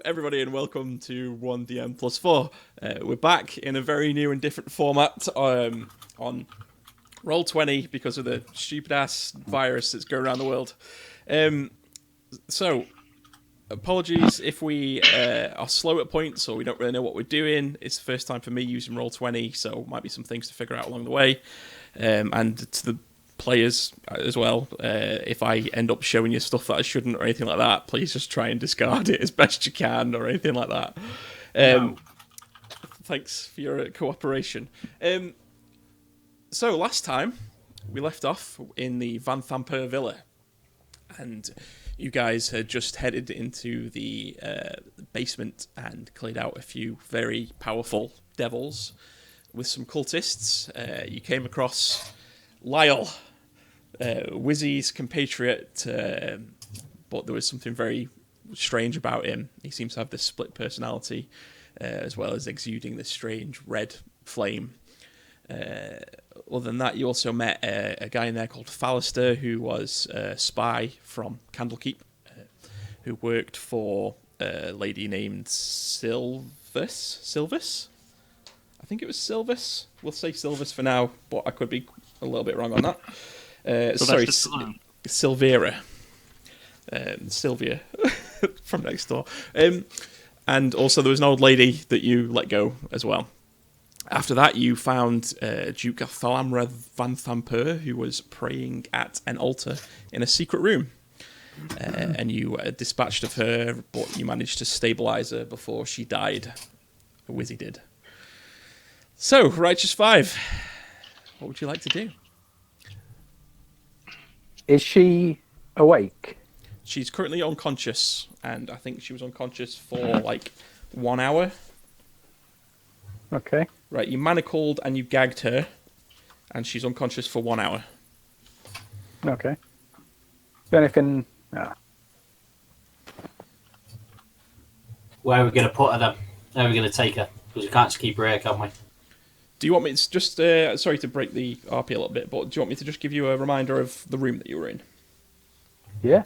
everybody, and welcome to 1DM plus 4. We're back in a very new and different format on Roll20 because of the stupid-ass virus that's going around the world. So, apologies if we are slow at points or we don't really know what we're doing. It's the first time for me using Roll20, so might be some things to figure out along the way. And to the players as well, if I end up showing you stuff that I shouldn't or anything like that, please just try and discard it as best you can or anything like that. No. Thanks for your cooperation. So last time we left off in the Vanthampur villa, and you guys had just headed into the basement and cleared out a few very powerful devils with some cultists. You came across Lyle, Wizzy's compatriot, but there was something very strange about him. He seems to have this split personality, as well as exuding this strange red flame. Other than that, you also met a guy in there called Fallister, who was a spy from Candlekeep, who worked for a lady named Silvis? I think it was Silvis. We'll say Silvis for now, but I could be a little bit wrong on that. Sorry, Silvera. Sylvia from next door. And also there was an old lady that you let go as well. After that, you found Duke Thalamra Vanthampur, who was praying at an altar in a secret room. And you dispatched of her, but you managed to stabilise her before she died. Wizzy did. So, Righteous 5, what would you like to do? Is she awake? She's currently unconscious, and I think she was unconscious for like 1 hour. Okay. Right, you manacled and you gagged her, and she's unconscious for 1 hour. Okay. Is there anything... Where are we going to put her then? Where are we going to take her? Because we can't just keep her here, can we? Do you want me to just... sorry to break the RP a little bit, but do you want me to just give you a reminder of the room that you were in? Yeah.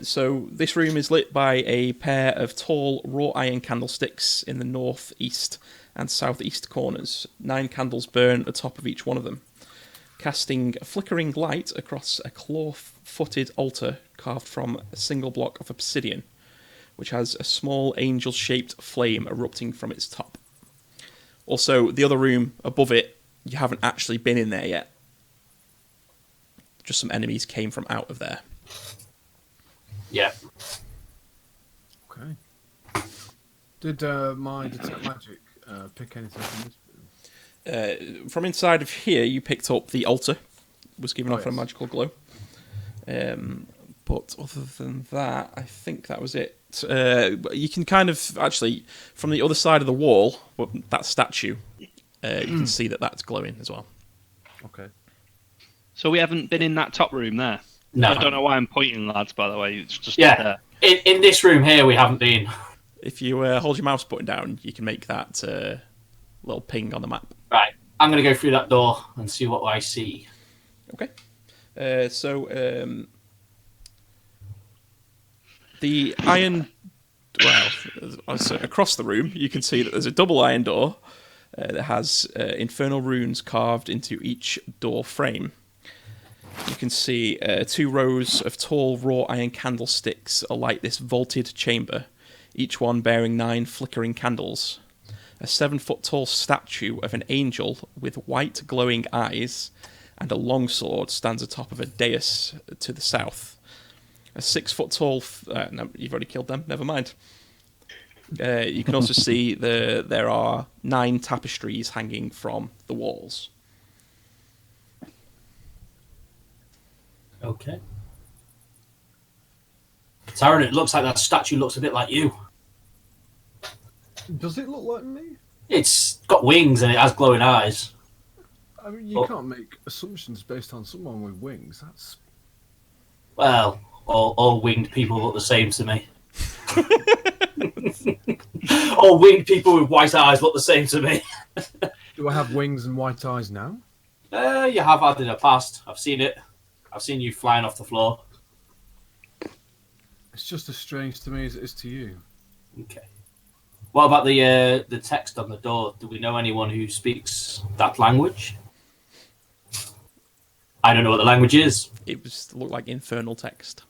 So this room is lit by a pair of tall wrought iron candlesticks in the northeast and southeast corners. 9 candles burn at the top of each one of them, casting a flickering light across a claw-footed altar carved from a single block of obsidian, which has a small angel-shaped flame erupting from its top. Also, the other room above it, you haven't actually been in there yet. Just some enemies came from out of there. Yeah. Okay. Did my detect magic pick anything from this room? From inside of here, you picked up the altar. Was given off a yes. magical glow. But other than that, I think that was it. You can kind of, actually, from the other side of the wall, that statue, you can see that that's glowing as well. Okay. So we haven't been in that top room there? No. I don't know why I'm pointing, lads, by the way. It's just Yeah. In this room here, we haven't been. If you hold your mouse button down, you can make that little ping on the map. Right. I'm going to go through that door and see what I see. Okay. The iron... Well, across the room, you can see that there's a double iron door that has infernal runes carved into each door frame. You can see 2 rows of tall wrought iron candlesticks alight this vaulted chamber, each one bearing 9 flickering candles. A 7-foot-tall statue of an angel with white glowing eyes and a longsword stands atop of a dais to the south. A 6-foot-tall... no, you've already killed them. Never mind. You can also see there are 9 tapestries hanging from the walls. Okay. Taran, it looks like that statue looks a bit like you. Does it look like me? It's got wings and it has glowing eyes. I mean, you can't make assumptions based on someone with wings. That's... Well, all winged people look the same to me. All winged people with white eyes look the same to me. Do I have wings and white eyes now? You have had in the past. I've seen it. I've seen you flying off the floor. It's just as strange to me as it is to you. Okay. What about the text on the door? Do we know anyone who speaks that language? I don't know what the language is. It looked like infernal text.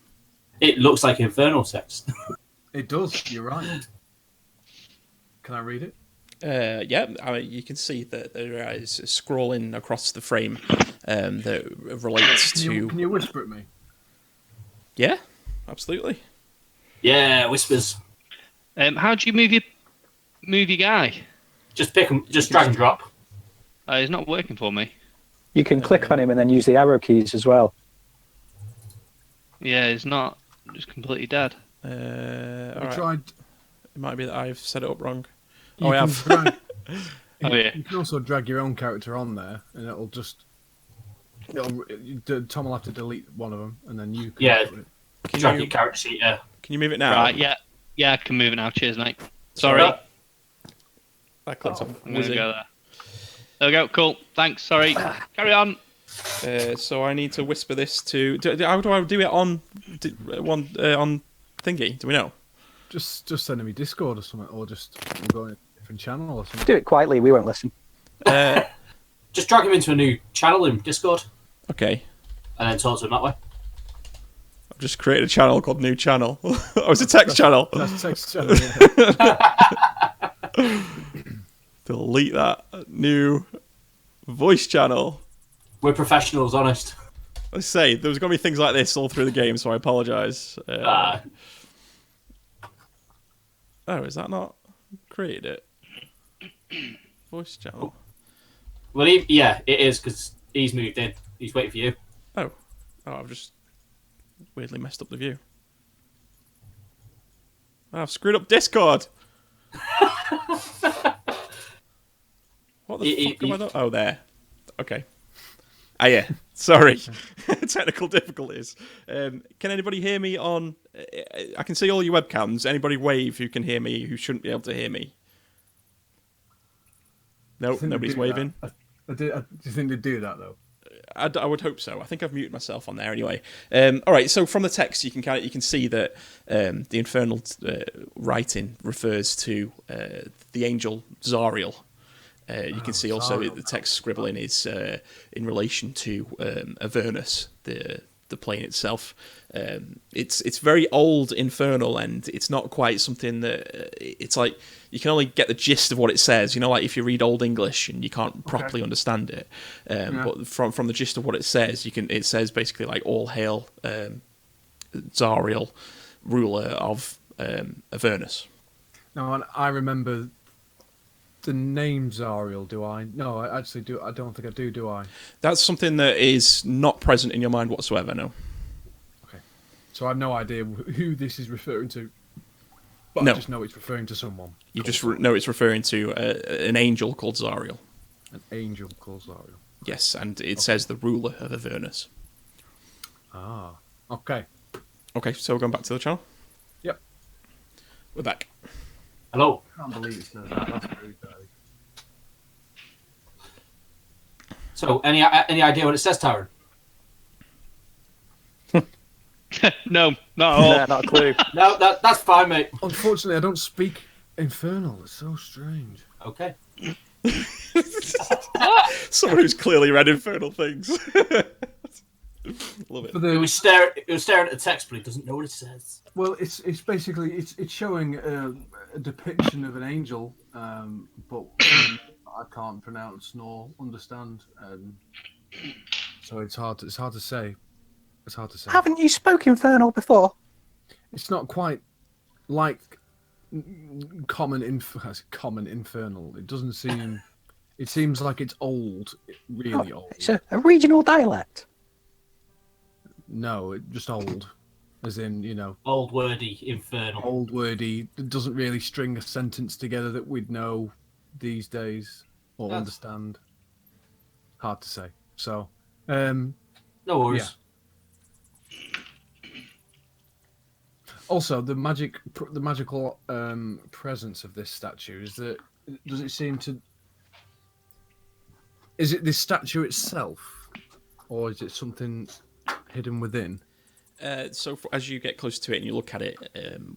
It looks like infernal text. It does. You're right. Can I read it? Yeah, I mean, you can see that there is scrolling across the frame that relates to. Can you whisper at me? Yeah, absolutely. Yeah, whispers. How do you move your guy? Just pick him. Just drag and drop. He's not working for me. You can click on him and then use the arrow keys as well. Yeah, he's not. Just completely dead. All I right. tried. It might be that I've set it up wrong. You Oh, I can have. drag- Oh yeah. You can also drag your own character on there, and it'll just. Tom will have to delete one of them, and then you can. Yeah. put it. Drag your character sheet. Yeah. Can you move it now? Right. Yeah. Yeah, I can move it now. Cheers, mate. Sorry. That clicked on. I'm gonna go there. There we go. Cool. Thanks. Sorry. Carry on. So I need to whisper this to. How do I do it on on thingy? Do we know? Just send me Discord or something, or just we'll go in a different channel or something. Do it quietly, we won't listen. Just drag him into a new channel in Discord, Okay. and then talk to him that way. I've just created a channel called New Channel. Oh, it's a text channel. That's text channel. Yeah. Delete that. New voice channel. We're professionals, honest. Let's say there's going to be things like this all through the game, so I apologise. Oh, is that not created it? Voice channel. Well, yeah, it is because he's moved in. He's waiting for you. Oh, I've just weirdly messed up the view. Oh, I've screwed up Discord. What the fuck am I doing? Oh, there. Okay. Ah, yeah. Sorry. Technical difficulties. Can anybody hear me on... I can see all your webcams. Anybody wave who can hear me who shouldn't be able to hear me? Nope, nobody's waving. Do you think they'd do that, though? I would hope so. I think I've muted myself on there anyway. All right, so from the text, you can see that the infernal writing refers to the angel Zariel. You can see also Zariel. the text scribbling is in relation to Avernus, the plane itself. It's very old infernal, and it's not quite something that it's like you can only get the gist of what it says. You know, like if you read Old English and you can't properly understand it. But from the gist of what it says, it says basically like all hail Zariel, ruler of Avernus. No, and I remember the name Zariel. Do I? No, I actually do. I don't think I do. Do I? That's something that is not present in your mind whatsoever. No. Okay. So I have no idea who this is referring to. But No. I just know it's referring to someone. You just know it's referring to an angel called Zariel. An angel called Zariel. Yes, and it says the ruler of Avernus. Ah. Okay. Okay, so we're going back to the channel. Yep. We're back. Hello. I can't believe it says that. That's rude, Daddy. So, any idea what it says, Taran? No, not at all. Nah, not a clue. No, that's fine, mate. Unfortunately, I don't speak Infernal. It's so strange. Okay. Someone who's clearly read infernal things. Love it. But It was staring at the text, but he doesn't know what it says. well, it's basically it's showing a depiction of an angel, but I can't pronounce nor understand. So it's hard to say. It's hard to say. Haven't you spoke Infernal before? It's not quite like common infernal. It doesn't seem. It seems like it's old, really old. It's a regional dialect. No, just old, as in Old wordy, infernal. old wordy. It doesn't really string a sentence together that we'd know these days or understand. Hard to say. So, No worries. also the magical presence of this statue is that does it seem to? Is it this statue itself, or is it something hidden within? So as you get closer to it and you look at it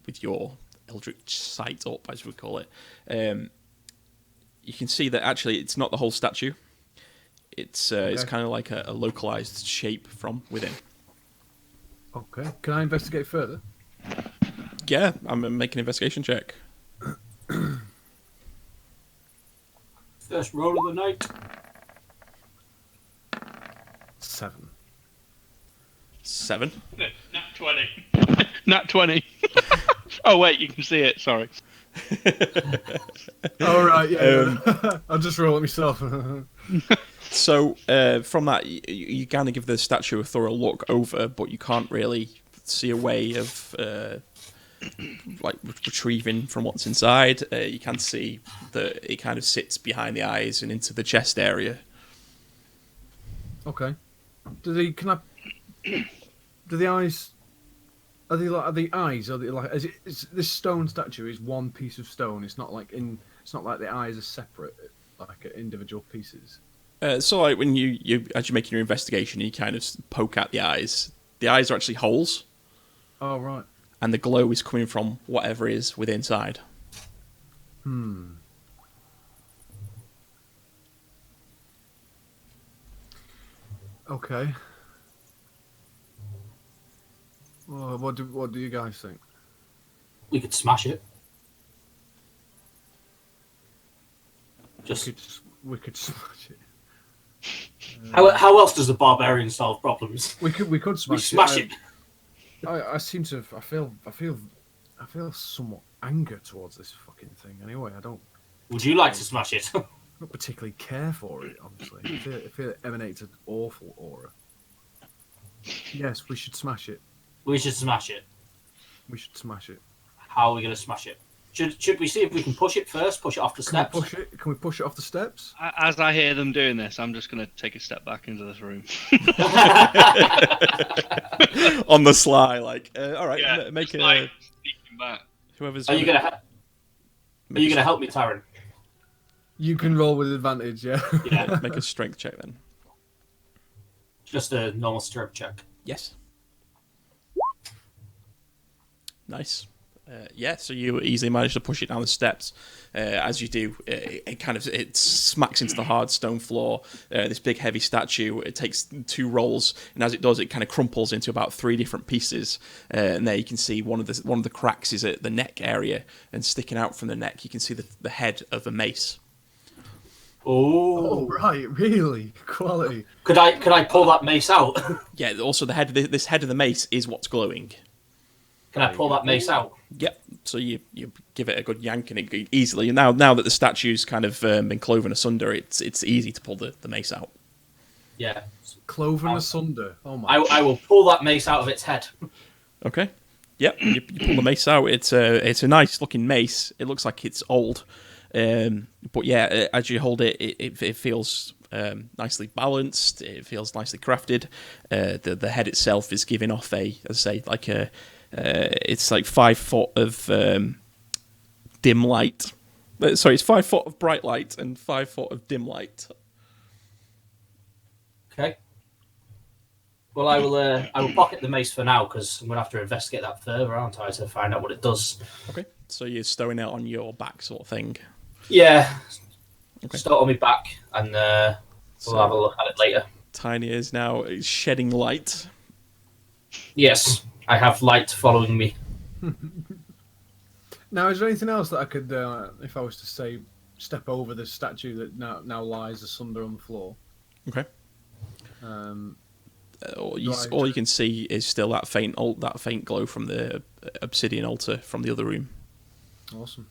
with your eldritch sight up, as we call it, you can see that actually it's not the whole statue. It's kind of like a localized shape from within. Okay. Can I investigate further? Yeah, I'm making an investigation check. First roll of the night. 7. 7. Nat 20. Nat 20. Oh, wait, you can see it. Sorry. Oh, right, yeah. I'll just roll it myself. So from that, you kind of give the statue a thorough look over, but you can't really see a way of retrieving from what's inside. You can see that it kind of sits behind the eyes and into the chest area. Okay. Do the eyes? Are the eyes? Are they like? Is this stone statue is one piece of stone? It's not like It's not like the eyes are separate, like individual pieces. So like when you as you're making your investigation, you kind of poke at the eyes. The eyes are actually holes. Oh right. And the glow is coming from whatever is within inside. Okay. Well, what do you guys think? We could smash it. We could smash it. How else does the barbarian solve problems? We could smash We smash it. I seem to. I feel somewhat anger towards this fucking thing. Anyway, I don't Would you like to smash it? not particularly care for it. Honestly, I feel it emanates an awful aura. Yes, we should smash it. We should smash it. We should smash it. How are we going to smash it? Should we see if we can push it first? Push it off the steps? Can we push it off the steps? As I hear them doing this, I'm just going to take a step back into this room. On the sly, like, all right, Yeah, make just a like sneaking back. whoever's. Are you going to help me, Taran? You can roll with advantage, yeah. Yeah. Make a strength check then. Just a normal strength check. Yes. Nice. Yeah, so you easily manage to push it down the steps. As you do, it smacks into the hard stone floor. This big heavy statue. It takes 2 rolls, and as it does, it kind of crumples into about 3 different pieces. And there you can see one of the cracks is at the neck area, and sticking out from the neck, you can see the head of a mace. Oh, right, really quality. Could I pull that mace out? Yeah. Also, this head of the mace is what's glowing. Can I pull that mace out? Yep. So you give it a good yank and it easily. Now that the statue's kind of been cloven asunder, it's easy to pull the mace out. Yeah. Cloven asunder. Oh my. I will pull that mace out of its head. Okay. Yep. You pull the mace out. It's a nice looking mace. It looks like it's old, but yeah, as you hold it, it feels nicely balanced. It feels nicely crafted. The head itself is giving off it's like 5 foot of dim light. Sorry, it's 5 foot of bright light and 5 foot of dim light. Okay. Well, I will pocket the mace for now because I'm gonna have to investigate that further, aren't I, to find out what it does. Okay. So you're stowing it on your back, sort of thing. Yeah. Okay. Start on my back, and we'll have a look at it later. Tiny is now shedding light. Yes, I have light following me. Now, is there anything else that I could, if I was to say, step over the statue that now lies asunder on the floor? Okay. All you Right. can see is still that faint glow from the obsidian altar from the other room. Awesome.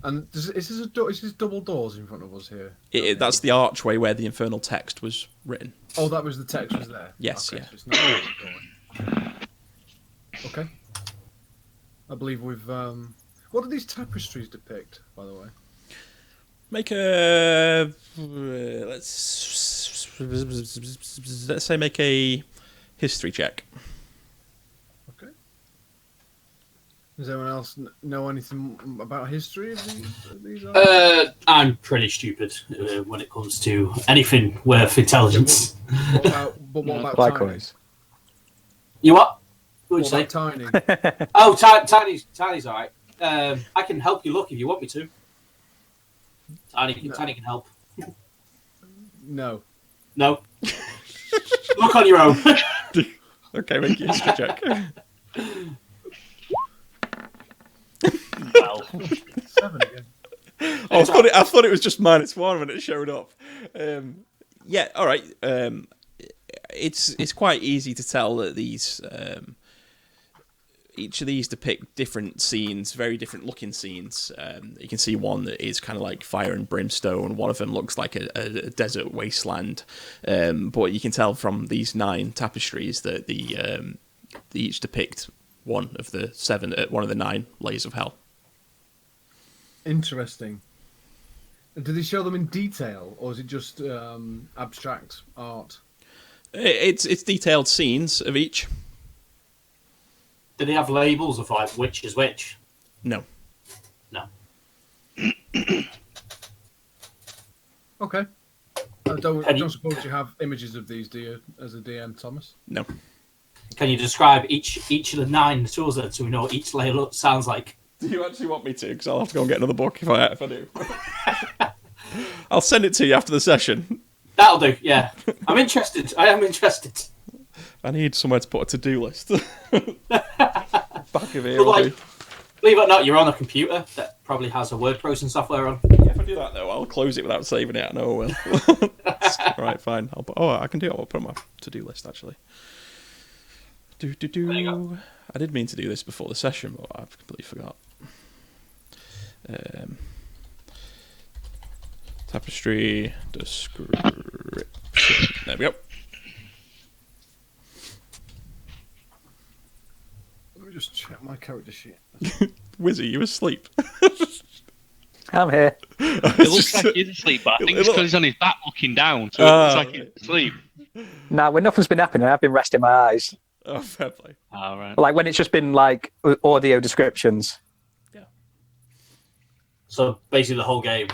And is this double doors in front of us here? That's the archway where the infernal text was written. Oh, that was the text was there? Yes, Okay, yeah. so it's not a double door. Okay. I believe we've... What do these tapestries depict, by the way? Make a let's say make a history check. Okay. Does anyone else know anything about history of these? I'm pretty stupid when it comes to anything worth intelligence. What about Likewise. You what? What Tiny? would What you say? about Tiny? Oh, Tiny's alright. I can help you look if you want me to. Tiny can help. No. No. Look on your own. Okay, make your history check. Well, 7 again. Oh, I thought it was just -1 when it showed up. Yeah, all right. It's quite easy to tell that these each of these depict different scenes, very different looking scenes. You can see one that is kind of like fire and brimstone. One of them looks like a desert wasteland. But you can tell from these 9 tapestries that they each depict one of the 9 layers of hell. Interesting. Do they show them in detail, or is it just abstract art? It's detailed scenes of each. Do they have labels of like which is which? No. No. Okay. I don't suppose you have images of these, do you, as a DM, Thomas? No. Can you describe each of the 9 tools then, so we know what each layer sounds like? Do you actually want me to? Because I'll have to go and get another book if I do. I'll send it to you after the session. That'll do. Yeah, I'm interested. I am interested. I need somewhere to put a to-do list. Back of here. But believe it or not, you're on a computer that probably has a word processing software on. Yeah, if I do that though, I'll close it without saving it. I know I will. Right, fine. I can do it. I'll put it on my to-do list actually. There you go. I did mean to do this before the session, but I've completely forgot. Tapestry description. There we go. Let me just check my character sheet. Wizzy, you asleep? I'm here. it looks like he's asleep, but I think it's because he's on his back looking down, so it looks like he's asleep. Nah, when nothing's been happening, I've been resting my eyes. Oh, fair play. All right. Like when it's just been like audio descriptions. Yeah. So basically, the whole game.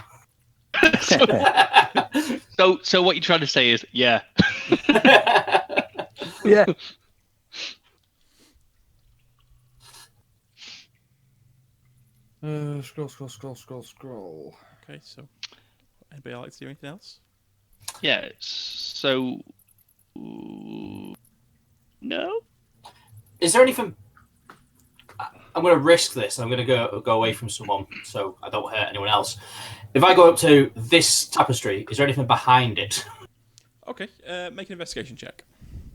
So what you're trying to say is, yeah. Yeah. Scroll. Okay, so anybody like to do anything else? Yeah. So no. Is there anything? I'm going to risk this. I'm going to go away from someone, so I don't hurt anyone else. If I go up to this tapestry, is there anything behind it? Okay, make an investigation check.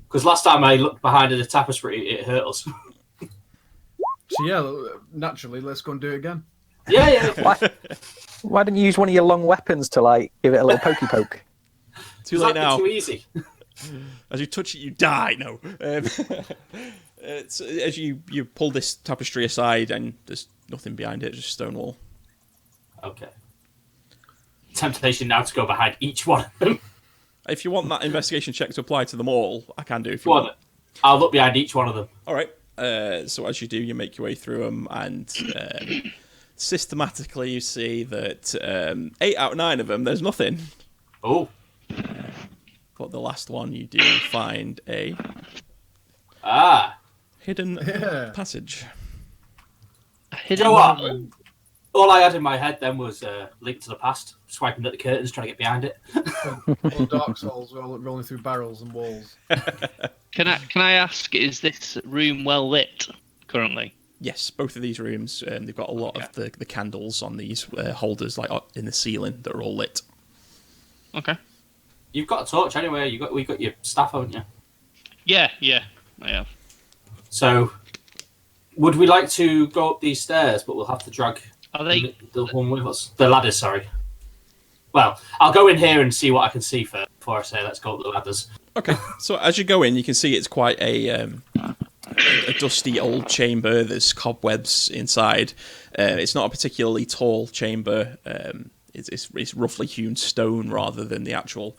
Because last time I looked behind the tapestry, it hurt us. So yeah, naturally, let's go and do it again. Yeah. Why don't you use one of your long weapons to like give it a little pokey poke? Too late now. Too easy. As you touch it, you die. No. As you pull this tapestry aside, and there's nothing behind it, just stone wall. Okay. Temptation now to go behind each one of them. If you want that investigation check to apply to them all, I can do. If you want. I'll look behind each one of them. All right. So as you do, you make your way through them, and systematically you see that 8 out of 9 of them, there's nothing. Oh. But the last one, you do find a hidden passage. You know what? All I had in my head then was Link to the Past, swiping at the curtains, trying to get behind it. Or Dark Souls, rolling through barrels and walls. Can I ask, is this room well lit currently? Yes, both of these rooms, they've got a lot of the candles on these holders, like in the ceiling, that are all lit. Okay. You've got a torch anyway. We've got your staff, haven't you? Yeah, I have. So, would we like to go up these stairs? But we'll have to drag the one with us. The ladders, sorry. Well, I'll go in here and see what I can see first before I say let's go up the ladders. Okay, so as you go in, you can see it's quite a dusty old chamber. There's cobwebs inside. It's not a particularly tall chamber. It's roughly hewn stone rather than the actual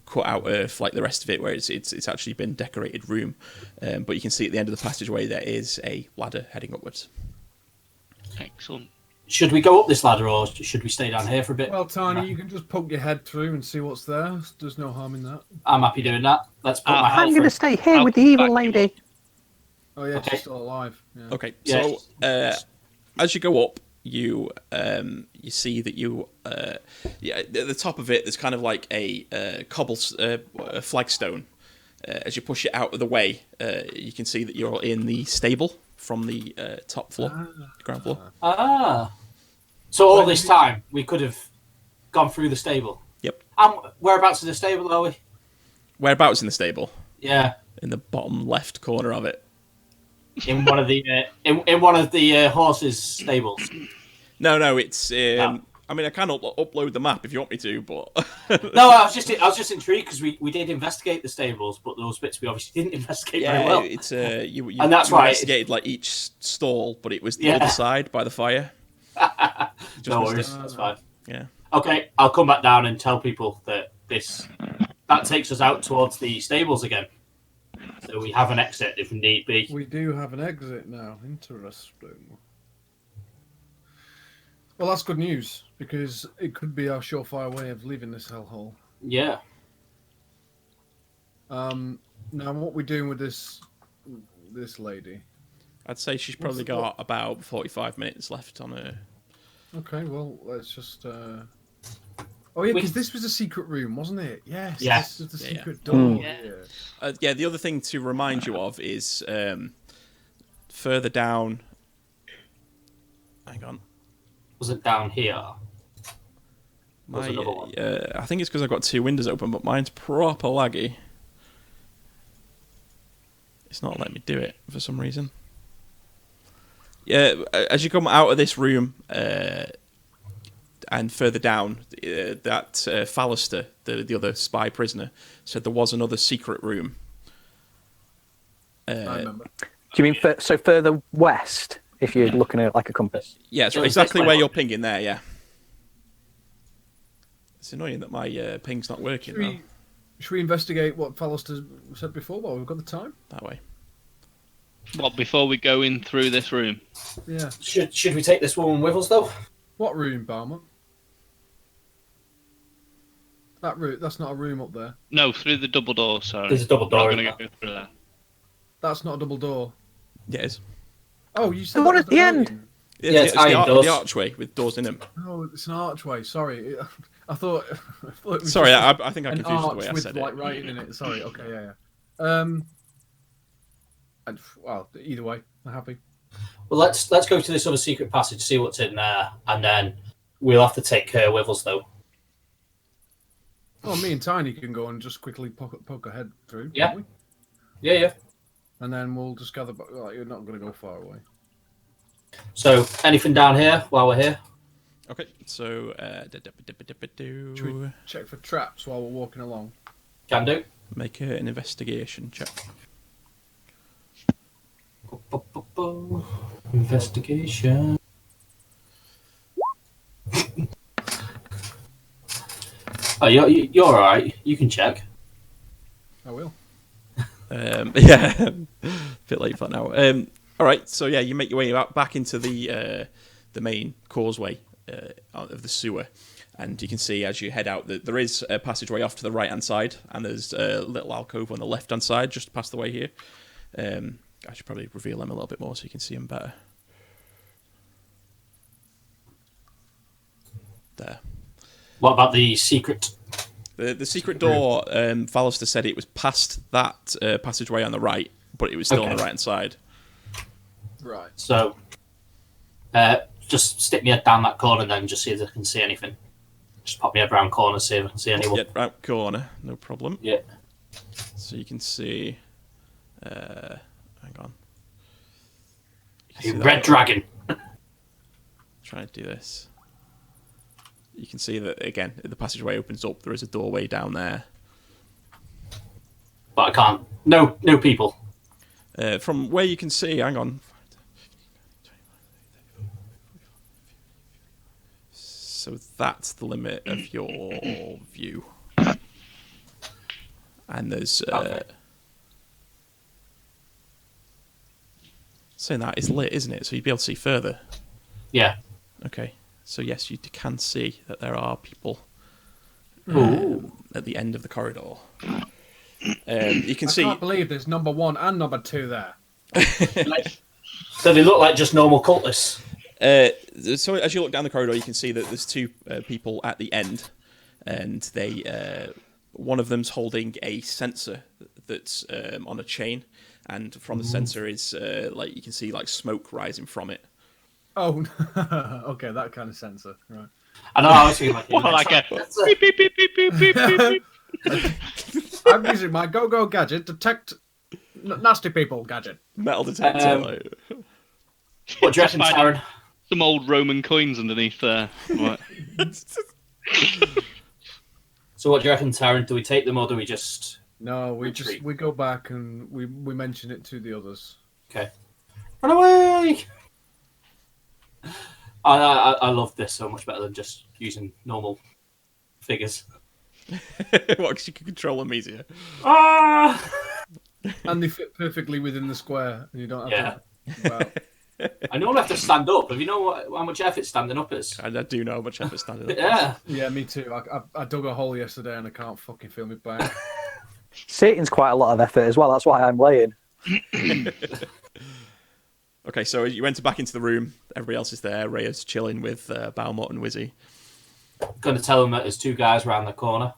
cut out earth like the rest of it, where it's actually been decorated room. But you can see at the end of the passageway there is a ladder heading upwards. Excellent. Should we go up this ladder or should we stay down here for a bit? Well, Tiny, you can just poke your head through and see what's there. There's no harm in that. I'm happy doing that. Let's put my I'm health going to stay here with the evil lady. Oh yeah, Okay. she's still alive. Yeah. Okay, Yeah. so as you go up, you see that at the top of it there's kind of like a flagstone. As you push it out of the way, you can see that you're in the stable from the top floor, ground floor. So all this time we could have gone through the stable. Yep. Whereabouts in the stable are we? Whereabouts in the stable? Yeah. In the bottom left corner of it. In one of the in one of the horses' stables. No, it's. I mean, I can upload the map if you want me to, but no, I was just intrigued because we did investigate the stables, but those bits we obviously didn't investigate very well. It's you and that's why investigated like each stall, but it was the other side by the fire. No worries, that's fine. Yeah. Okay, I'll come back down and tell people that that takes us out towards the stables again. So we have an exit if need be. We do have an exit now. Interesting. Well, that's good news, because it could be our surefire way of leaving this hellhole. Yeah. Now, what are we doing with this lady? I'd say she's probably got about 45 minutes left on her. Okay, well, let's just... Oh, yeah, because this was a secret room, wasn't it? Yes. Yes. This was the secret door. Yeah, the other thing to remind you of is further down... Hang on. Was it down here? I think it's because I've got two windows open, but mine's proper laggy. It's not letting me do it for some reason. Yeah, as you come out of this room and further down, that Fallister, the other spy prisoner, said there was another secret room. I remember. Do you mean so further west? If you're looking at it like a compass. Yeah, it's exactly where you're pinging there, yeah. It's annoying that my ping's not working, though. Should we investigate what Fallister said before while we've got the time? That way. What, before we go in through this room? Yeah. Should we take this woman with us, though? What room, Barman? That room, that's not a room up there. No, through the double door, sorry. There's a double door. I'm not going to go through that. That's not a double door. Yeah, it is. Oh, you said the one at the end. It's the archway with doors in them. Oh, it's an archway. Sorry, I thought. It was sorry, just I think I an confused the arch way I with said like it. writing in it. Sorry. Okay, yeah. And well, either way, I'm happy. Well, let's go to this other secret passage, see what's in there, and then we'll have to take her with us, though. Well, me and Tiny can go and just quickly poke our head through. Yeah. Can't we? Yeah. And then we'll just gather. Like, you're not going to go far away. So, anything down here while we're here? Okay, so... Should we check for traps while we're walking along? Can do. Make an investigation check. Investigation. Oh, you're all right. You can check. I will. Yeah, a bit late for now. All right, so yeah, you make your way back into the main causeway of the sewer, and you can see as you head out that there is a passageway off to the right hand side, and there's a little alcove on the left hand side just past the way here. I should probably reveal them a little bit more so you can see them better. There. What about the secret? The secret door, Fallister said it was past that passageway on the right, but it was still on the right hand side. Right. So, just stick my head down that corner and then just see if I can see anything. Just pop my head round corner, see if I can see anyone. Yeah, right corner, no problem. Yeah. So you can see... hang on. Red dragon. Trying to do this. You can see that, again, the passageway opens up. There is a doorway down there. But I can't. No people. From where you can see, hang on. So that's the limit of your view. And there's... saying that is lit, isn't it? So you'd be able to see further. Yeah. Okay. So yes, you can see that there are people at the end of the corridor. You can see. I can't believe there's number 1 and number 2 there. So they look like just normal cultists. So as you look down the corridor, you can see that there's two people at the end, and they one of them's holding a sensor that's on a chain, and from the sensor is like you can see like smoke rising from it. Oh, okay, that kind of sensor, right? I know. I was thinking Like a beep, beep, beep, beep, beep, beep, beep, beep. I'm using my go-go gadget to detect nasty people gadget. Metal detector. What do you reckon, Taryn? Some old Roman coins underneath there. What? So what do you reckon, Taryn? Do we take them or do we just... No, we retreat? we go back and we mention it to the others. Okay. Run away! I love this so much better than just using normal figures. What? Because you can control them easier. Ah! And they fit perfectly within the square, and you don't have to. Wow. I normally have to stand up. Have you know how much effort standing up is? I do know how much effort standing up. Yeah. Yeah, me too. I dug a hole yesterday and I can't fucking feel me back. Sitting's quite a lot of effort as well. That's why I'm laying. Okay, so you enter back into the room. Everybody else is there. Rhea's chilling with Balmont and Wizzy. Going to tell them that there's two guys around the corner,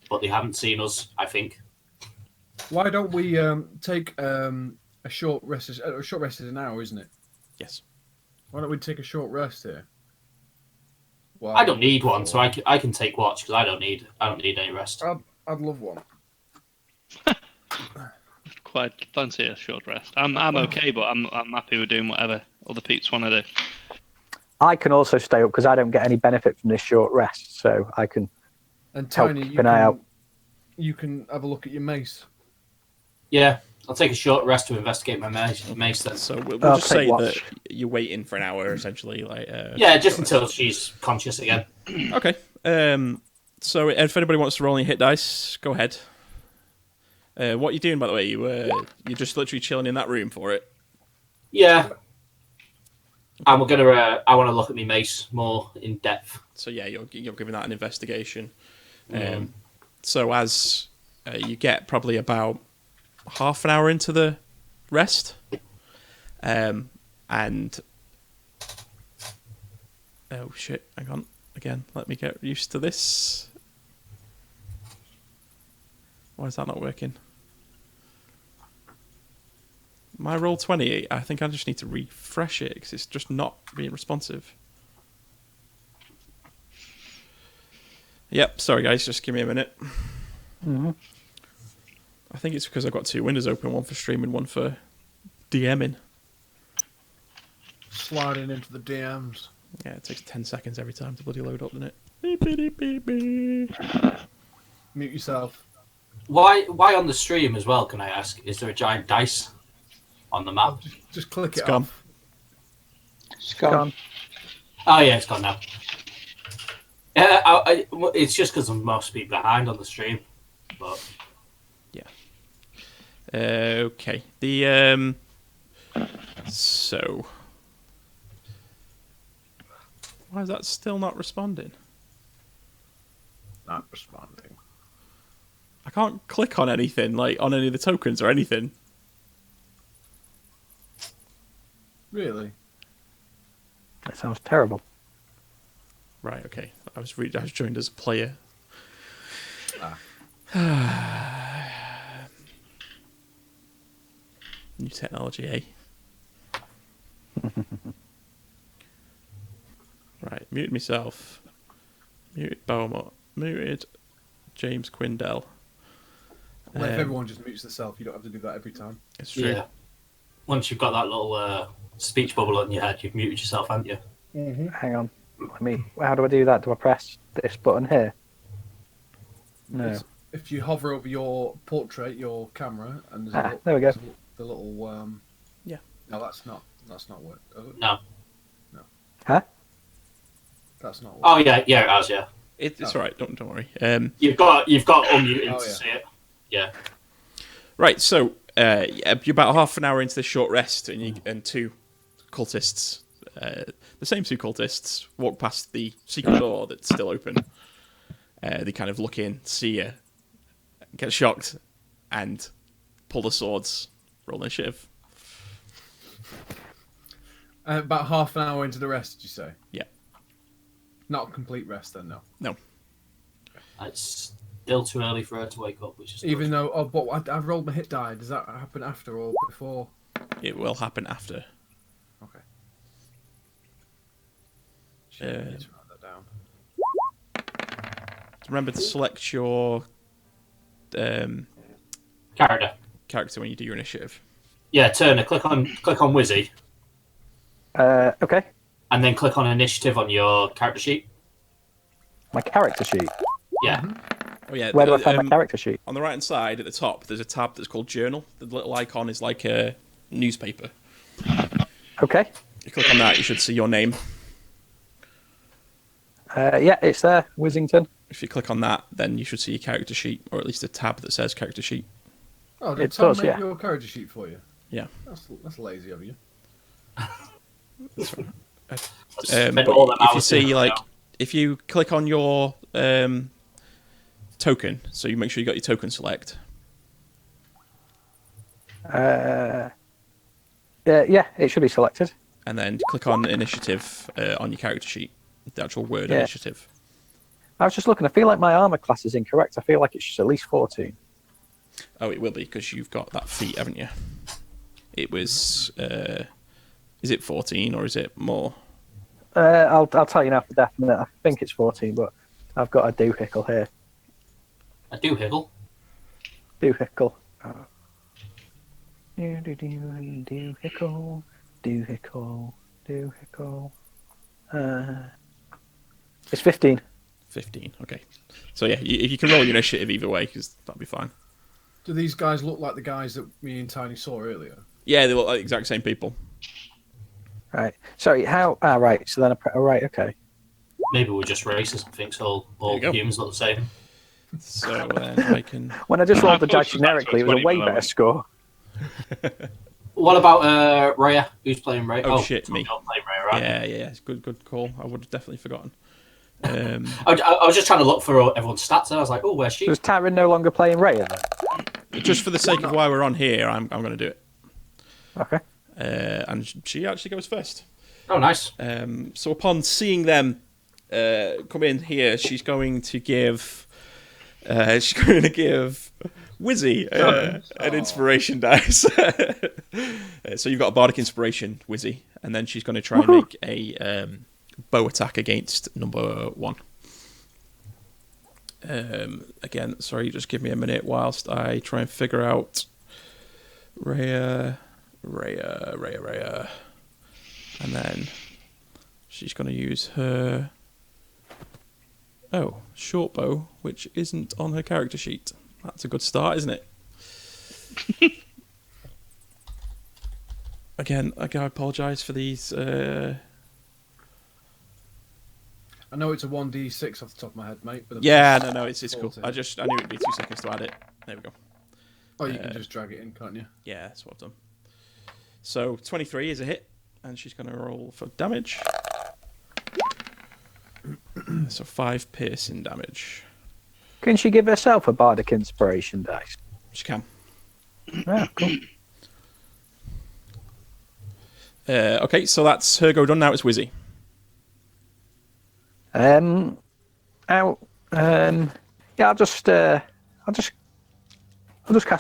but they haven't seen us, I think. Why don't we take a short rest? A short rest is an hour, isn't it? Yes. Why don't we take a short rest here? Wow. I don't need one, so I can take watch because I don't need any rest. I'd love one. Quite fancy a short rest. I'm okay, but I'm happy with doing whatever other peeps want to do. I can also stay up because I don't get any benefit from this short rest, so I can And help Tiny, keep an eye out. you can have a look at your mace. Yeah, I'll take a short rest to investigate my mace then. So we'll I'll just take say watch. that you're waiting for an hour, essentially. Like. Yeah, just until she's conscious again. Okay. So if anybody wants to roll any hit dice, go ahead. What are you doing, by the way? You're just literally chilling in that room for it. Yeah. And we're gonna. I want to look at my mace more in depth. So yeah, you're giving that an investigation. So as you get probably about half an hour into the rest, and oh shit, hang on again. Let me get used to this. Why is that not working? My roll 20, I think I just need to refresh it because it's just not being responsive. Yep, sorry guys, just give me a minute. Mm-hmm. I think it's because I've got two windows open, one for streaming, one for DMing. Sliding into the DMs. Yeah, it takes 10 seconds every time to bloody load up, doesn't it? Beep, beep, beep, beep. Mute yourself. Why on the stream as well? Can I ask? Is there a giant dice on the map? Just click It's it gone. off. It's gone. Oh yeah, it's gone now. Yeah, it's just because I must be behind on the stream. But Okay. The so why is that still not responding? Not responding. I can't click on anything, like on any of the tokens or anything. Really? That sounds terrible. Right. Okay. I was joined as a player. New technology, eh? Right. Muted myself. Muted Beaumont. Muted James Quindell. Well, if everyone just mutes themselves, you don't have to do that every time. It's true. yeah, once you've got that little speech bubble on your head, you've muted yourself, haven't you? Hang on. How do I do that? Do I press this button here? No. If you hover over your portrait, your camera, and there's There we go. The little Yeah. No, that's not what. No. Huh? That's not what. Oh yeah, it has. Yeah, It's all right. Don't worry. you've got unmuted Oh, to yeah. see it. Yeah. Right. So you're about half an hour into this short rest, and two cultists, the same two cultists, walk past the secret door that's still open. They kind of look in, see you, get shocked, and pull the swords. Roll initiative. About half an hour into the rest, did you say? Yeah. Not a complete rest then, no. No. It's still too early for her to wake up, which is Even good. though, but I've rolled my hit die. Does that happen after or before? It will happen after. Okay. Shit, I need to write that down. Remember to select your Character. when you do your initiative. Yeah, Turner. Click on Wizzy, Okay. and then click on Initiative on your character sheet. My character sheet. Yeah. Oh yeah. Where do I find my character sheet? On the right hand side at the top, there's a tab that's called Journal. The little icon is like a newspaper. Okay. You click on that, you should see your name. Yeah, it's there, Wizington. If you click on that, then you should see your character sheet, or at least a tab that says character sheet. Oh, did It Tom does, make yeah. your character sheet for you? Yeah. That's lazy of you. Spend But all them if you hours see, doing like, that. if you click on your token, so you make sure you got your token select. Yeah, it should be selected. And then click on initiative on your character sheet, the actual word Yeah. initiative. I was just looking. I feel like my armor class is incorrect. I feel like it's at least 14. Oh, it will be because you've got that feat, haven't you? It was. Is it 14 or is it more? I'll tell you now for definite. I think it's 14, but I've got a doohickle here. A doohickle. Doohickle. Doohickle. Doohickle. It's 15. 15. Okay. So yeah, if you can roll your initiative either way, because that'll be fine. Do these guys look like the guys that me and Tiny saw earlier? Yeah, they look like the exact same people. Right. Sorry. How? Right. So then, right. Okay. Maybe we're just racist and thinks all There you go. humans look the same. So then I can. When I just rolled the dice close was that to generically, it was a 20, way by the better way? score. What about Raya? Who's playing Raya? Oh, shit, me. You're playing Raya, right? Yeah. It's good call. I would have definitely forgotten. I was just trying to look for everyone's stats, and I was like, oh, where's she? So is Tyron no longer playing Raya then? Just for the sake of why we're on here, I'm going to do it. Okay. And she actually goes first. Oh, nice. So upon seeing them come in here, she's going to give Wizzy an inspiration dice. So you've got a bardic inspiration, Wizzy, and then she's going to try and make a bow attack against number 1. Again, sorry, just give me a minute whilst I try and figure out Raya. And then she's going to use her short bow, which isn't on her character sheet. That's a good start, isn't it? Again, I apologise for these. I know it's a 1d6 off the top of my head, mate. But Yeah, no, it's cool. 14. I knew it'd be 2 seconds to add it. There we go. Oh, you can just drag it in, can't you? Yeah, that's what I've done. So 23 is a hit, and she's going to roll for damage. So 5 piercing damage. Can she give herself a bardic inspiration dice? She can. Ah, cool. Okay, so that's her go done. Now it's Wizzy. Yeah, I'll just cast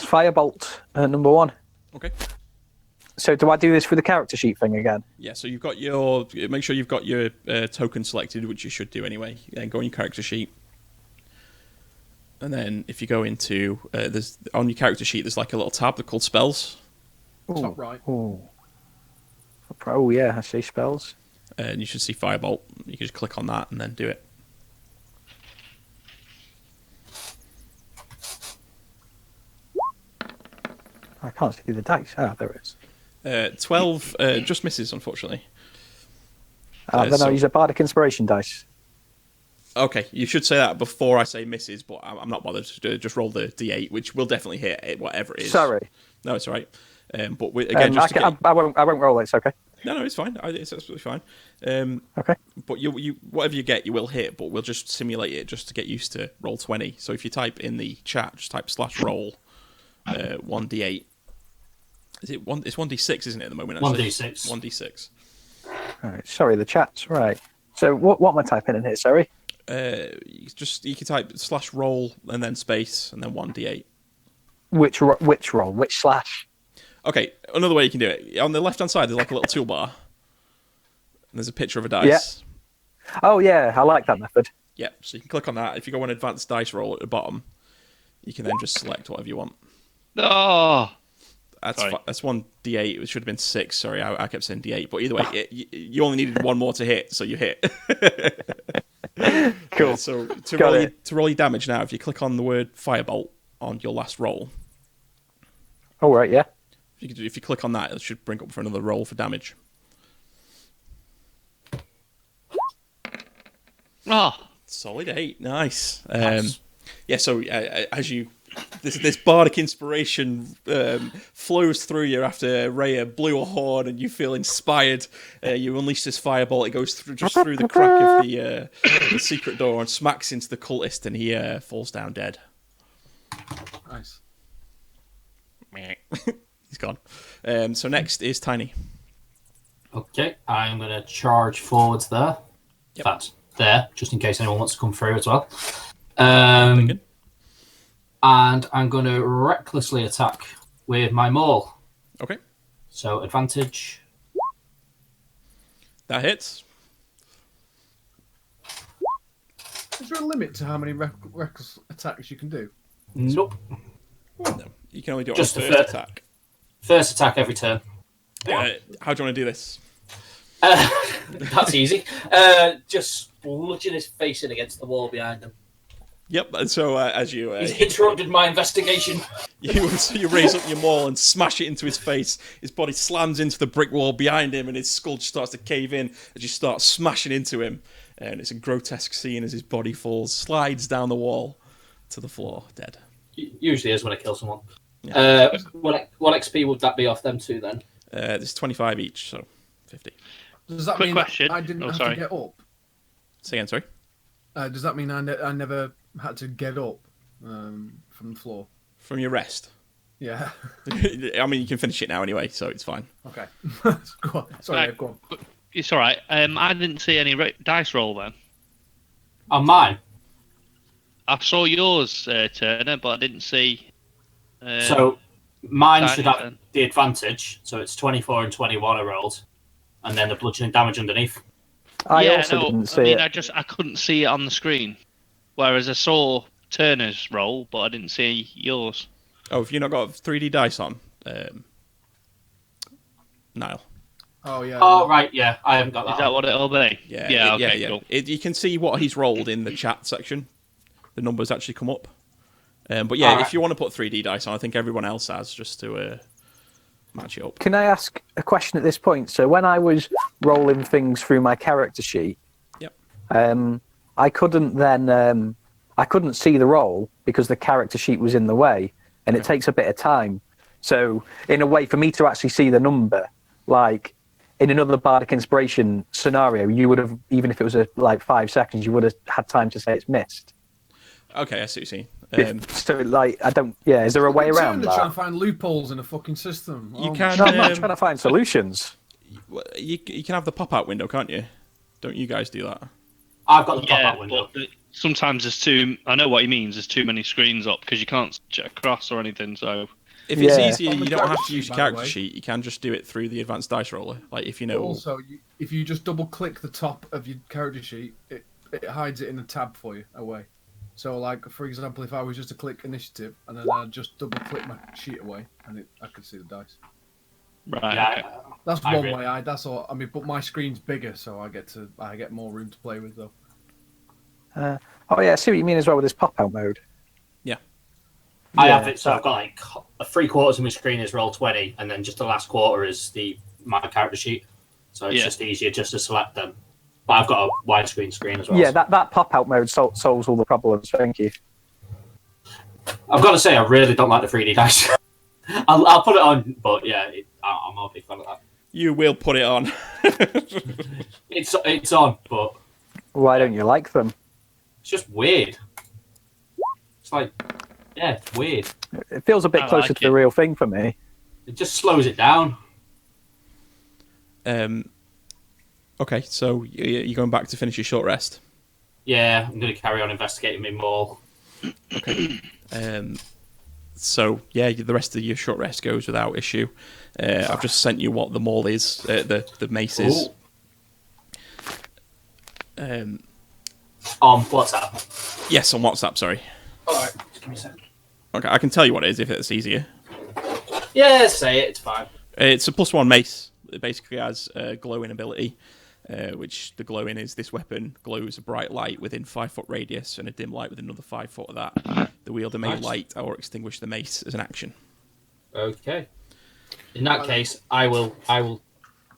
Firebolt number 1. Okay. So do I do this for the character sheet thing again? Yeah, so you've got make sure you've got your token selected, which you should do anyway. Then go on your character sheet. And then if you go into, there's on your character sheet, there's like a little tab that's called spells. Top right. Oh yeah, I see spells. And you should see Firebolt. You can just click on that and then do it. I can't see the dice. Ah, there it is. 12 just misses, unfortunately. Then so- I'll use a bardic inspiration dice. Okay, you should say that before I say misses, but I'm not bothered. Just roll the d8, which will definitely hit it, whatever it is. Sorry. No, it's all right. But again, just to get... I won't roll it. It's okay. No, it's fine. It's absolutely fine. Okay. But you whatever you get, you will hit. But we'll just simulate it just to get used to roll 20. So if you type in the chat, just type /roll 1d8. Is it one? It's 1d6, isn't it? At the moment. Actually? 1d6. 1d6. Right, sorry, the chat's right. So what am I typing in here? Sorry. You can type /roll and then space and then 1d8. Which roll? Which slash? Okay, another way you can do it. On the left-hand side, there's like a little toolbar. And there's a picture of a dice. Yeah. Oh, yeah, I like that method. Yeah, so you can click on that. If you go on advanced dice roll at the bottom, you can then just select whatever you want. Oh, That's 1d8. It should have been 6. Sorry, I kept saying d8. But either way, you only needed one more to hit, so you hit. Cool. So to roll your damage now, if you click on the word firebolt on your last roll. All right, yeah. If you click on that, it should bring up for another roll for damage. Oh. Solid 8. Nice. Nice. Yeah, so as you... This bardic inspiration flows through you after Rhea blew a horn and you feel inspired. You unleash this fireball. It goes through the crack of the secret door and smacks into the cultist, and he falls down dead. Nice. He's gone. So next is Tiny. Okay, I'm going to charge forwards there. Yep. That's there, just in case anyone wants to come through as well. And I'm going to recklessly attack with my maul. Okay. So advantage. That hits. Is there a limit to how many reckless attacks you can do? Nope. No, you can only do it Just on the first attack. First attack every turn. How do you want to do this? That's easy. Just bludgeon his face in against the wall behind him. Yep, and so as you... He's interrupted my investigation. You raise up your maul and smash it into his face. His body slams into the brick wall behind him, and his skull just starts to cave in as you start smashing into him. And it's a grotesque scene as his body slides down the wall to the floor, dead. Usually is when I kill someone. Yeah. What XP would that be off them two then? There's 25 each, so 50. Does that Quick mean question. I didn't have to get up? Say again, sorry? Does that mean I never had to get up from the floor? From your rest? Yeah. I mean, you can finish it now anyway, so it's fine. Okay. Go on. Sorry, go on. It's all right. I didn't see any dice roll then. On mine? I saw yours, Turner, but I didn't see... so mine should have then. the advantage. So it's 24 and 21 I rolled. And then the bludgeoning damage underneath. I didn't see it. I couldn't see it on the screen. Whereas I saw Turner's roll, but I didn't see yours. Oh, have you not got 3D dice on, Niall? Oh, yeah. Oh, right, yeah. I haven't got that. Is that what it'll be? Yeah, Okay, cool. You can see what he's rolled in the chat section. The numbers actually come up. But yeah, if you want to put 3D dice on, I think everyone else has, just to match it up. Can I ask a question at this point? So when I was rolling things through my character sheet, Yep. I couldn't then I couldn't see the roll because the character sheet was in the way, and it takes a bit of time. So in a way, for me to actually see the number, like in another bardic inspiration scenario, you would have, even if it was like 5 seconds, you would have had time to say it's missed. Okay, I see what you're saying. So like I don't. Yeah, is there a way around to that? try and find loopholes in a fucking system. You can. No, I'm not trying to find solutions. You can have the pop-out window, can't you? Don't you guys do that? I've got the pop-out window. But sometimes there's too... I know what he means. There's too many screens up because you can't check across or anything, so... If it's Yeah. easier, On the you don't have character to use sheet, your by the character way. sheet. You can just do it through the advanced dice roller. Like if you But know. also, if you just double-click the top of your character sheet, it hides it in a tab for you away. So, like, for example, if I was just to click initiative and then I just double-click my sheet away, and I could see the dice. Right, Yeah, okay. That's I one agree. way. That's all. I mean, but my screen's bigger, so I get more room to play with, though. Oh yeah, I see what you mean as well with this pop-out mode. Yeah. I Yeah, have it, so I've got like 3/4 of my screen is roll 20, and then just the last quarter is my character sheet. So it's just easier just to select them. But I've got a widescreen screen as well. Yeah, that pop-out mode solves all the problems. Thank you. I've got to say, I really don't like the 3D dice. I'll put it on, but yeah, I'm not a big fan of that. You will put it on. It's on, but Why don't you like them? it's just weird. It's like, yeah, it's weird. It feels a bit I closer like to the real thing for me. It just slows it down. Okay, so you're going back to finish your short rest. Yeah, I'm going to carry on investigating my maul. Okay. So yeah, the rest of your short rest goes without issue. I've just sent you what the maul is, the mace is. On WhatsApp. Yes, on WhatsApp. Sorry. All right, just give me a second. Okay, I can tell you what it is if it's easier. Yeah, say it. It's fine. It's a +1 mace. It basically has a glowing ability, which the glowing is this weapon glows a bright light within 5-foot radius and a dim light within another 5 foot of that. The wielder may light or extinguish the mace as an action. Okay. In that case, I will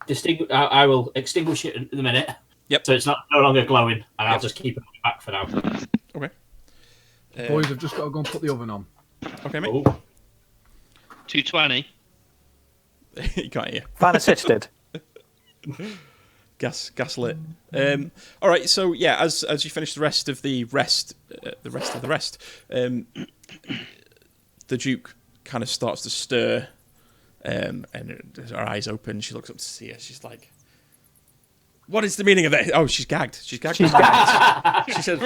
extinguish it in a minute. Yep. So it's no longer glowing, and I'll just keep it back for now. Okay. Boys, I've just got to go and put the oven on. Okay, mate. 220. You can't hear. Fan assisted. Gaslit. All right. So yeah, as you finish the rest of the rest, the Duke kind of starts to stir, and her eyes open. She looks up to see her. She's like, "What is the meaning of that?" Oh, she's gagged. She's gagged. She says,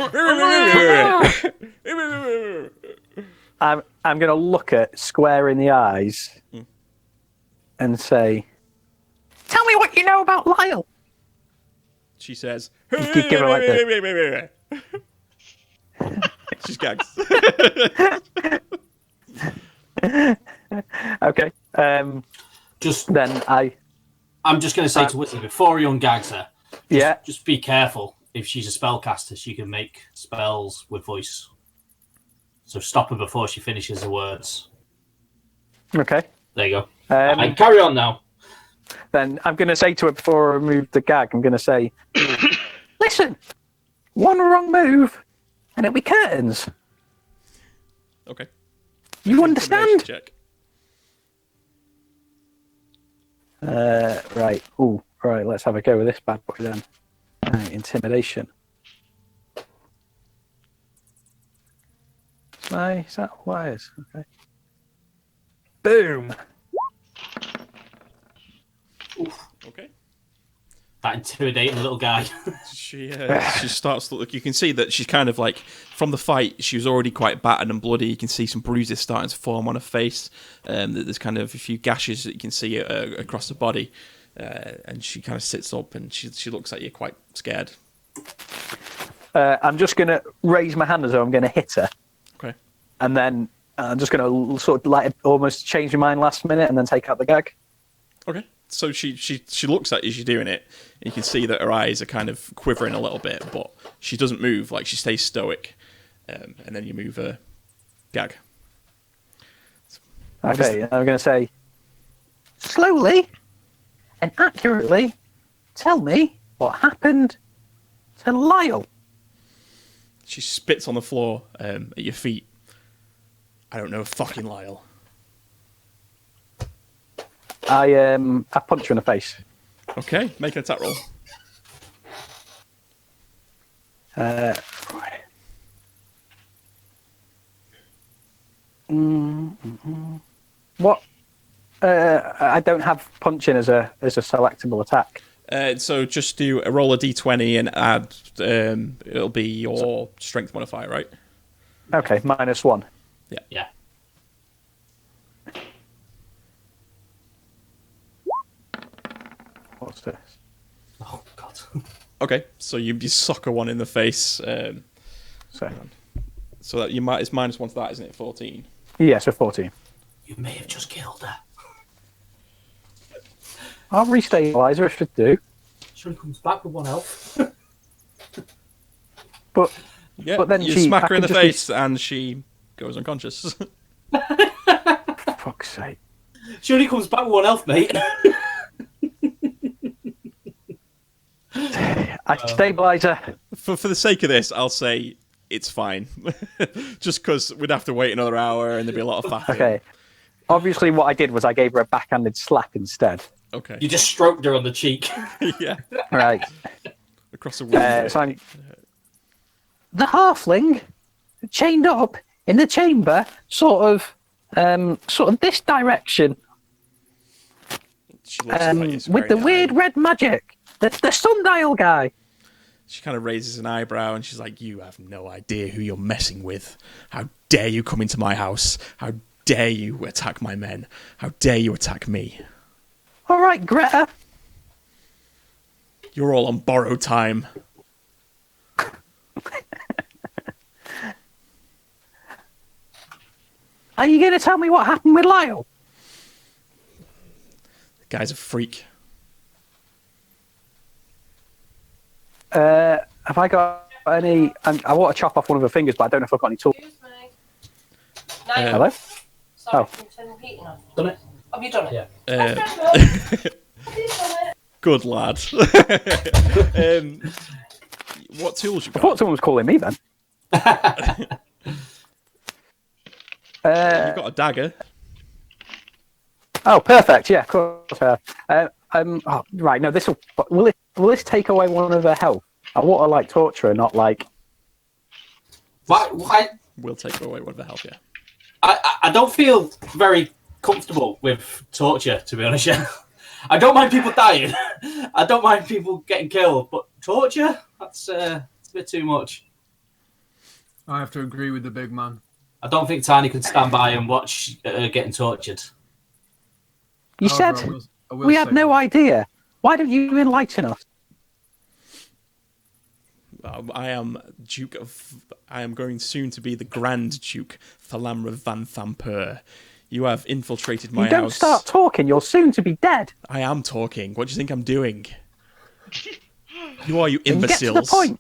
I'm going to look at square in the eyes and say, "Tell me what you know about Lyle." She says, Give her like this. She's gagged. Okay. I'm just going to say to Whitley before he ungags her. Yeah. Just be careful. If she's a spellcaster, she can make spells with voice. So stop her before she finishes the words. Okay. There you go. And carry on now. Then I'm going to say to her before I remove the gag, I'm going to say, "Listen, one wrong move and it'll be curtains. Okay. You understand?" Check. Right. Ooh. Right. Let's have a go with this bad boy then. Right, intimidation. Is that wires? Okay. Boom. Okay. That intimidating little guy. She starts to look. You can see that she's kind of like from the fight. She was already quite battered and bloody. You can see some bruises starting to form on her face. There's kind of a few gashes that you can see across the body. And she kind of sits up and she looks at you quite scared. I'm just going to raise my hand as though I'm going to hit her. Okay. And then I'm just going to sort of like almost change my mind last minute and then take out the gag. Okay. So she looks at you as you're doing it. And you can see that her eyes are kind of quivering a little bit, but she doesn't move. Like she stays stoic. And then you move her gag. Okay. I'm going to say, "Slowly and accurately tell me what happened to Lyle." She spits on the floor at your feet. "I don't know fucking Lyle." I punch her in the face. Okay, make an attack roll. Right. What? I don't have punching as a selectable attack. So just do a roll of d20 and add. It'll be your strength modifier, right? Okay, -1. Yeah. What's this? Oh, God. Okay, so you suck her one in the face. So that it's -1 to that, isn't it? 14. Yeah, so 14. You may have just killed her. I'll restabilize her if it do. She comes back with 1 health. But Yeah, but then you she smack her in the I can face and she goes unconscious. For fuck's sake. She only comes back with 1 health, mate. I stabilize her. For the sake of this, I'll say it's fine. Just because we'd have to wait another hour and there'd be a lot of faffing. Okay. Obviously, what I did was I gave her a backhanded slap instead. Okay. You just stroked her on the cheek. Yeah. Right. Across the window. So the halfling chained up in the chamber, sort of this direction, She looks at you with the square in weird eye. red magic. The sundial guy. She kind of raises an eyebrow and she's like, "You have no idea who you're messing with. How dare you come into my house? How dare you attack my men? How dare you attack me? All right, Greta. You're all on borrowed time." Are you going to tell me what happened with Lyle? The guy's a freak. Have I got any... I want to chop off one of her fingers, but I don't know if I've got any tools. Excuse me. Hello? Sorry, Oh. can you turn the heating on? Done it? Have you done it? Yeah. Have you done it? Good lad. What tools you I thought got? someone was calling me then. You've got a dagger. Oh, perfect. Yeah, of course. Right. No, will this take away one of her health? I want to like torture her, not like. Why? We'll take away one of the health, yeah. I don't feel very comfortable with torture, to be honest. Yeah. I don't mind people dying. I don't mind people getting killed, but torture? That's it's a bit too much. I have to agree with the big man. I don't think Tiny can stand by and watch her getting tortured. You However, said I will we had say- no idea. Why don't you enlighten us? I am going soon to be the Grand Duke Thalamra Vanthampur. You have infiltrated my You don't house. start talking. You're soon to be dead. I am talking. What do you think I'm doing? Who are you And get imbeciles? to the point.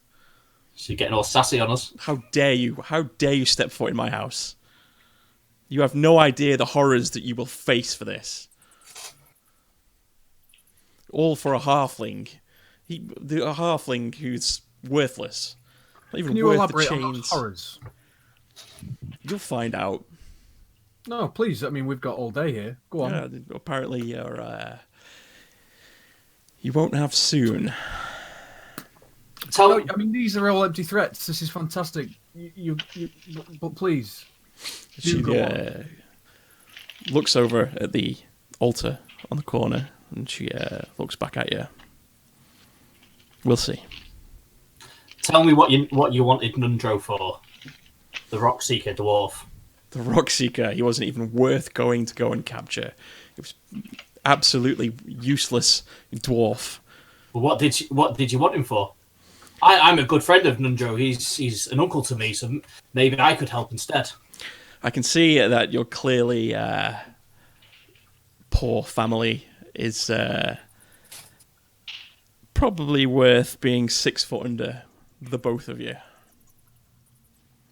She's getting all sassy on us. How dare you? How dare you step foot in my house? You have no idea the horrors that you will face for this. All for a halfling. A halfling who's worthless. Not even Can you worth the elaborate on those chains. horrors? You'll find out. No, please. I mean, we've got all day here. Go on. Yeah, apparently you won't have soon. No, I mean, these are all empty threats. This is fantastic. But please. She go on. looks over at the altar on the corner and she looks back at you. We'll see. Tell me what you wanted Nundro for. The Rock Seeker dwarf. The Rockseeker, he wasn't even worth going to go and capture. It was absolutely useless dwarf. Well, what did you want him for? I'm a good friend of Nundro. He's an uncle to me, so maybe I could help instead. I can see that you're clearly poor family is probably worth being 6 foot under the both of you.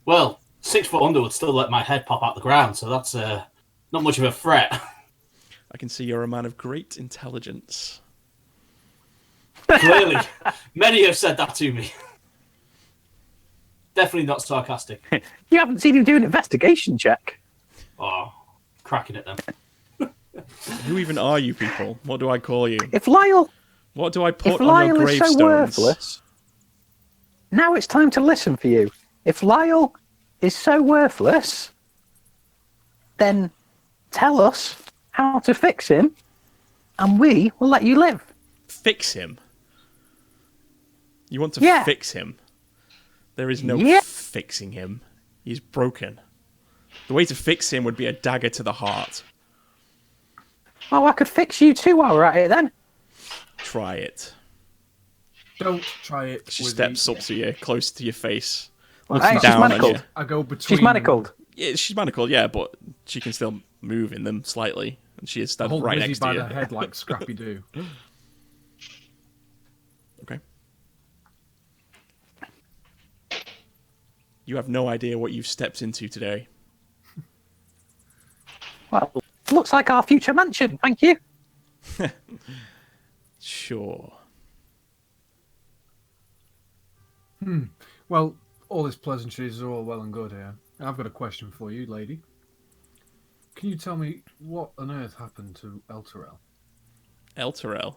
Well, 6 foot under would still let my head pop out the ground, so that's not much of a threat. I can see you're a man of great intelligence. Clearly, many have said that to me. Definitely not sarcastic. You haven't seen him do an investigation check. Oh, cracking it then. Who even are you people? What do I call you? If Lyle What do I put If on Lyle your is so gravestones? worthless, now it's time to listen for you. If Lyle is so worthless, then tell us how to fix him, and we will let you live. Fix him? You want to Yeah. fix him? There is no Yeah. fixing him. He's broken. The way to fix him would be a dagger to the heart. Oh, I could fix you too while we're at it then. Try it. Don't try it. She with steps me. up to you, close to your face, Well, looking she's down on manacled. you. I go between. She's manacled. Yeah, she's manacled, yeah, but she can still move in them slightly, and she is I standing hold right Lizzie next by to the you. head like Scrappy Doo. Okay. You have no idea what you've stepped into today. Well, looks like our future mansion. Thank you. Sure. Well, all this pleasantries are all well and good here. I've got a question for you, lady. Can you tell me what on earth happened to Elturel? Elturel,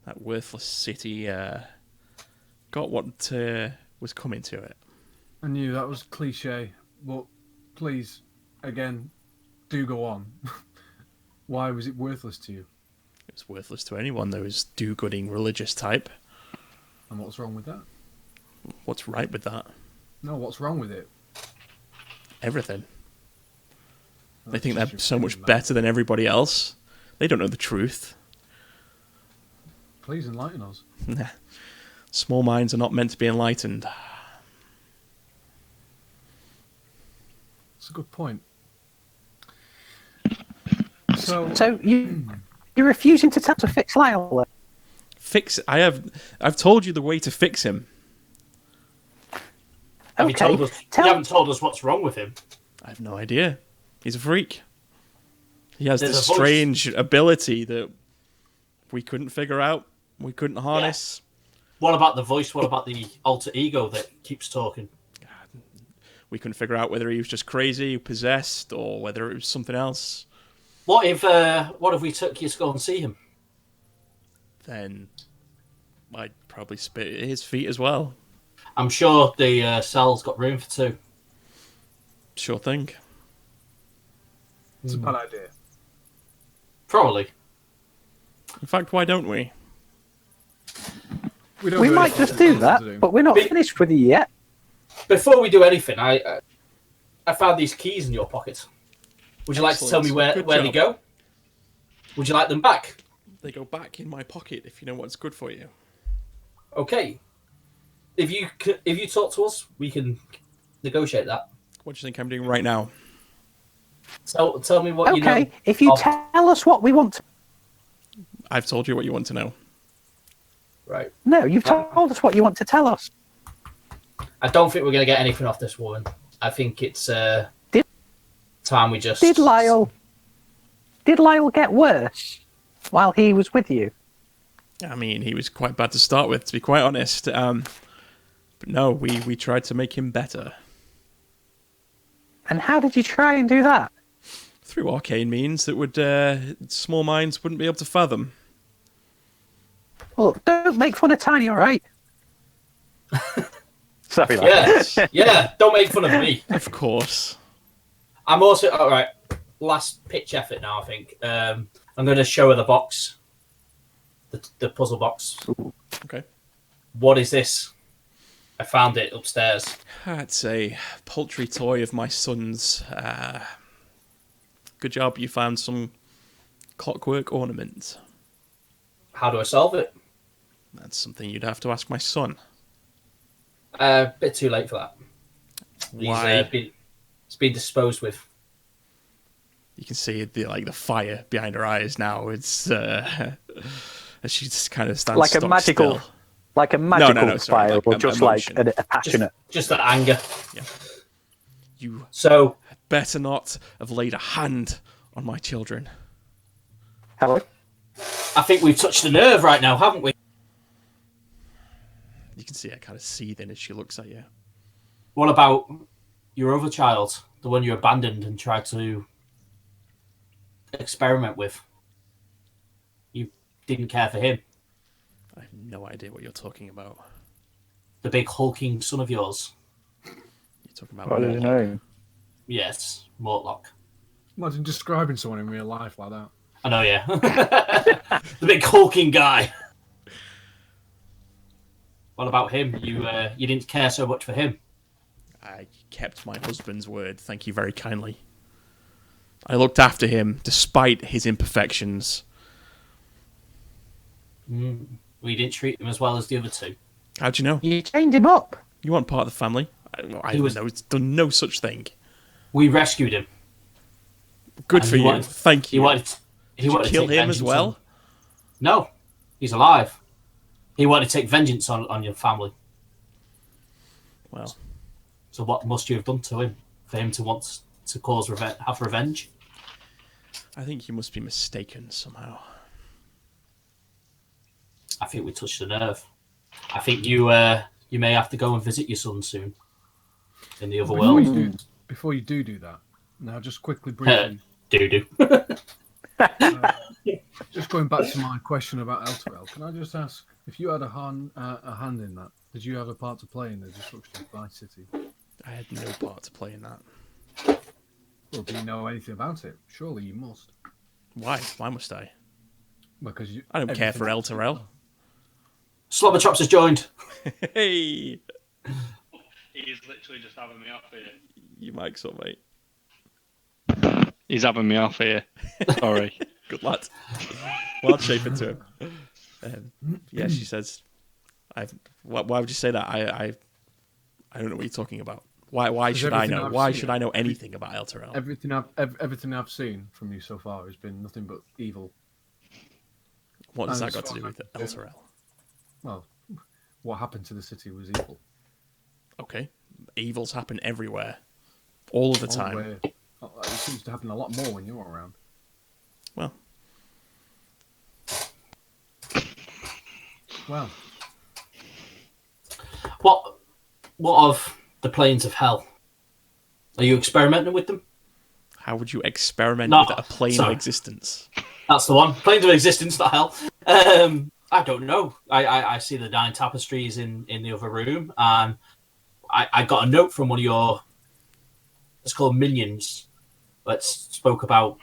that worthless city, got what was coming to it. I knew that was cliche, but please, again, do go on. Why was it worthless to you? It's worthless to anyone, those do-gooding religious type. And what's wrong with that? What's right with that? No, what's wrong with it? Everything. They That's think just they're your so much opinion, better than everybody else. They don't know the truth. Please enlighten us. Small minds are not meant to be enlightened. That's a good point. So You're refusing to tell to fix Lyle. I've told you the way to fix him. Have you Okay. told us? You haven't told us what's wrong with him. I have no idea. He's a freak. He has There's this a voice. strange ability that we couldn't figure out. We couldn't harness. What about the voice? What about the alter ego that keeps talking? We couldn't figure out whether he was just crazy, possessed, or whether it was something else. What if we took you to go and see him? Then I'd probably spit at his feet as well. I'm sure the cell's got room for two. Sure thing. it's a bad idea. Probably. In fact, why don't we? We, don't We do might anything just we do want that, to do. but we're not finished with you yet. Before we do anything, I found these keys in your pocket. Would you like to tell me Excellent. where Good they job. go? Would you like them back? They go back in my pocket if you know what's good for you. Okay. If you talk to us, we can negotiate that. What do you think I'm doing right now? Tell me what you know. Okay, if you of- tell us what we want to... I've told you what you want to know. Right. No, you've told us what you want to tell us. I don't think we're going to get anything off this woman. I think it's time we just... Did Lyle get worse while he was with you? I mean, he was quite bad to start with, to be quite honest. But no, we tried to make him better. And how did you try and do that? Through arcane means that would small minds wouldn't be able to fathom. Well, don't make fun of Tiny, all right? Sorry, lad. Yes. Yeah, don't make fun of me. Of course. I'm also... All right, last pitch effort now, I think. I'm going to show her the box. The puzzle box. Okay. What is this? I found it upstairs. It's a poultry toy of my son's. Good job, you found some clockwork ornament. How do I solve it? That's something you'd have to ask my son. Bit too late for that. Why? It's been disposed with. You can see the fire behind her eyes now. It's as she just kind of stands Like a stock magical, still. like a magical sorry, fire, or just emotion. like a passionate. Just that anger. Yeah. You So, better not have laid a hand on my children. Hello. I think we've touched a nerve right now, haven't we? You can see her kind of seething as she looks at you. What about your other child? The one you abandoned and tried to experiment with? You didn't care for him. I have no idea what you're talking about. The big hulking son of yours. You're talking about What is his Morlock. name? Yes, Mortlock. Imagine describing someone in real life like that. I know, yeah. The big hulking guy. What about him? You didn't care so much for him. I kept my husband's word, thank you very kindly. I looked after him, despite his imperfections. Well, you didn't treat him as well as the other two. How'd you know? You chained him up. You weren't part of the family. I He was- know it's done no such thing. We rescued him. Good And for he you. wanted- Thank He you. wanted. He Did you wanted to kill take him as vengeance well? on- No, he's alive. He wanted to take vengeance on your family. Well, So what must you have done to him for him to want to have revenge? I think you must be mistaken somehow. I think we touched a nerve. I think you may have to go and visit your son soon in the other world. Before you do that, now just quickly, briefly, Do. just going back to my question about Elturel, can I just ask if you had a hand in that? Did you have a part to play in the destruction of Vice City? I had no part to play in that. Well, do you know anything about it? Surely you must. Why? Why must I? Because I don't care for El Terrell. Slobber Chops has joined. Hey, He's literally just having me off here. you mic's up, mate. He's having me off here. Sorry. Good lad. Well, I'll shape it to him. Yeah, she says, why would you say that? I don't know what you're talking about. Why should I know? Why should I know anything about El Terrell? Everything I've seen from you so far has been nothing but evil. What does that got to do with El Terrell? Well, what happened to the city was evil. Okay. Evils happen everywhere. All of the time. It seems to happen a lot more when you're around. Well. What of the planes of hell? Are you experimenting with them? How would you experiment No, with a plane of existence? That's the one. Planes of existence, not hell. I don't know. I see the 9 tapestries in the other room, and I got a note from one of your, it's called minions, that spoke about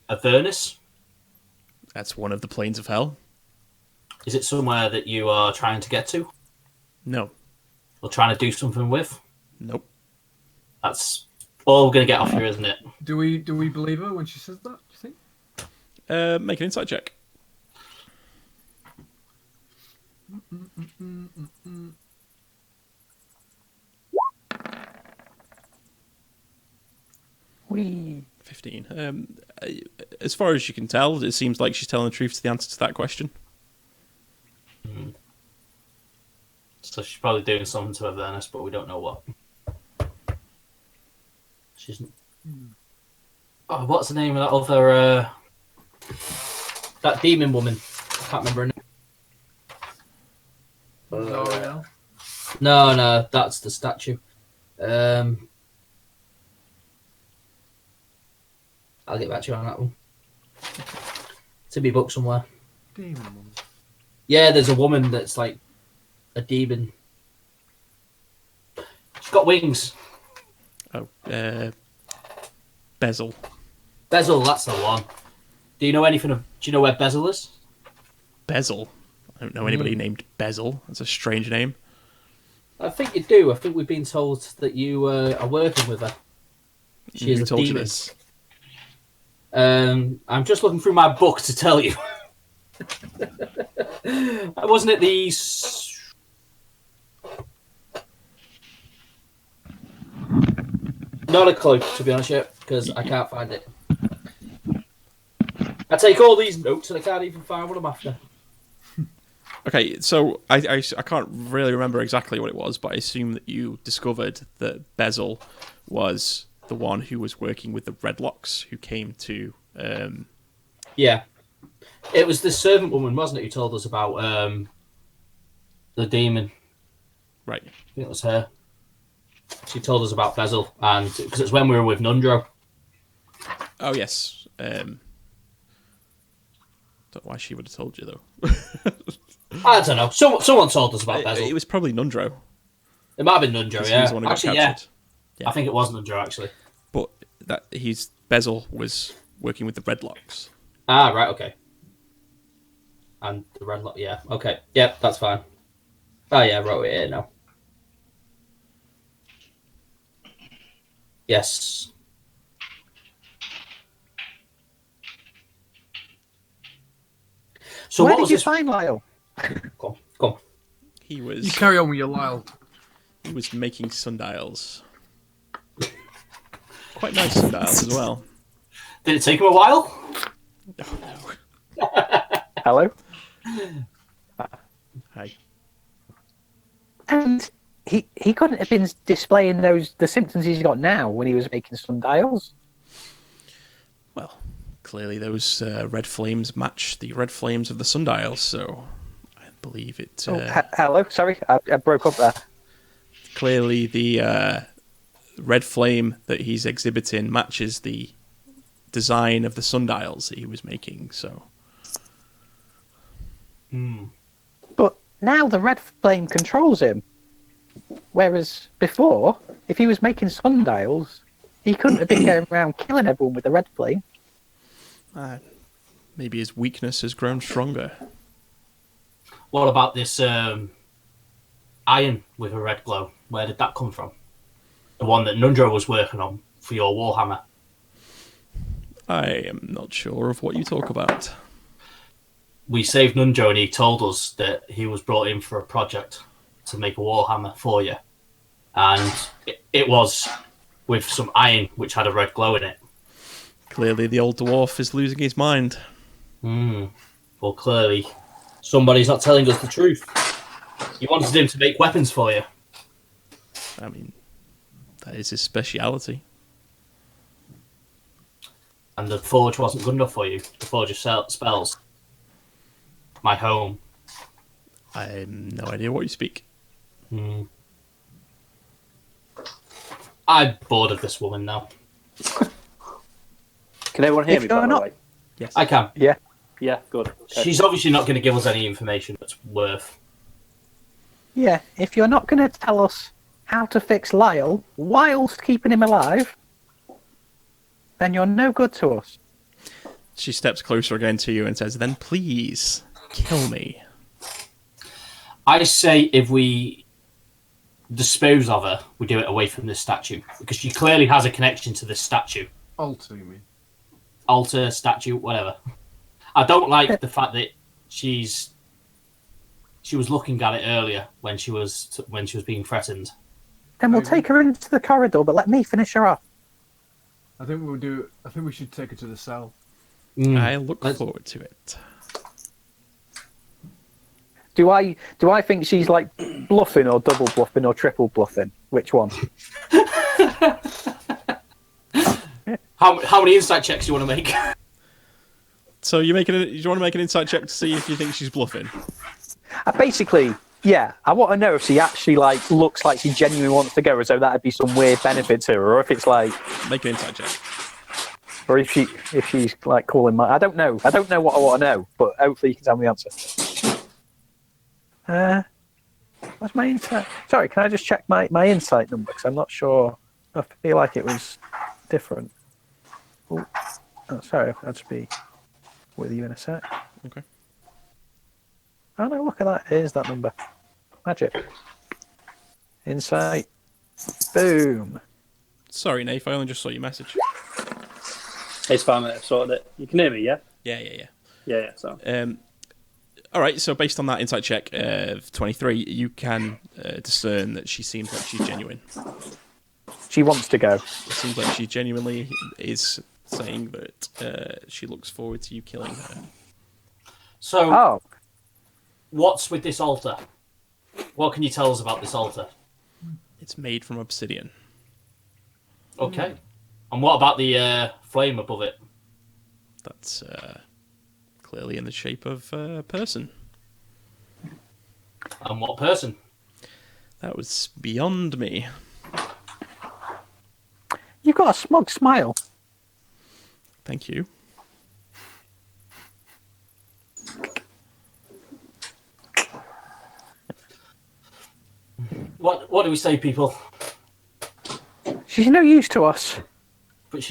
Avernus. That's one of the planes of hell. Is it somewhere that you are trying to get to? No. Or trying to do something with? Nope. That's all we're going to get off here, isn't it? Do we believe her when she says that, do you think? Make an insight check. Wee. 15. As far as you can tell, it seems like she's telling the truth to the answer to that question. So she's probably doing something to Avernus, but we don't know what. She's. Oh, what's the name of that other? That demon woman. I can't remember her name. No, that's the statue. I'll get back to you on that one. It's in my book somewhere. Demon woman. Yeah, there's a woman that's like a demon. She's got wings. Oh, Bezel. Bezel, that's the one. Do you know anything of? Do you know where Bezel is? Bezel? I don't know anybody named Bezel. That's a strange name. I think you do. I think we've been told that you are working with her. She is Who a told you demon. this? I'm just looking through my book to tell you. Wasn't it the? Not a clue, to be honest, yet, because I can't find it. I take all these notes and I can't even find what I'm after. Okay, so I can't really remember exactly what it was, but I assume that you discovered that Bezel was the one who was working with the Redlocks, who came to... Yeah. It was the servant woman, wasn't it, who told us about the demon. Right. I think it was her. She told us about Bezel, and because it's when we were with Nundro. Oh, yes. Don't know why she would have told you, though. I don't know. Someone told us about Bezel. It was probably Nundro. It might have been Nundro, He yeah. was the one who got Actually, captured. yeah. I think it was Nundro, actually. But Bezel was working with the Redlocks. Ah, right, okay. And the Redlock, yeah. Okay, yep, that's fine. Oh, yeah, I wrote it here now. Yes. So Where what did was you this? find Lyle? Come on. He was... You carry on with your Lyle. He was making sundials. Quite nice sundials as well. Did it take him a while? Oh, no. Hello? Hi. And he couldn't have been displaying the symptoms he's got now when he was making sundials. Well, clearly those red flames match the red flames of the sundials, so I believe it... Hello? Sorry, I broke up there. Clearly the red flame that he's exhibiting matches the design of the sundials that he was making, so... But now the red flame controls him. Whereas before, if he was making sundials, he couldn't have been going around killing everyone with the red flame. Maybe his weakness has grown stronger. What about this iron with a red glow? Where did that come from? The one that Nundro was working on for your Warhammer. I am not sure of what you talk about. We saved Nundro and he told us that he was brought in for a project to make a Warhammer for you. And it was with some iron which had a red glow in it. Clearly the old dwarf is losing his mind. Well, clearly somebody's not telling us the truth. You wanted him to make weapons for you. I mean, that is his speciality. And the forge wasn't good enough for you. The forge of spells. My home. I have no idea what you speak. I'm bored of this woman now. Can everyone hear me, by the way? Yes. I can. Yeah. Yeah, good. Okay. She's obviously not going to give us any information that's worth. Yeah, if you're not going to tell us how to fix Lyle whilst keeping him alive, then you're no good to us. She steps closer again to you and says, then please, kill me. I say if we dispose of her, we do it away from this statue. Because she clearly has a connection to this statue. Altar, you mean? Altar, statue, whatever. I don't like the fact that she was looking at it earlier when she was being threatened. Then we'll take her into the corridor, but let me finish her off. I think we should take her to the cell. I look forward to it. Do I think she's like bluffing or double bluffing or triple bluffing? Which one? How many insight checks do you want to make? So you want to make an insight check to see if you think she's bluffing? Basically, yeah. I want to know if she actually like looks like she genuinely wants to go, as though that'd be some weird benefit to her, or if it's like Make an insight check. or if she's like calling my. I don't know what I want to know, but hopefully you can tell me the answer. What's my insight? Sorry, can I just check my insight number? Because I'm not sure. I feel like it was different. Oh, sorry, I'll just be with you in a sec. Okay. Oh no, look at that. Here's that number. Magic. Insight. Boom. Sorry, Nath, I only just saw your message. It's fine, mate. I've sorted it. You can hear me, yeah? Yeah. Yeah, so. All right, so based on that insight check of 23, you can discern that she seems like she's genuine. She wants to go. It seems like she genuinely is saying that she looks forward to you killing her. So, what's with this altar? What can you tell us about this altar? It's made from obsidian. Okay. And what about the flame above it? That's clearly in the shape of a person. And what person? That was beyond me. You've got a smug smile. Thank you. What do we say, people? She's no use to us. But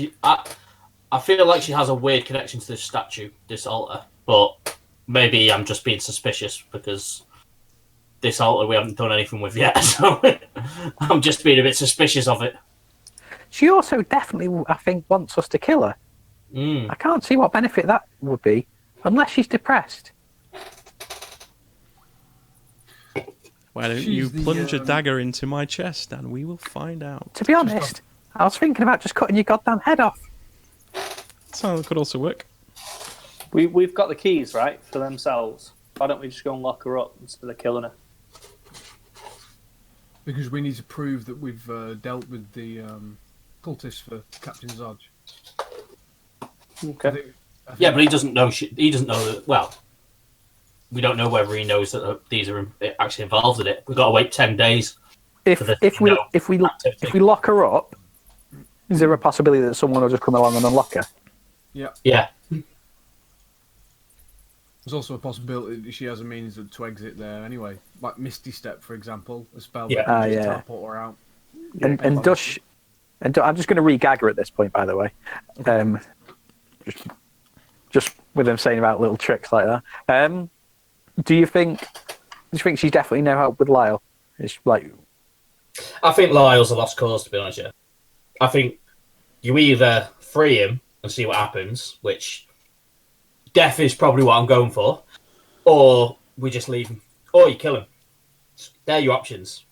I feel like she has a weird connection to this statue, this altar. But maybe I'm just being suspicious because this altar we haven't done anything with yet. So I'm just being a bit suspicious of it. She also definitely, I think, wants us to kill her. I can't see what benefit that would be, unless she's depressed. Why don't you plunge a dagger into my chest and we will find out. To be honest, I was thinking about just cutting your goddamn head off. So that could also work. We've got the keys, right, for themselves. Why don't we just go and lock her up instead of killing her? Because we need to prove that we've dealt with the cultists for Captain Zodge. Okay. I think Yeah, but he doesn't know. He doesn't know that. Well, we don't know whether he knows that these are actually involved in it. We've got to wait 10 days. If we lock her up, is there a possibility that someone will just come along and unlock her? Yeah. There's also a possibility that she has a means to exit there anyway, like Misty Step, for example, a spell that can just teleport her out. And Dush, I'm just going to re-gag her at this point, by the way. just with them saying about little tricks like that. Do you think she's definitely no help with Lyle? It's like, I think Lyle's a lost cause, to be honest. Yeah. I think you either free him and see what happens, which death is probably what I'm going for, or we just leave him, or you kill him. They're your options.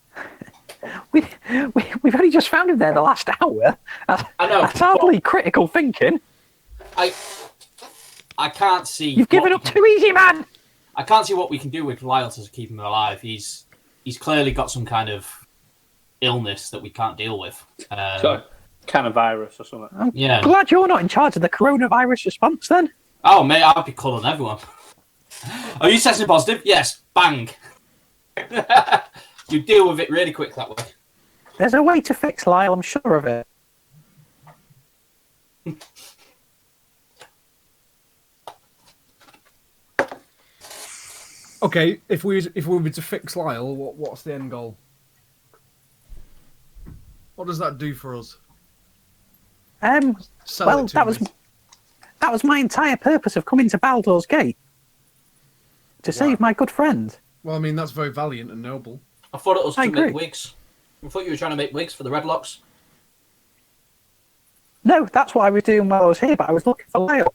we've only just found him there the last hour. I know. That's hardly critical thinking. I can't see. You've given up too easy, man. I can't see what we can do with Lyle to keep him alive. He's clearly got some kind of illness that we can't deal with. So, kind of virus or something. I'm glad you're not in charge of the coronavirus response then. Oh, mate, I'll be calling everyone. Are you testing positive? Yes. Bang. You deal with it really quick that way. There's a way to fix Lyle, I'm sure of it. Okay, if we were to fix Lyle, what's the end goal? What does that do for us? Well, that was my entire purpose of coming to Baldur's Gate. To save my good friend. Well, I mean, that's very valiant and noble. I thought it was to agree. make wigs. I thought you were trying to make wigs for the Redlocks. No, that's what I was doing while I was here, but I was looking for Lyle.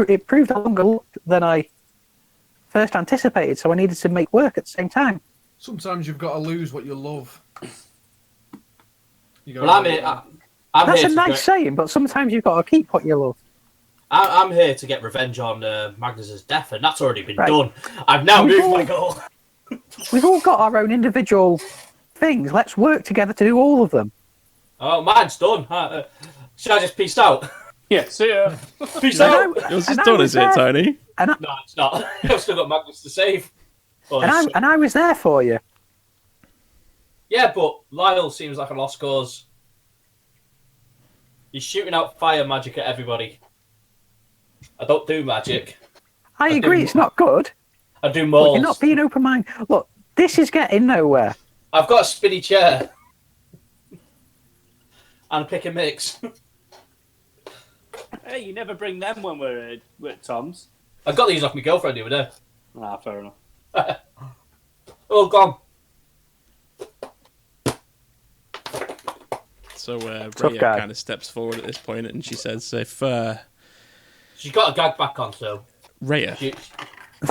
It proved a longer look than I first anticipated, so I needed to make work at the same time. Sometimes you've got to lose what you love. Well, I'm here. That's a nice saying, but sometimes you've got to keep what you love. I'm here to get revenge on Magnus's death, and that's already been done. I've now moved my goal. We've all got our own individual things. Let's work together to do all of them. Oh, mine's done. Should I just peace out? Yeah, see ya. Peace out. Yours is done, is it, Tony? No, it's not. I've still got Magnus to save. And I was there for you. Yeah, but Lyle seems like a lost cause. He's shooting out fire magic at everybody. I don't do magic. I agree, it's not good. I do more. You're not being open-minded. Look, this is getting nowhere. I've got a spinny chair. And a pick and mix. Hey, you never bring them when we're at Tom's. I got these off my girlfriend the other day. Ah, fair enough. All gone. So Rhea kind of steps forward at this point and she says, if... She's got a gag back on, so... Rhea?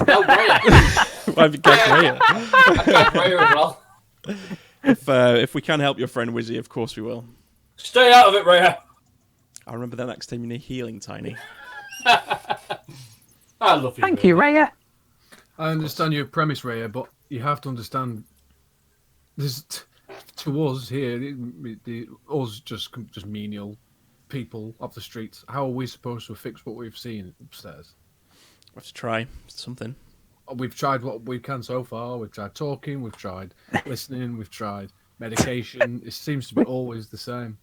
No, Rhea. Why have you gagged Rhea? I gagged Rhea as well. If we can help your friend Wizzy, of course we will. Stay out of it, Rhea. I'll remember that next time you need healing, Tiny. I love you. Thank you, Rhea. I understand your premise, Rhea, but you have to understand this to us here, us just menial people off the streets. How are we supposed to fix what we've seen upstairs? We have to try something. We've tried what we can so far. We've tried talking, we've tried listening, we've tried medication. It seems to be always the same.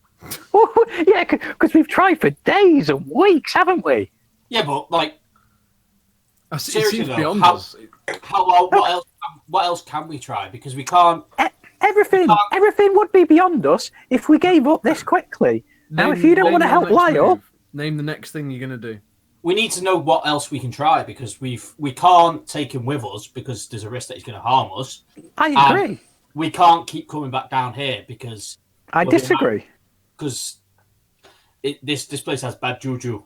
Yeah, because we've tried for days and weeks, haven't we? Yeah, but like, seriously though, what else can we try? Because we can't. Everything would be beyond us if we gave up this quickly. Now, if you don't want to help Lyle, name the next thing you're going to do. We need to know what else we can try because we can't take him with us because there's a risk that he's going to harm us. I agree. We can't keep coming back down here because I disagree. Because this place has bad juju.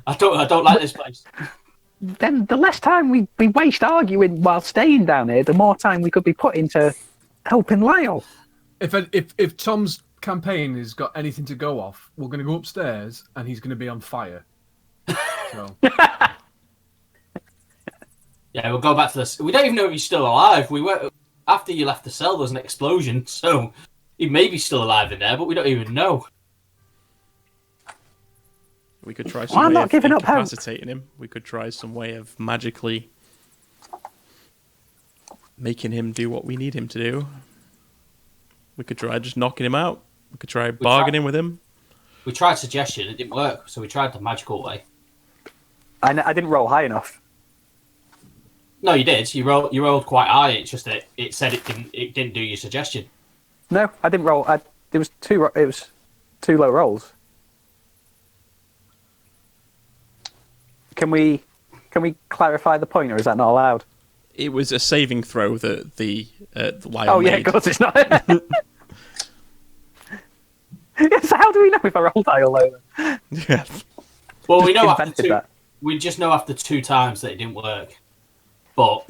I don't like this place. Then the less time we waste arguing while staying down here, the more time we could be put into helping Lyle. If Tom's campaign has got anything to go off, we're going to go upstairs and he's going to be on fire. So. Yeah, we'll go back to this. We don't even know if he's still alive. We were after you left the cell. There was an explosion, so he may be still alive in there, but we don't even know. We could try some way of incapacitating him. We could try some way of magically making him do what we need him to do. We could try just knocking him out. We could try bargaining with him. We tried suggestion. It didn't work, so we tried the magical way. I didn't roll high enough. No, you did. You rolled quite high. It's just that it said it didn't do your suggestion. No, I didn't roll. It was two low rolls. Can we clarify the point, or is that not allowed? It was a saving throw that the Lyle Oh made. yeah, of course it's not. Yes, how do we know if I rolled high or low? Yeah. Well, we Just know invented that. we just know after 2 times that it didn't work. But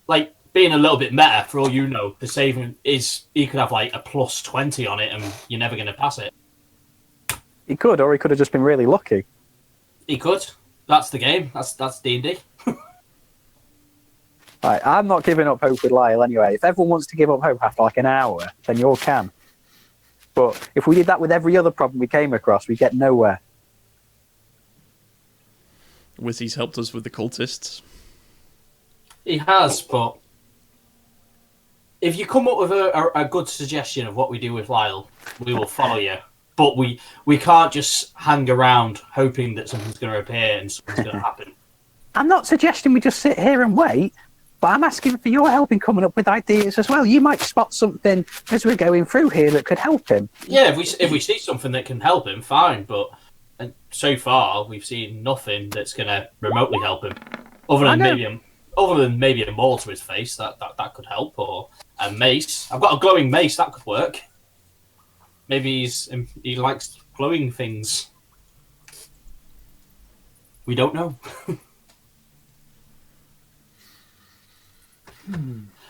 like being a little bit meta, for all you know, the saving is you could have like a plus 20 on it, and you're never going to pass it. He could, or he could have just been really lucky. He could. That's the game. That's D&D. Right, I'm not giving up hope with Lyle anyway. If everyone wants to give up hope after like an hour, then you all can. But if we did that with every other problem we came across, we'd get nowhere. Wizzy's helped us with the cultists. He has, but if you come up with a good suggestion of what we do with Lyle, we will follow you. But we can't just hang around hoping that something's going to appear and something's going to happen. I'm not suggesting we just sit here and wait, but I'm asking for your help in coming up with ideas as well. You might spot something as we're going through here that could help him. Yeah, if we see something that can help him, fine. But so far, we've seen nothing that's going to remotely help him, other than maybe a maul to his face. That could help, or a mace. I've got a glowing mace that could work. Maybe he likes glowing things. We don't know.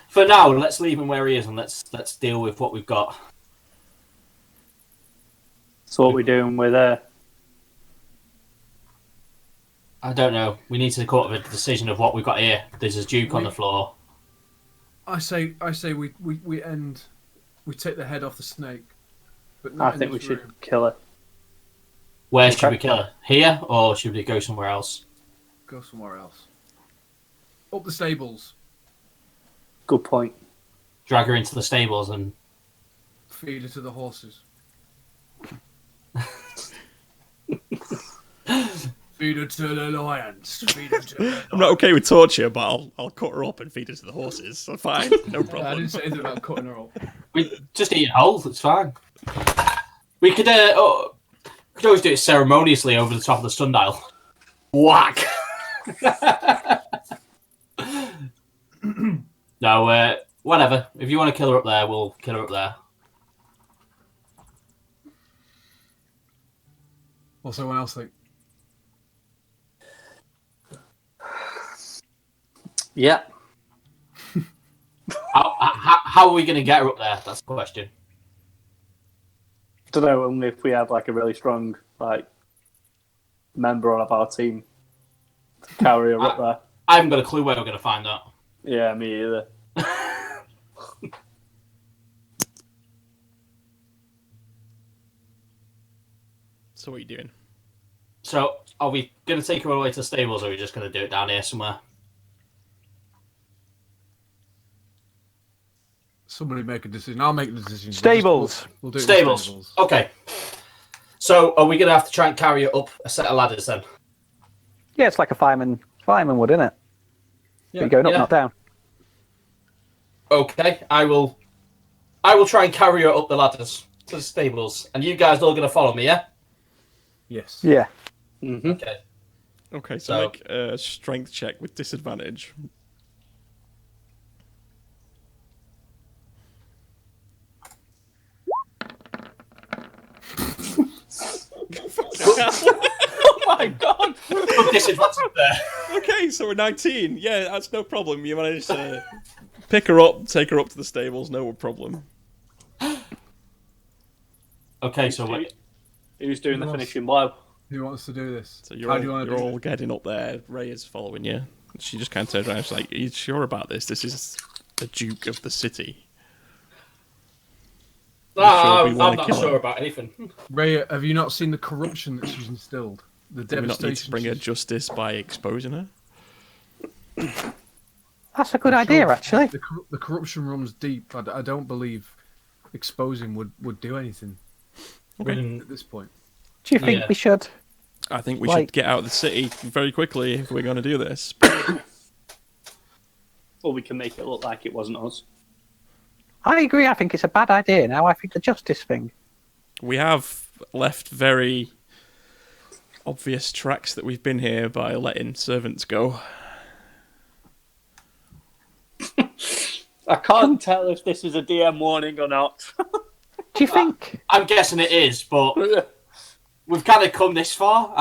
For now, let's leave him where he is and let's deal with what we've got. So what we're doing with I don't know. We need to come up with a decision of what we've got here. There's a Duke on the floor. I say we take the head off the snake. But I not in think we this should room. kill her. Where should we kill her? Here, or should we go somewhere else? Go somewhere else. Up the stables. Good point. Drag her into the stables and Feed her to the horses. Feed her to the lions. Feed her to the lions. I'm not okay with torture, but I'll cut her up and feed her to the horses. So fine, no I problem. didn't say anything about cutting her up. we just eat it whole. It's fine. We could always do it ceremoniously over the top of the sundial. Whack. No, whatever. If you want to kill her up there, we'll kill her up there. What's everyone else think? Yeah. How are we going to get her up there? That's the question. Don't know, only if we have like a really strong member of our team to carry her up there. I haven't got a clue where we're going to find that. Yeah, me either. So what are you doing? So, are we going to take her all the way to the stables, or are we just going to do it down here somewhere? Somebody make a decision. I'll make the decision. Stables. We'll do it in Stables. Okay. So, are we going to have to try and carry her up a set of ladders then? Yeah, it's like a fireman would, isn't it? Yeah. You're going up, Yeah. not down. Okay, I will try and carry her up the ladders to the stables, and you guys are all going to follow me, yeah? Yes. Yeah. Mm-hmm. Okay. Okay, so So- make a strength check with disadvantage. Oh my god! Good disadvantage there. Okay, so we're 19. Yeah, that's no problem. You managed to pick her up, take her up to the stables, no problem. Okay, so wait. Who's doing the Who else? finishing blow? Who wants to do this? So you're How all, do you want to you're do all it? getting up there. Ray is following you. She just kind of turns around. She's like, "Are you sure about this? This is the Duke of the city." No, sure we I'm wanna not kill her? sure about anything. Ray, have you not seen the corruption that she's instilled? The Do we not need to devastation. bring her she's- justice by exposing her? That's a good idea, actually. The corruption runs deep. I don't believe exposing would do anything Okay. at this point. Do you think Yeah. we should? I think we Like- should get out of the city very quickly if we're going to do this. Or we can make it look like it wasn't us. I agree. I think it's a bad idea. Now I think the justice thing. We have left very obvious tracks that we've been here by letting servants go. I can't tell if this is a DM warning or not. Do you think? I'm guessing it is, but we've kind of come this far.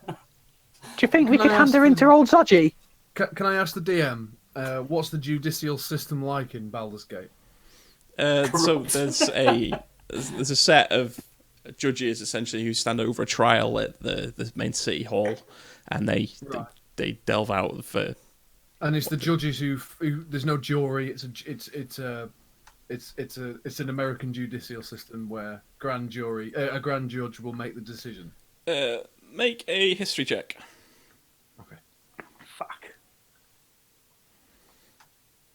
Do you think we Can could I hand ask her into old Zodgy? Can I ask the DM, what's the judicial system like in Baldur's Gate? So there's a set of judges essentially who stand over a trial at the main city hall, and they delve out for. And it's the judges who there's no jury. It's an American judicial system where a grand judge will make the decision. Make a history check. Okay. Fuck.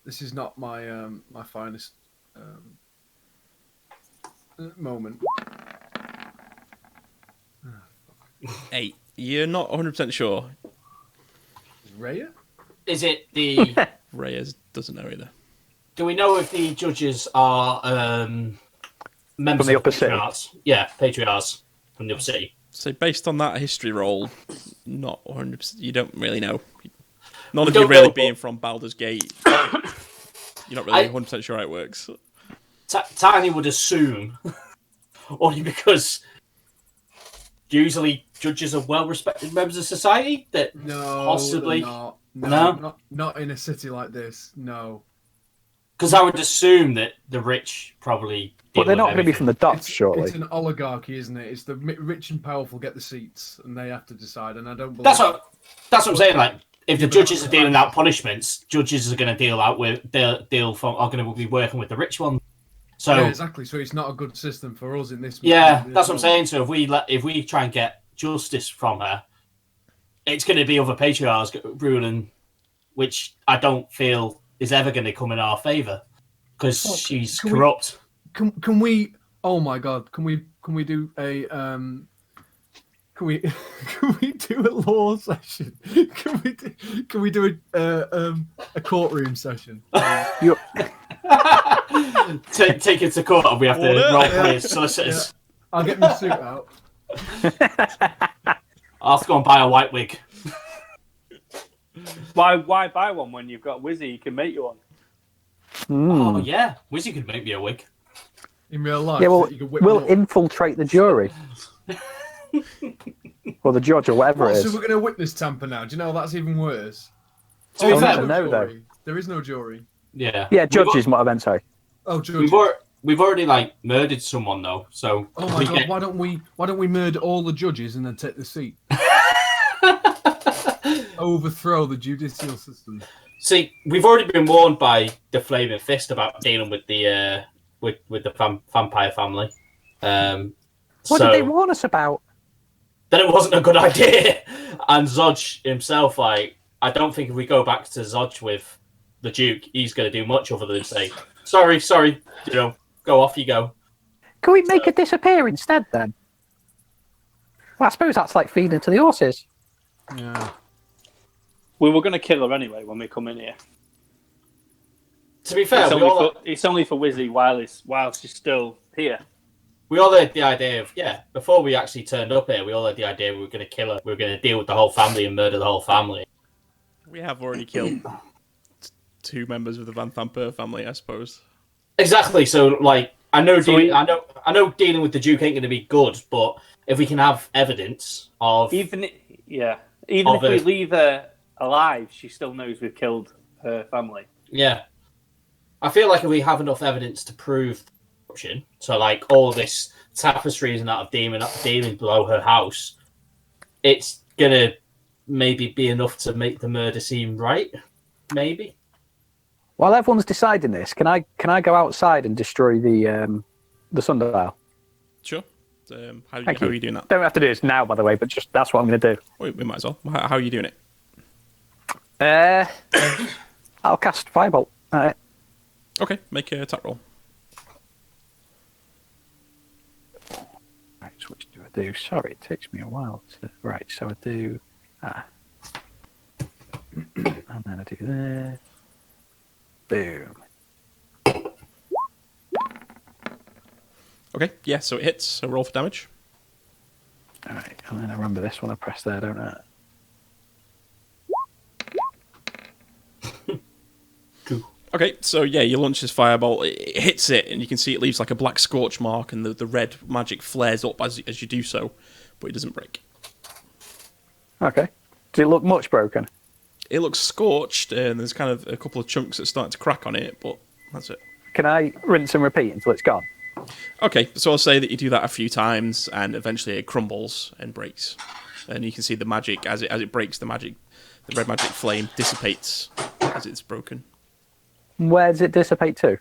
This is not my my finest moment. 8. You're not 100% sure. Raya? Is it the? Reyes doesn't know either. Do we know if the judges are members From the of upper city? patriarchs? Yeah, patriarchs from the upper city. So based on that history roll, not 100%. You don't really know. None We of you don't really know, being but- from Baldur's Gate. You're not really 100% sure how it works. Tiny would assume, only because usually judges are well-respected members of society, that No, possibly they're not. No? Not in a city like this. No. because I would assume that the rich probably. But they're not going to be from the docks, surely. It's an oligarchy, isn't it? It's the rich and powerful get the seats, and they have to decide. And I don't believe That's what I'm saying. Like, if the judges are dealing out punishments, judges are going to deal out with are going to be working with the rich ones. So Yeah, exactly. So it's not a good system for us in this. yeah, in this that's what I'm moment. saying. So if we try and get justice from her, it's going to be other patriarchs ruling, which I don't feel is ever going to come in our favour because she's can we- corrupt. Can we? Oh my God! Can we do a Can we do a law session? Can we do a courtroom session? Take it to court, and we have to role play as solicitors. I'll get my suit out. I'll have to go and buy a white wig. Why buy one when you've got Wizzy? He can make you one. Oh yeah, Wizzy could make me a wig. In real life, Yeah, well, you can whip we'll me up. infiltrate the jury. Or the judge, or whatever it So is. we're going to witness tamper now. Do you know that's even worse? To be Oh, fair, no, no, though. jury. There is no jury. yeah, Yeah, judges, what I meant, sorry. Oh, judges. We've already like murdered someone though, so Oh my God! Why don't we murder all the judges and then take the seat? Overthrow the judicial system. See, we've already been warned by the Flaming Fist about dealing with the vampire family. What did they warn us about? That it wasn't a good idea. And Zodge himself, like, I don't think if we go back to Zodge with the Duke, he's going to do much other than say, sorry, go off you go. Can we make her disappear instead, then? Well, I suppose that's like feeding to the horses. Yeah. We were going to kill her anyway when we come in here. To be fair, It's only for Wizzy while she's still here. we all had the idea of, before we actually turned up here, we all had the idea we were going to kill her. We were going to deal with the whole family and murder the whole family. We have already killed 2 members of the Vanthampur family, I suppose. Exactly. So, like, I know dealing with the Duke ain't going to be good, but if we can have evidence of Even if we leave her alive, she still knows we've killed her family. yeah, I feel like if we have enough evidence to prove corruption, so like all this tapestries and that of demons below her house, it's gonna maybe be enough to make the murder seem right. Maybe. While everyone's deciding this, can I go outside and destroy the sundial? Sure. How Thank are you. you doing that? Don't have to do this now, by the way, but just that's what I'm going to do. We might as well. How are you doing it? I'll cast Firebolt. Right. Okay, make a attack roll. Right, so which do I do? Sorry, it takes me a while to... Right, so I do... And then I do this. Boom. Okay, yeah, so it hits. So roll for damage. Alright, And then I remember this one I press there, don't I? Okay, so yeah, you launch this fireball, it hits it, and you can see it leaves like a black scorch mark, and the red magic flares up as you do so, but it doesn't break. Okay. Does it look much broken? It looks scorched, and there's kind of a couple of chunks that start to crack on it, but that's it. Can I rinse and repeat until it's gone? Okay, so I'll say that you do that a few times, and eventually it crumbles and breaks. And you can see the magic, as it breaks, the red magic flame dissipates as it's broken. Where does it dissipate to?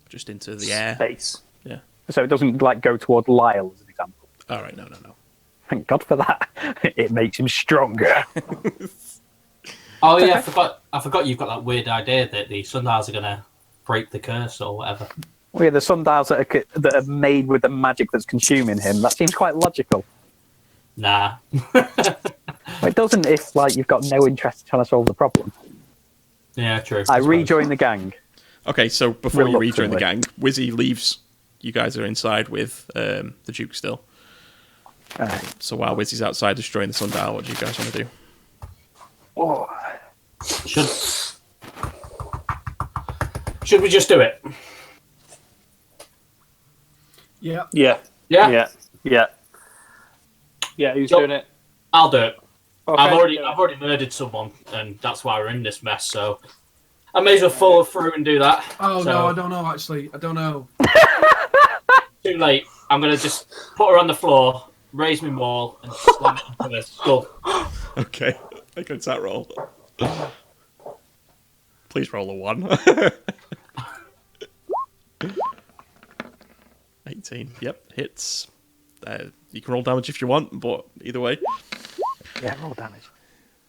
Just into the air. Space. Yeah. So it doesn't like go toward Lyle, as an example. All right, no. Thank God for that. It makes him stronger. Oh yeah, I forgot you've got that weird idea that the sundials are going to break the curse or whatever. Well, yeah, the sundials that are made with the magic that's consuming him. That seems quite logical. Nah. It doesn't if like you've got no interest in trying to solve the problem. Yeah, true. I rejoin the gang. Okay, so before you rejoin the Reluctantly. gang, Wizzy leaves. You guys are inside with the Duke still. So while Wizzy's outside destroying the sundial, what do you guys want to do? Oh. Should we just do it? Yeah. Yeah. Yeah. Yeah. Who's Yup. doing it? I'll do it. Okay. I've already murdered someone, and that's why we're in this mess. So I may as well follow through and do that. Oh So, no, I don't know. Actually, I don't know. Too late. I'm gonna just put her on the floor, raise my maul, and slam it into her skull. Okay, make an attack roll. Please roll a 1. 18. Yep, hits. You can roll damage if you want, but either way. Yeah, roll damage.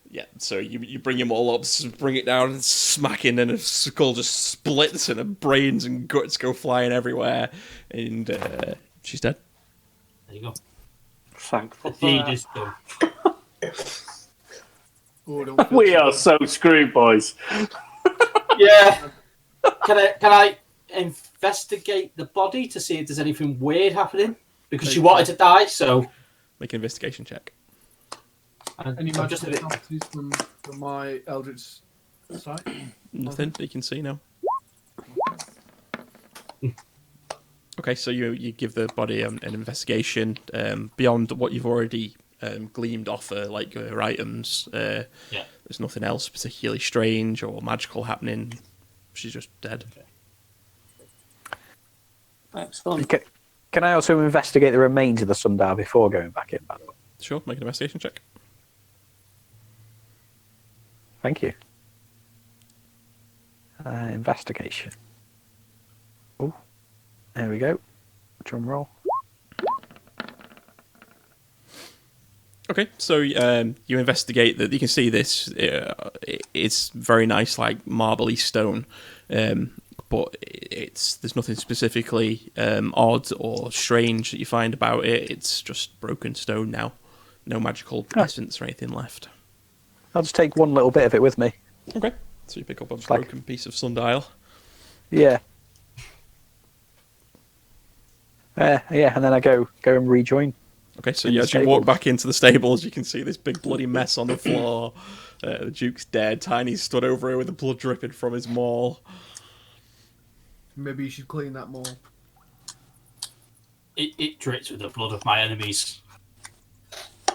Yeah, so you bring him all up, bring it down, and smacking, and his skull just splits, and her brains and guts go flying everywhere, and she's dead. There you go. Thankful The for deed that. is done. Oh, don't feel We so are bad. so screwed, boys. Yeah. Can I investigate the body to see if there's anything weird happening? Because she wanted to die, so Make an investigation check. Any I'm just magical a bit. properties from my Eldritch sight? Nothing that you can see now. Okay, so you give the body an investigation beyond what you've already gleamed off her, like her items. Yeah. There's nothing else particularly strange or magical happening. She's just dead. Excellent. Can I also investigate the remains of the sundial before going back in? By the way? Sure, make an investigation check. Thank you. Investigation. Oh, there we go. Drum roll. Okay, so you investigate that. You can see this. It's very nice, like marbly stone, but there's nothing specifically odd or strange that you find about it. It's just broken stone now. No magical essence or anything left. I'll just take one little bit of it with me. Okay, so you pick up a like- broken piece of sundial. Yeah. Yeah, and then I go and rejoin. Okay, so In the as you walk stables. back into the stables, you can see this big bloody mess on the floor. The Duke's dead. Tiny's stood over her with the blood dripping from his maul. Maybe you should clean that more. It drips with the blood of my enemies.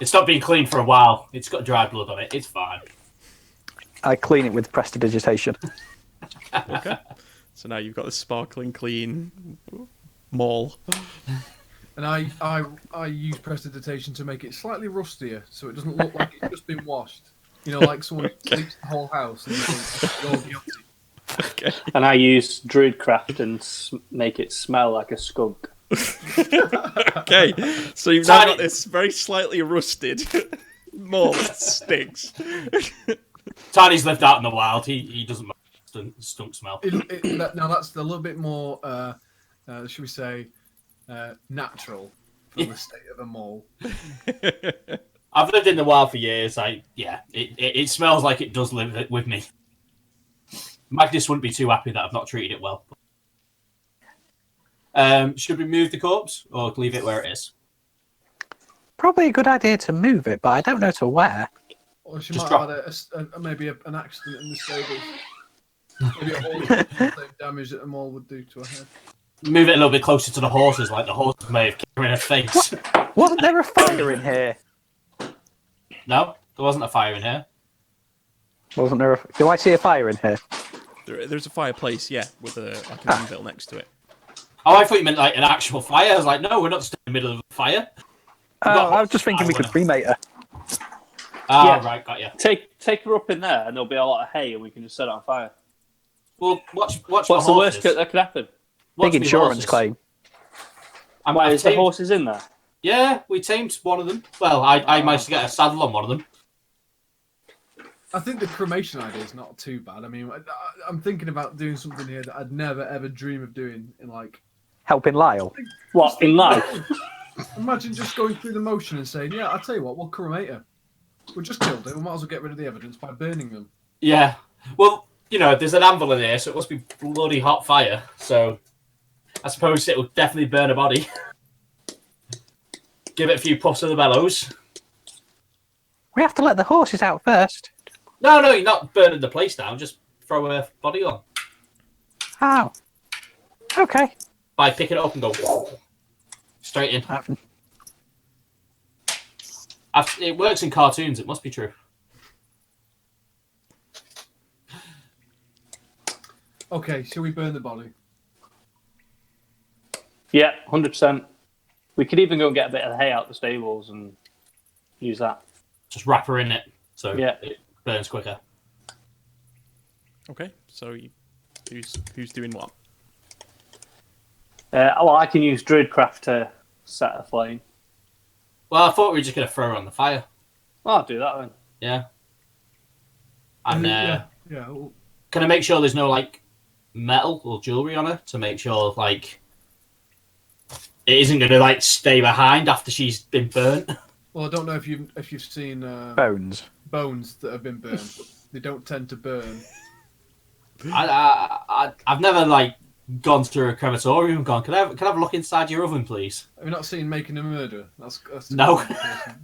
It's not been cleaned for a while. It's got dry blood on it. It's fine. I clean it with prestidigitation. Okay, so now you've got this sparkling clean maul. And I use prestidigitation to make it slightly rustier, so it doesn't look like it's just been washed. You know, like someone sleeps the whole house and you think, "You're guilty." Okay. And I use Druidcraft and make it smell like a skunk. Okay, so you've now got this very slightly rusted maul that stinks. Tiny's lived out in the wild. He doesn't mind stunk smell. Now that's a little bit more, should we say, natural from the state of a mole. I've lived in the wild for years. It smells like it does live with me. Magnus wouldn't be too happy that I've not treated it well. Should we move the corpse or leave it where it is? Probably a good idea to move it, but I don't know to where. Or she Just might have had maybe an accident in the stables. Maybe a horse did the same damage that a mole would do to a head. Move it a little bit closer to the horses, like the horses may have kicked her in her face. Wasn't there a fire in here? No, there wasn't a fire in here. Wasn't there? Do I see a fire in here? There's a fireplace, yeah, with an anvil next to it. Oh, I thought you meant like an actual fire. I was like, no, we're not just in the middle of a fire. Oh, I was just thinking we could cremate her. Ah, right, got you. Take her up in there, and there'll be a lot of hay, and we can just set it on fire. Well, watch. What's the worst that could happen? Watch Big me insurance horses. claim. Why, is the horses in there? Yeah, we tamed one of them. Well, I managed to get a saddle on one of them. I think the cremation idea is not too bad. I mean, I'm thinking about doing something here that I'd never ever dream of doing in like. Helping Lyle. What, in life? Imagine just going through the motion and saying, "Yeah, I'll tell you what, we'll cremate her. We just killed her. We might as well get rid of the evidence by burning them." Yeah. Well, you know, there's an anvil in here, so it must be bloody hot fire. So I suppose it will definitely burn a body. Give it a few puffs of the bellows. We have to let the horses out first. No, you're not burning the place down. Just throw a body on. Oh. Okay. By pick it up and go straight in. It works in cartoons. It must be true. Okay, shall we burn the body? Yeah, 100%. We could even go and get a bit of hay out the stables and use that. Just wrap her in it, so Yeah. it burns quicker. Okay, so who's doing what? Well, I can use Druidcraft to set a flame. Well, I thought we were just going to throw her on the fire. Well, I'll do that then. Yeah. And Yeah. Well, can I make sure there's no like metal or jewelry on her to make sure like it isn't going to like stay behind after she's been burnt? I don't know if you've seen Bones. bones that have been burned. They don't tend to burn. I've never like gone through a crematorium and gone, can I have a look inside your oven, please? Have you not seen Making a Murderer? That's No.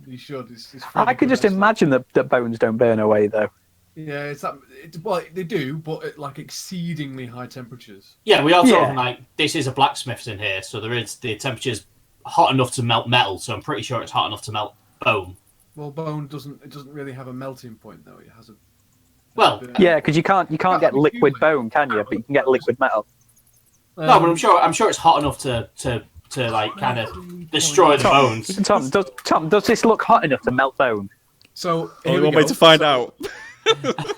You should. It's I could just imagine that bones don't burn away, though. Yeah, it's that. Well, they do, but at like exceedingly high temperatures. Yeah, we are talking Yeah. like this is a blacksmith's in here, so the temperature's hot enough to melt metal, so I'm pretty sure it's hot enough to melt bone. Well, bone doesn't really have a melting point though. It has a. Well, Yeah, because you can't get liquid bone, can you? But you can get liquid metal. No, but I'm sure it's hot enough to like kind of destroy the bones. Tom, does this look hot enough to melt bone? So You want me to find out?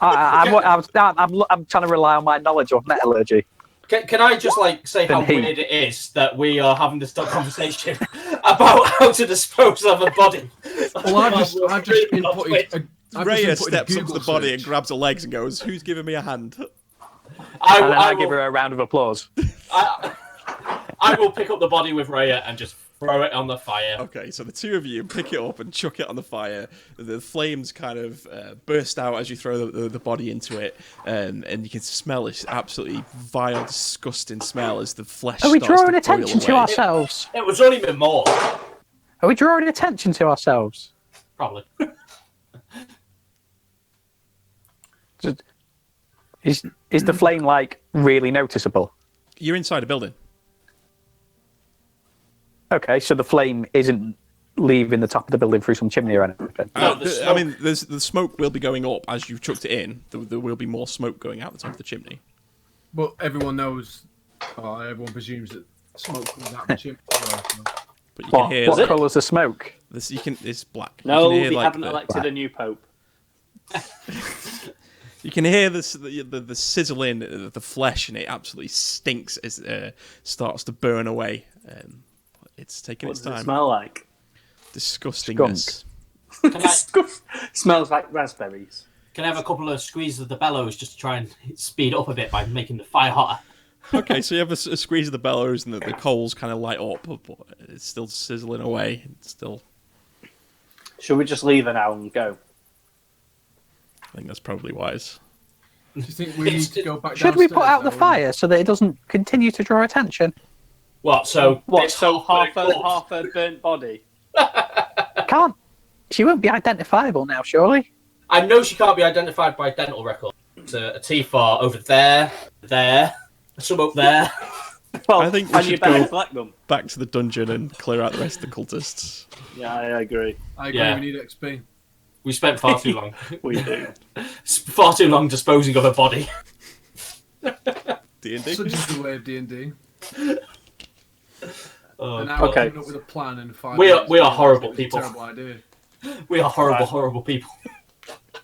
I'm trying to rely on my knowledge of metallurgy. Can I just like say how Then he- weird it is that we are having this conversation about how to dispose of a body? Well, I've just inputted. Raya steps up to the body and grabs her legs and goes, "Who's giving me a hand?" And then I will, give her a round of applause. I will pick up the body with Raya and just throw it on the fire. Okay, so the two of you pick it up and chuck it on the fire. The flames kind of burst out as you throw the body into it, and you can smell this absolutely vile, disgusting smell as the flesh. Are we starts drawing to boil attention to away. ourselves? It was only been more, Are we drawing attention to ourselves? probably. Is the flame like really noticeable? You're inside a building. Okay, so the flame isn't leaving the top of the building through some chimney or anything. the I mean, the smoke will be going up as you've chucked it in. There will be more smoke going out the top of the chimney. But everyone knows. Everyone presumes that smoke comes out the chimney. But you can hear What colour's the smoke? it's black. No, you can hear, we like, haven't elected a new pope. You can hear the sizzling of the flesh, and it absolutely stinks as it starts to burn away. It's taking What its does it time. smell like? Disgustingness. Smells like raspberries. Can I have a couple of squeezes of the bellows just to try and speed it up a bit by making the fire hotter? Okay, so you have a squeeze of the bellows, and the coals kind of light up, but it's still sizzling away. It's still. Should we just leave her now and go? I think that's probably wise. Do you think we need to go back? Should we put out the downstairs, fire so that it doesn't continue to draw attention? What? So What? this So whole half a burnt body? can't. She won't be identifiable now, surely. I know she can't be identified by dental record. It's a T4 over there, some up there. Well, I think we and you should better go collect them. back to the dungeon and clear out the rest of the cultists. Yeah, I agree. I agree. Yeah. We need XP. We spent far too long. We do. Far too long disposing of a body. D&D. Such is the way of D&D. Oh, And now we're okay. coming up with a plan in 5 We are- minutes. we are It's horrible a people. Terrible idea. we are horrible, Right. horrible people.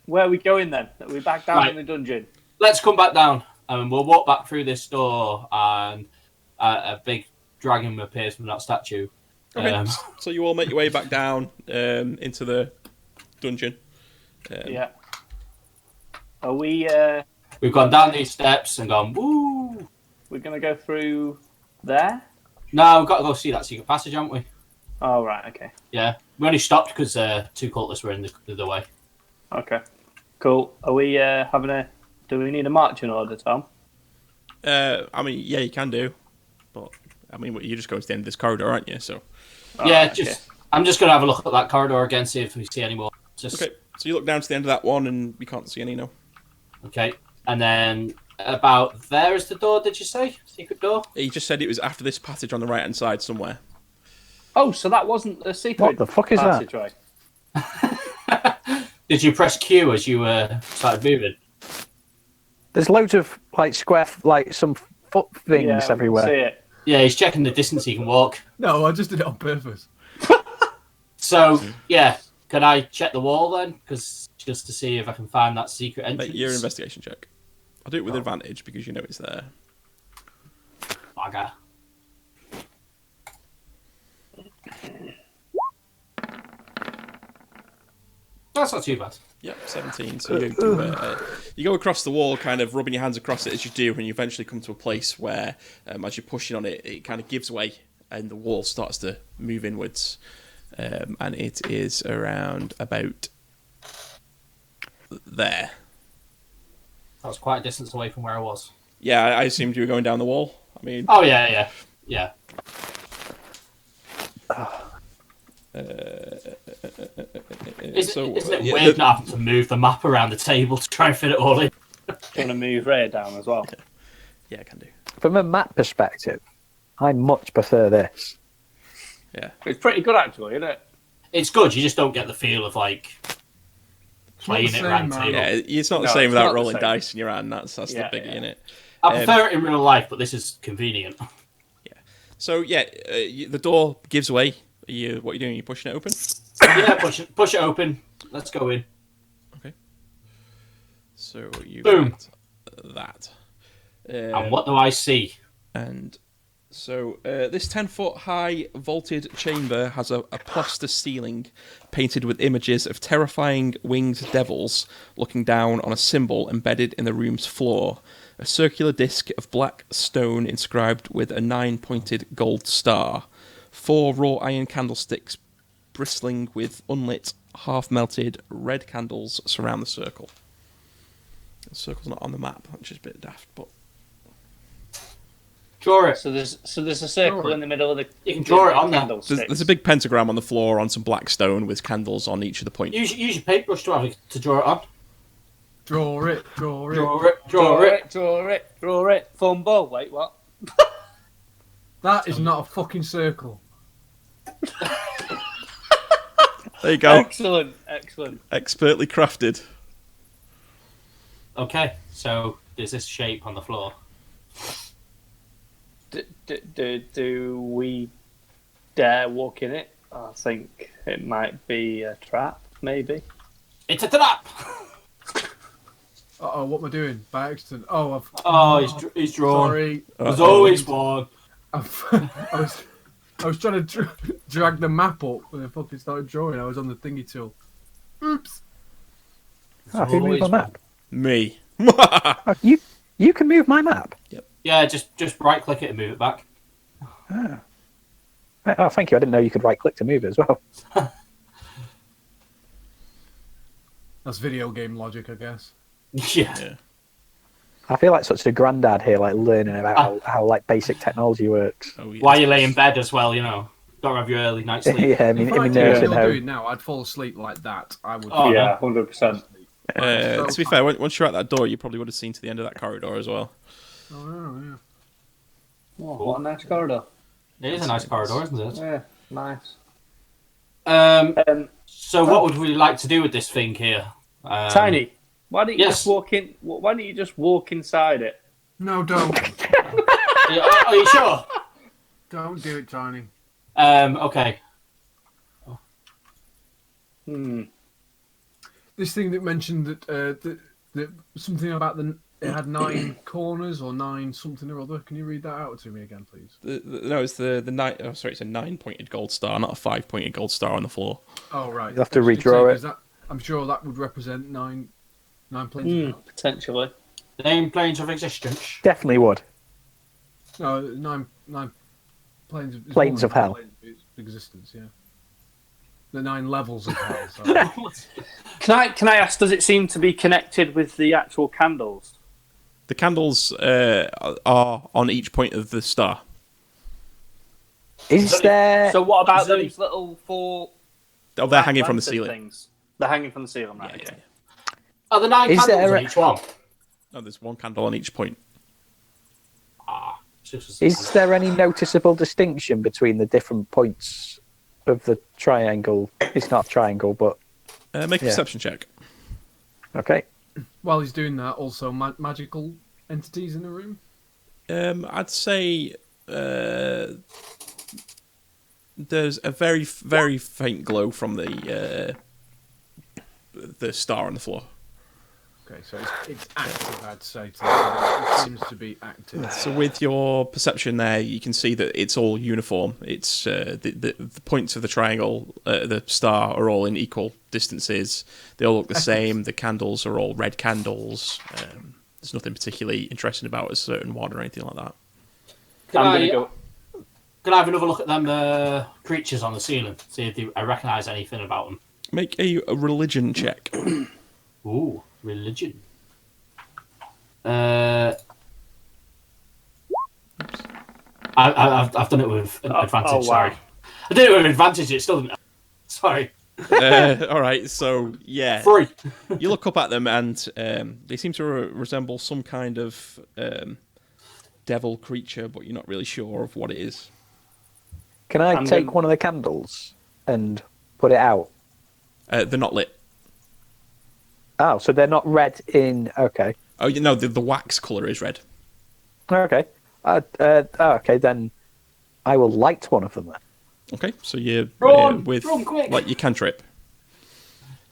Where are we going then? Are we back down Right. in the dungeon? Let's come back down. We'll walk back through this door, and a big dragon appears from that statue. Okay. So you all make your way back down into the dungeon. Yeah. Are we? We've gone down these steps and gone, woo! We're gonna go through there. No, we've got to go see that secret passage, haven't we? Oh right. Okay. Yeah. We only stopped because 2 cultists were in the way. Okay. Cool. Are we having a? Do we need a marching order, Tom? I mean, yeah, you can do, but I mean, you're just going to the end of this corridor, aren't you? So. Yeah, okay. I'm just going to have a look at that corridor again, see if we see any more. Okay. So you look down to the end of that one, and we can't see any. No. Okay. And then about there is the door, did you say? Secret door? He just said it was after this passage on the right hand side somewhere. Oh, so that wasn't the secret. What the fuck is that? passageway. Did you press Q as you started moving? There's loads of like square, like some foot things Yeah, everywhere. See it. Yeah, he's checking the distance he can walk. No, I just did it on purpose. So, yeah, can I check the wall then? Because just to see if I can find that secret entrance. Make your investigation check. I'll do it with advantage because you know it's there. Bugger. That's not too bad. Yep, 17. So you go across the wall, kind of rubbing your hands across it as you do, and you eventually come to a place where, as you're pushing on it, it kind of gives way, and the wall starts to move inwards. And it is around about there. That was quite a distance away from where I was. Yeah, I assumed you were going down the wall. I mean, Oh, yeah. Isn't it weird not having to move the map around the table to try and fit it all in? Do you want to move Ray down as well? yeah, I can do. From a map perspective, I much prefer this. Yeah. It's pretty good actually, isn't it? It's good, you just don't get the feel of, like, playing the it around the same, table. Yeah, it's not the No, same it's without not the rolling same. dice in your hand. That's the Yeah, biggie yeah. in it. I prefer it in real life, but this is convenient. So yeah, the door gives way. What are you doing? Are you pushing it open? Yeah, push it open. Let's go in. Okay. So you Boom. get that. And what do I see? And so this 10-foot high vaulted chamber has a plaster ceiling painted with images of terrifying winged devils looking down on a symbol embedded in the room's floor. A circular disc of black stone inscribed with a 9-pointed gold star. 4 raw iron candlesticks bristling with unlit, half-melted red candles surround the circle. The circle's not on the map, which is a bit daft, but... Draw it. So there's a circle in the middle of the. You can draw it on there. There's a big pentagram on the floor on some black stone with candles on each of the points. Use your paintbrush to draw it on. Draw it. Draw it. Draw it. Fumble. Wait, what? That is not a fucking circle. There you go. Excellent. Expertly crafted. Okay, so there's this shape on the floor. Do we dare walk in it? I think it might be a trap, maybe. It's a trap! Uh-oh, what am I doing? By accident. Oh, He's drawn. sorry. There's always one. I was trying to drag the map up when I fucking started drawing. I was on the thingy tool. Oops. Who moved my map? Me. Oh, you can move my map. Yeah, just right click it and move it back. Oh, thank you. I didn't know you could right click to move it as well. That's video game logic, I guess. Yeah. I feel like such a granddad here, like learning about how like basic technology works. Oh, yes. While you lay in bed as well, you know. Gotta have your early night sleep. yeah, I If mean, I in do what nursing you're home. doing now, I'd fall asleep like that. I would. Oh, Yeah, 100%. To be fair, once you're at that door, you probably would have seen to the end of that corridor as well. Oh, yeah. Oh, what a nice corridor. It is a nice corridor, isn't it? Yeah, nice. So what would we like to do with this thing here? Tiny, why don't you yes. just walk in? Why don't you just walk inside it? No, don't. Are you sure? Don't do it, Tiny. Okay. This thing that mentioned that something about it had 9 corners or 9 something or other. Can you read that out to me again, please? No, it's the 9. Oh, sorry, it's a 9-pointed gold star, not a 5-pointed gold star on the floor. Oh, right. You'll have to redraw it. I'm sure that would represent 9 planes. Potentially. Name planes of existence. Definitely would. No, 9 planes of Planes of hell. planes of existence. Yeah. The 9 levels of hell. Sorry. Can I ask? Does it seem to be connected with the actual candles? The candles are on each point of the star. Is there? So what about those little 4? Oh, they're hanging from the lantern ceiling. Things? They're hanging from the ceiling, right? Yeah, Okay. Are there 9 Is candles there on each one? No, there's one candle on each point. Is there any noticeable distinction between the different points of the triangle? It's not a triangle, but Make a perception check. okay. While he's doing that, also magical entities in the room. I'd say there's a very, very faint glow from the star on the floor. Okay, so it's active, I'd say. It seems to be active. So with your perception there, you can see that it's all uniform. It's the points of the triangle, the star, are all in equal distances. They all look the same. The candles are all red candles. There's nothing particularly interesting about a certain one or anything like that. Can I have another look at them creatures on the ceiling? See if I recognise anything about them. Make a religion check. Ooh, religion. I've done it with advantage. wow. Sorry, I did it with advantage. It still didn't. Sorry. All right, so yeah, 3. you look up at them and they seem to resemble some kind of devil creature, but you're not really sure of what it is. Can I take one of the candles and put it out? They're not lit. Oh, so they're not red in. Okay. Oh, you know, the wax colour is red. Okay. Okay, then I will light one of them then. Okay, so you're Run, with quick. like your cantrip.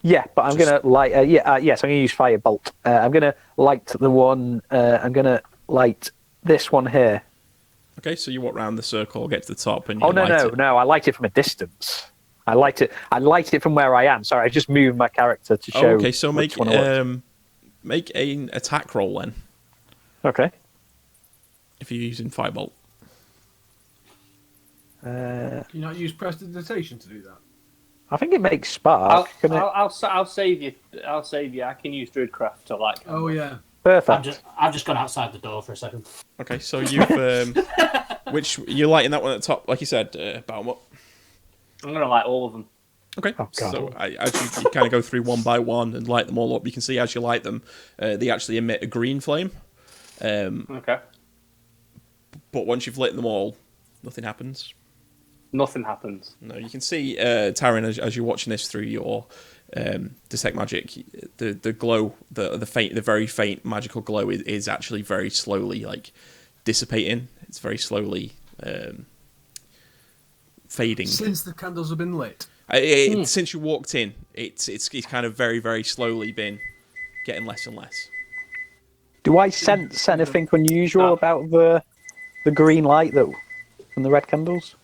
Yeah, but I'm gonna light. Yes, I'm gonna use firebolt. I'm gonna light the one. I'm gonna light this one here. Okay, so you walk round the circle, get to the top, and you Oh light it. no! I light it from a distance. I light it from where I am. Sorry, I just moved my character to show. Oh, okay, so which one it was. make an attack roll then. Okay. If you're using firebolt. Can you not use prestidigitation to do that? I think it makes spark. I'll save you. I'll save you. I can use Druidcraft to like. Oh yeah. Perfect. I've just gone outside the door for a second. Okay, so you've which you're lighting that one at the top, like you said, bottom up. I'm gonna light all of them. Okay, Oh, God. so as you kind of go through one by one and light them all up, you can see as you light them, they actually emit a green flame. Okay. But once you've lit them all, nothing happens. Nothing happens. No, you can see, Taryn, as you're watching this through your detect magic, the glow, the very faint magical glow is actually very slowly like dissipating. It's very slowly fading. Since the candles have been lit. Since you walked in, it's kind of very, very slowly been getting less and less. Do I sense anything unusual about the green light that from the red candles?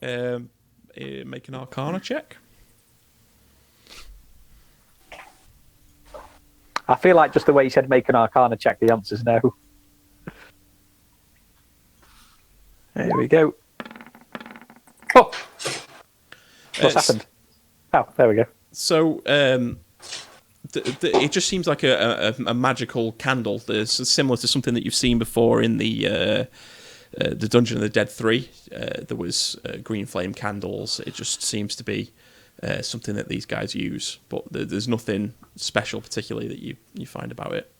Make an Arcana check. I feel like just the way you said make an Arcana check, the answer's no. There we go. Oh, What's happened? Oh, there we go. So it just seems like a magical candle. There's similar to something that you've seen before in the the Dungeon of the Dead 3, there was green flame candles. It just seems to be something that these guys use, but there's nothing special particularly that you find about it.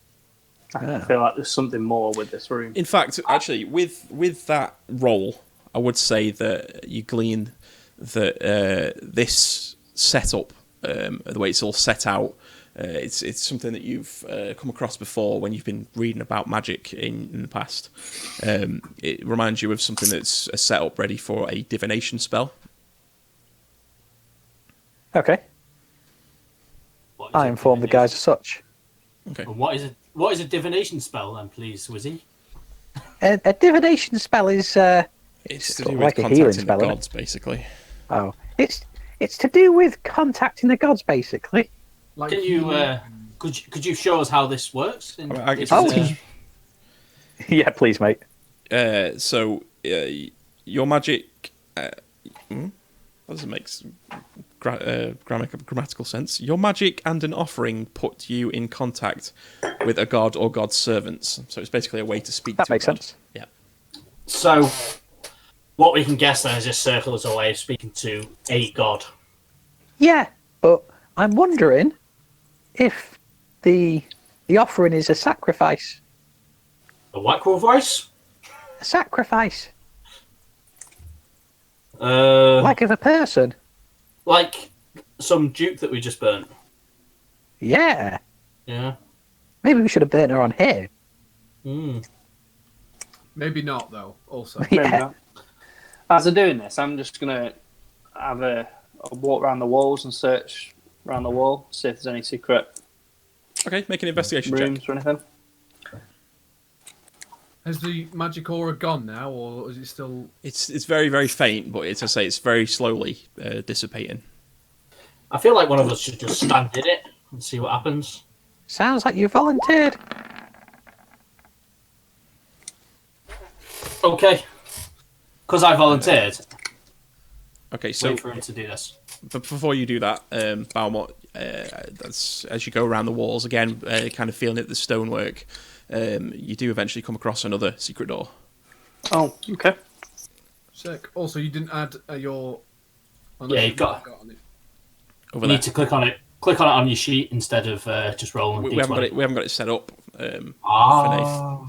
I feel like there's something more with this room. In fact, actually, with that roll, I would say that you glean that this setup, the way it's all set out, it's something that you've come across before when you've been reading about magic in the past. It reminds you of something that's a setup ready for a divination spell. Okay. I inform the guys as such. Okay. And what is a divination spell then, please, Wizzy? A divination spell is It's to sort do of with like a healing contacting the spell, isn't it? gods, basically. Oh, it's to do with contacting the gods, basically. Like Can you could you show us how this works? I guess Yeah, please, mate. So your magic. That doesn't make grammatical sense. Your magic and an offering put you in contact with a god or god's servants. So it's basically a way to speak That to makes a god. sense. Yeah. So, what we can guess then is this circle is a way of speaking to a god. Yeah, but I'm wondering if the offering is a sacrifice. A Wackwell voice? A sacrifice, Like like of a person. some duke that we just burnt. Yeah. Yeah. Maybe we should have burnt her on here. maybe not though. Also, Maybe Yeah. not. As I'm doing this, I'm just gonna have a walk around the walls and search around the wall, see if there's any secret Okay, make an investigation rooms check. or anything. has the magic aura gone now, or is it still? It's very, very faint, but it's, as I say, it's very slowly dissipating. I feel like one of us should just stand in it and see what happens. Sounds like you volunteered. Okay. Because I volunteered. Okay, so Wait for him to do this. but before you do that, Balmont, as you go around the walls again, kind of feeling at the stonework, you do eventually come across another secret door. Oh, okay. Sick. Also, you didn't add your. Oh, Yeah, you've got- on it. Over You there. need to click on it. Click on it on your sheet instead of just rolling. We haven't got it. We haven't got it set up. Ah.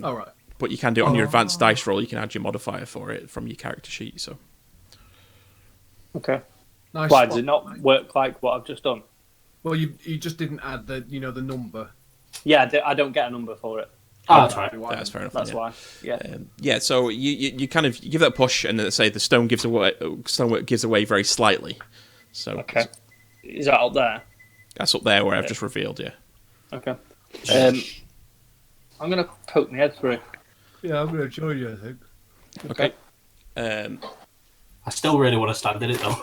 All right. But you can do it on your advanced dice roll. You can add your modifier for it from your character sheet. So Okay. Nice. Why does it not work like what I've just done? Well, you just didn't add the the number. Yeah, I don't get a number for it. Oh, that's right. that's fair enough. That's yeah. why. Yeah. Yeah, so you kind of give that a push, and let's say the stonework gives away very slightly. So Okay. Is that up there? that's up there where I've just revealed. Yeah. Okay. I'm gonna poke my head through. Yeah, I'm going to join you. I think. Okay. I still really want to stand in it though.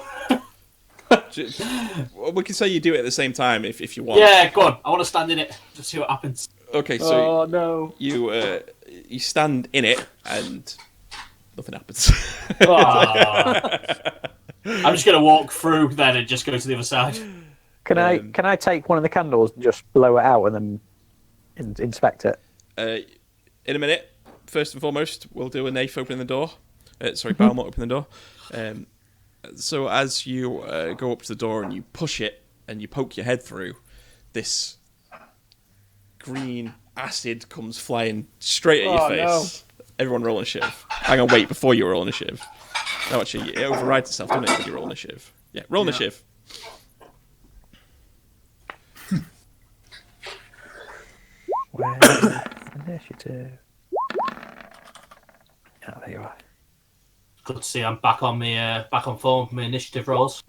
Well, we can say you do it at the same time if you want. Yeah, go on. I want to stand in it. Just see what happens. Okay, so Oh no. you stand in it and nothing happens. Ah. I'm just going to walk through then and just go to the other side. Can I take one of the candles and just blow it out and then inspect it? In a minute, first and foremost, we'll do a Nath opening the door. Balmont opening the door. So as you go up to the door and you push it and you poke your head through, this green acid comes flying straight at your face. No. Everyone roll initiative. Hang on, wait, before you roll initiative. No, actually, it overrides itself, doesn't it, when you roll initiative? Yeah, roll initiative. Where is initiative? Yeah, there you are. Good to see I'm back on form for my initiative rolls.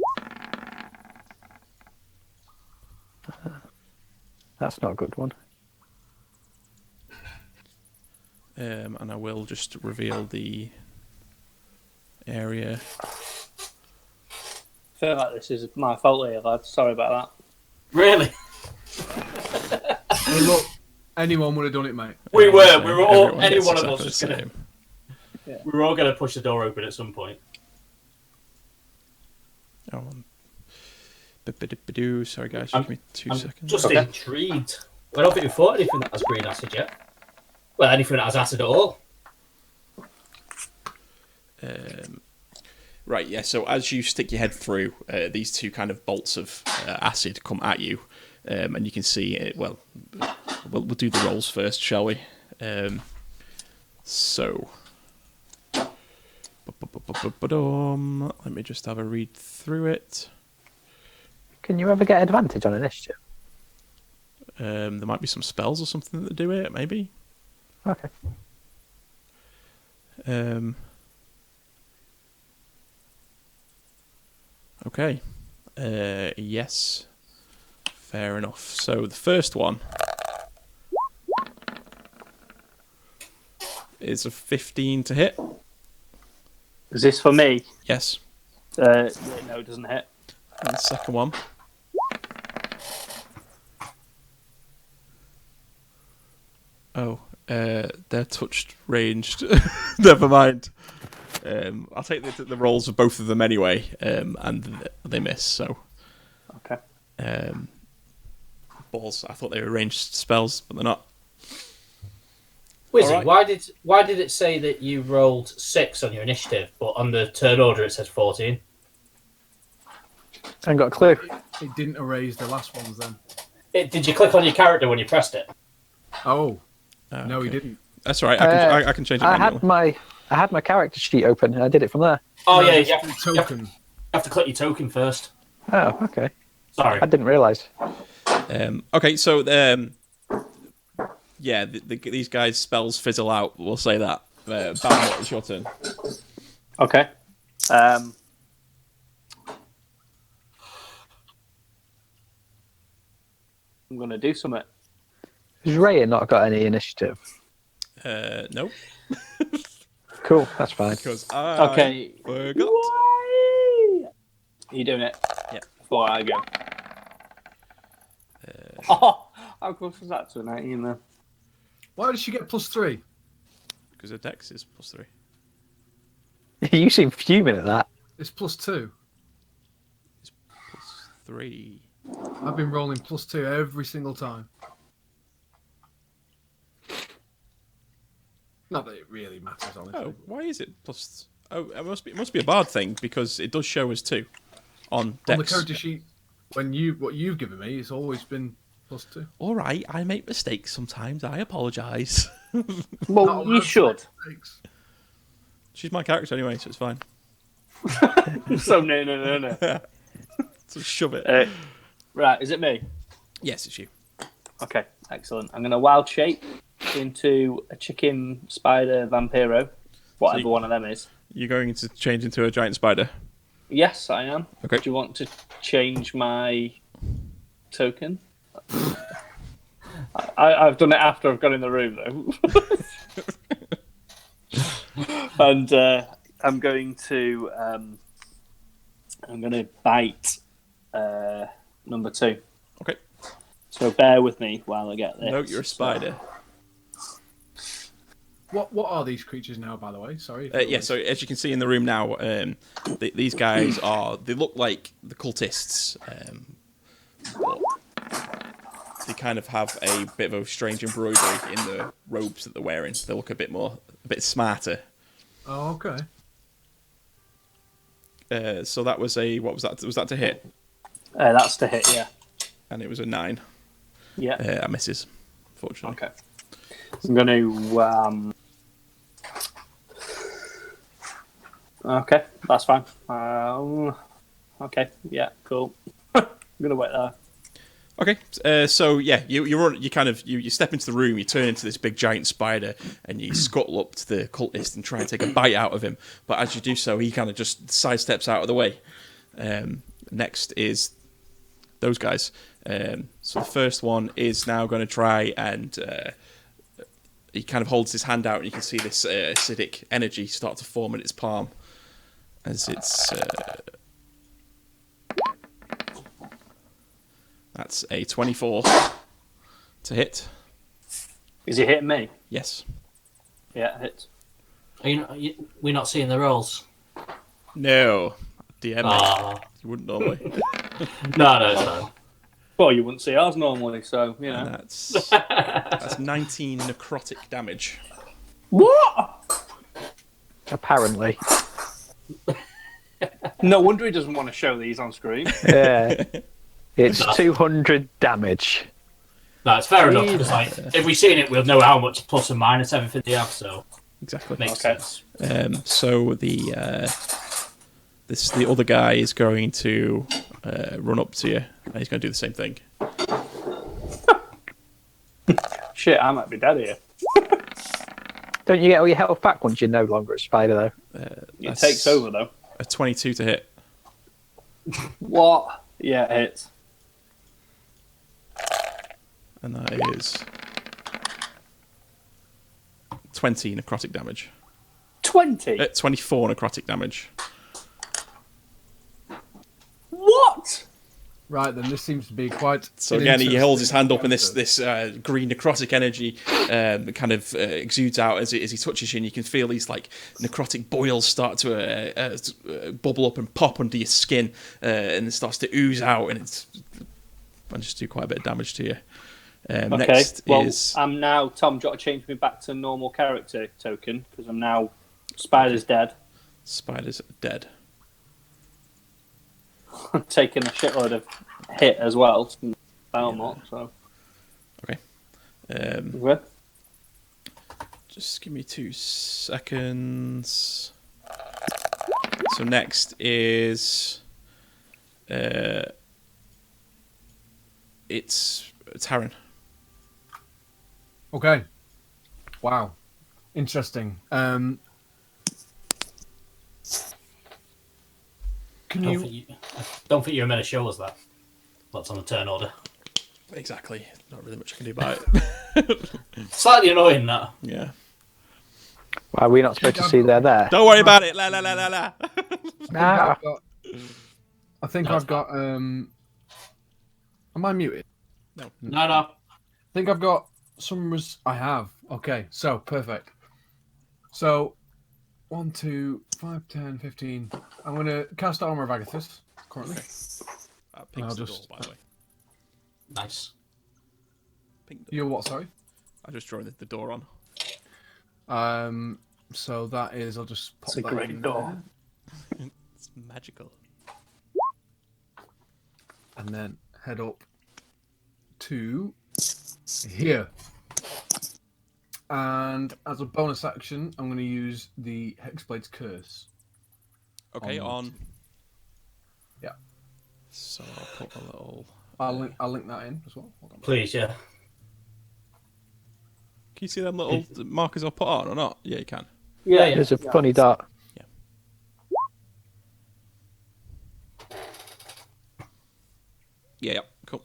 That's not a good one. And I will just reveal the area. I feel like this is my fault here, lad. Sorry about Really? Hey, look, anyone would have done it, mate. We were all. Everyone Any gets one of exactly us the was gonna. same. We were all going to push the door open at some point. Oh, sorry guys, I'm- give me 2 I'm seconds. just intrigued. I don't think we fought anything that has green acid yet. Well, anything that has acid at all. Right, yeah, so as you stick your head through, these two kind of bolts of acid come at you, and you can see it. Well, we'll do the rolls first, shall we? So, let me just have a read through it. Can you ever get advantage on initiative? There might be some spells or something that do it, maybe. Okay. Okay. Yes. Fair enough. So the first one is a 15 to hit. Is this for me? Yes. No, it doesn't hit. And the second one. Oh, they're touched ranged. Never mind. I'll take the rolls of both of them anyway, and they miss. So, okay. Balls. I thought they were ranged spells, but they're not. Wizzy, right. why did it say that you rolled 6 on your initiative, but on the turn order it says 14? I ain't got a clue. It didn't erase the last ones then. Did you click on your character when you pressed it? Oh, no, Okay. he didn't. That's all right. I can change it. I had my character sheet open and I did it from there. Oh, No, yeah, it's you the token. you have to click your token first. Oh, okay. Sorry. I didn't realise. Okay, so yeah, these guys' spells fizzle out. We'll say that. Bam, it's your turn. Okay. I'm going to do something. Has Raya not got any initiative? No, Cool, that's fine. because I Okay. forgot. Are you doing it? Yeah. Before I go. Oh, how close was that to a 19 then? Why did she get +3? Because her dex is +3. You seem fuming at that. It's +2. +3. I've been rolling +2 every single time. Not that it really matters, honestly. Oh, why is it plus? Oh, it must be a bard thing because it does show us 2 on dex. On the character sheet, what you've given me, it's always been +2. All right, I make mistakes sometimes. I apologise. Well, Not you allowed should. mistakes. She's my character anyway, so it's fine. So no. So shove it. Right, is it me? Yes, it's you. Okay, excellent. I'm going to wild shape into a chicken spider vampiro, whatever one of them is. You're going to change into a giant spider. Yes, I am. Okay. Do you want to change my token? I've done it after I've got in the room, though. And I'm going to bite number 2. Okay. So bear with me while I get this. No, you're a spider. What are these creatures now, by the way? Sorry. Yeah, so as you can see in the room now, these guys they look like the cultists. But they kind of have a bit of a strange embroidery in the robes that they're wearing. They look a bit smarter. Oh, okay. So that was what was that? Was that to hit? That's to hit, yeah. And it was a 9. Yeah. That misses, unfortunately. Okay. I'm going to... Okay, that's fine. Okay, yeah, cool. I'm going to wait there. Okay, so yeah, you step into the room, you turn into this big giant spider, and you scuttle up to the cultist and try and take a bite out of him. But as you do so, he kind of just sidesteps out of the way. Next is those guys. So the first one is now going to try and he kind of holds his hand out, and you can see this acidic energy start to form in its palm as it's. That's a 24 to hit. Is he hitting me? Yes. Yeah, it hits. We're not seeing the rolls. No. DM. Ah. You wouldn't normally. No, it's fine. Well, you wouldn't see ours normally, so, you know. And that's 19 necrotic damage. What? Apparently. No wonder he doesn't want to show these on screen. Yeah. It's 200 damage. No, it's fair enough. Because if we've seen it, we'll know how much plus and minus everything they have. So Exactly. makes sense. So the other guy is going to run up to you, and he's going to do the same thing. Shit, I might be dead here. Don't you get all your health back once you're no longer a spider, though? It takes over, though. A 22 to hit. What? Yeah, it hits. And that is 20 necrotic damage. 20? 24 necrotic damage. What? Right, then this seems to be quite. So again, he holds his hand up, and this green necrotic energy kind of exudes out as he touches you, and you can feel these like necrotic boils start to bubble up and pop under your skin, and it starts to ooze out, and it's manages to do quite a bit of damage to you. Okay, Next well, is I'm now... Tom, do you want to change me back to normal character token? Because I'm now... Spider's dead. Spider's dead. I'm taking a shitload of hit as well. Belmont, so... Okay. Good. Just give me 2 seconds. So next is it's Taryn. Okay. Wow. Interesting. Can you? Don't think you're meant to show us that. What's on the turn order? Exactly. Not really much I can do about it. Slightly annoying that. Yeah. Why are we not supposed to see they're there? Don't worry about it. La la la la la. Nah. I think I've got. Am I muted? No. No. I think I've got some. I have. Okay, so perfect. So 1, 2, 5, 10, 15. I'm going to cast Armor of Agathis currently. Pink I'll door, just- by the way. Nice. Pink door. You're what, sorry? I just drawing the door on. So that is, I'll just pop It's a that great in door. there, It's magical. and then head up to here. And as a bonus action, I'm going to use the Hexblade's Curse. Okay, on. Yeah. So I'll put a little. I'll link that in as well. Hold on. Please, yeah. Can you see them little markers I'll put on or not? Yeah, you can. Yeah, There's a funny dot. Yeah, cool.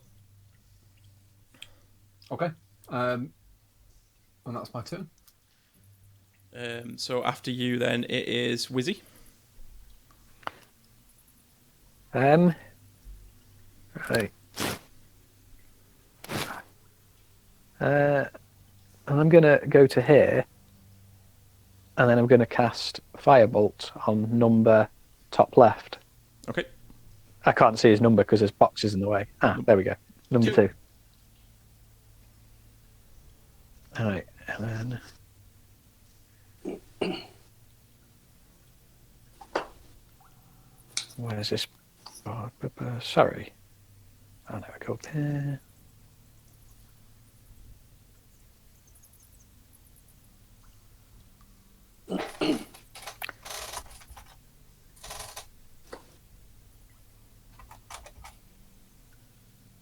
Okay. And that's my turn. So after you, then it is Wizzy. Right. And I'm going to go to here, and then I'm going to cast Firebolt on number top left. Okay. I can't see his number because there's boxes in the way. Ah, there we go. Number 2. All right, and then... Where's this? Oh, sorry. Oh, there we go.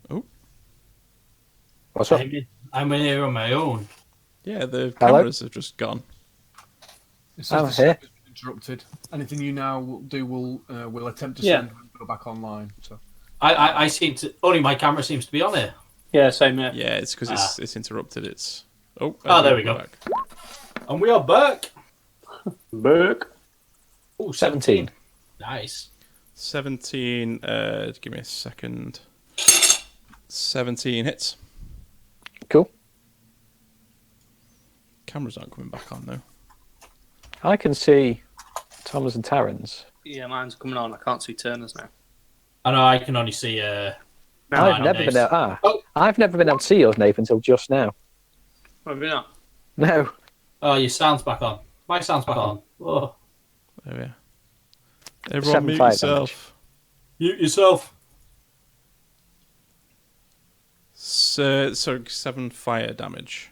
Oh. What's up? I'm in here on my own. Yeah, the Hello? cameras have just gone. It says I'm the here. server's been interrupted. Anything you now will do will attempt to Yeah. send and go back online. So I seem to only my camera seems to be on here. Yeah, same here. Yeah, it's because it's interrupted. It's there we go. Back. And we are back. Burke. Oh, 17. Nice. 17. Give me a second. 17 hits. Cool. Cameras aren't coming back on though. I can see Thomas and Taryn's. Yeah, mine's coming on. I can't see Turner's now. I know I can only see. I've mine never on been this. able. I've never been able to see yours, Nathan, until just now. Maybe not. No. Oh, your sound's back on. My sound's back on. Oh. There we are. Everyone 7 mute fire yourself. Mute yourself. So 7 fire damage.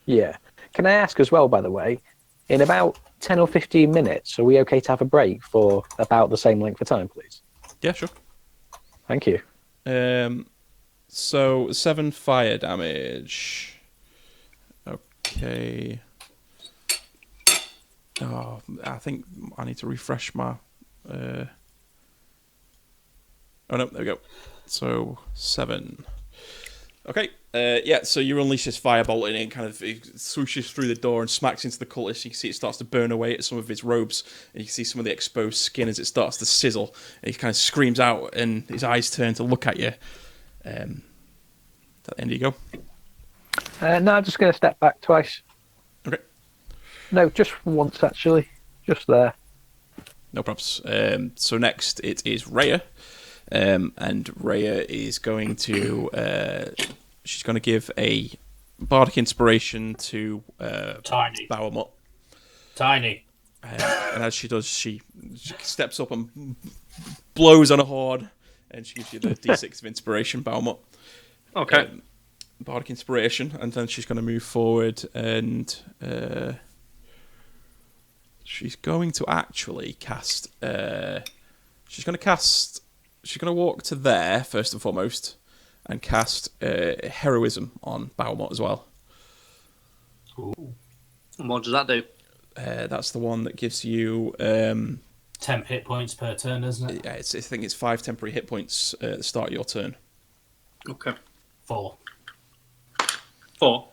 Yeah. Can I ask as well, by the way, in about 10 or 15 minutes, are we okay to have a break for about the same length of time, please? Yeah, sure. Thank you. So 7 fire damage. Okay. Oh, I think I need to refresh my. Oh no, there we go. So 7. Okay. Yeah. So you unleash this firebolt and it kind of swooshes through the door and smacks into the cultist. You can see it starts to burn away at some of his robes, and you can see some of the exposed skin as it starts to sizzle. And he kind of screams out, and his eyes turn to look at you. Is that the end you go? No, I'm just going to step back twice. Okay. No, just once, actually. Just there. No props. So next it is Rhea. And Rhea is going to she's going to give a bardic inspiration to Tiny. Bahamut. Tiny. And as she does, she steps up and blows on a horn, and she gives you the D6 of inspiration, Bahamut. Okay. Bardic inspiration, and then she's going to move forward, and she's going to actually cast. She's going to walk to there first and foremost, and cast heroism on Bahamut as well. Ooh. And what does that do? That's the one that gives you 10 hit points per turn, isn't it? Yeah, I think it's 5 temporary hit points at the start of your turn. Okay. 4. 4.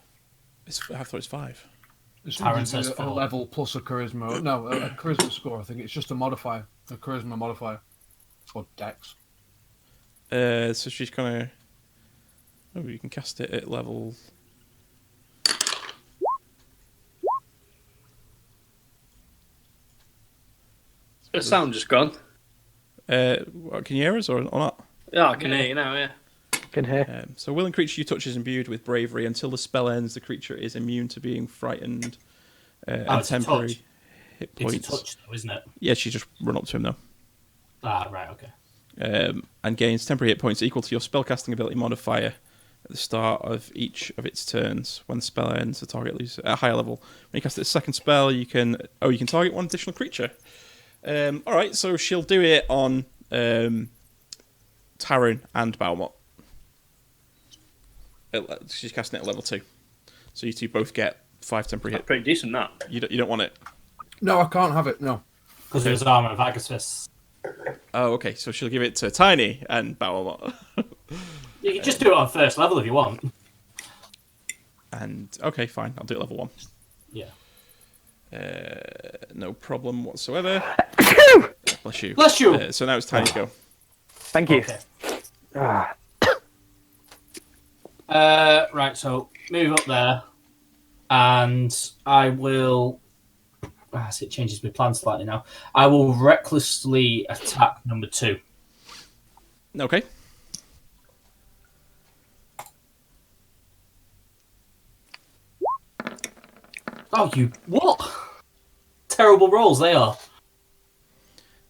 I thought it's 5. It's Taryn says a 4. level plus a charisma. No, a charisma score. I think it's just a modifier, a charisma modifier, or dex. So she's gonna. Oh, you can cast it at level. The sound just gone. What, can you hear us or not? Yeah, I can hear you now, yeah. Can hear. So, willing creature you touch is imbued with bravery. Until the spell ends, the creature is immune to being frightened and it's a temporary touch. hit It's points. a touch, though, isn't it? Yeah, she just run up to him though. Ah, right, okay. And gains temporary hit points equal to your spellcasting ability modifier at the start of each of its turns. When the spell ends, the target loses at a higher level. When you cast its second spell, you can target one additional creature. All right, so she'll do it on Taryn and Bahamut. She's casting it at level 2, so you two both get 5 temporary hit. Pretty decent, that. You don't want it. No, I can't have it. No. Because it was armor of Agathis. Oh, okay. So she'll give it to Tiny and Bahamut. You can just do it on first level if you want. And okay, fine. I'll do it level 1. Yeah. No problem whatsoever. Bless you. Bless you. So now it's Tiny's go. Thank you. Okay. Ah, Right, so move up there, and I will. It changes my plan slightly now. I will recklessly attack number 2. Okay. Oh, you what? Terrible rolls they are.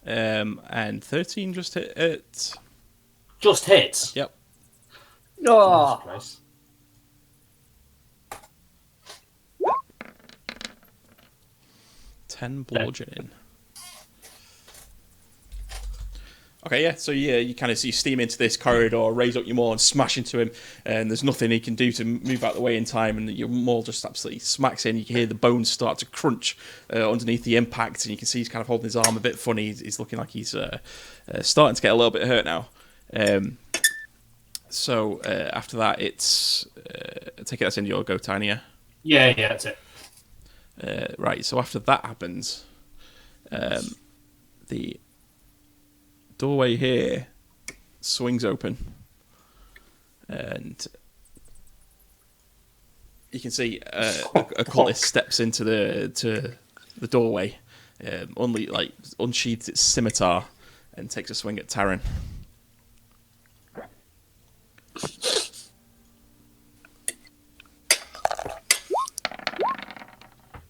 And 13 just hit it. Just hits. Yep. Oh. Christ. Ten bludgeoning. Okay, yeah. So yeah, you kind of see steam into this corridor, raise up your maul and smash into him, and there's nothing he can do to move out the way in time, and your maul just absolutely smacks in. You can hear the bones start to crunch underneath the impact, and you can see he's kind of holding his arm a bit funny. He's looking like he's starting to get a little bit hurt now. So after that, it's take it that's in your go, Tiny. Yeah, that's it. Right. So after that happens, the doorway here swings open, and you can see a cultist steps into the doorway, unsheathes its scimitar, and takes a swing at Taryn.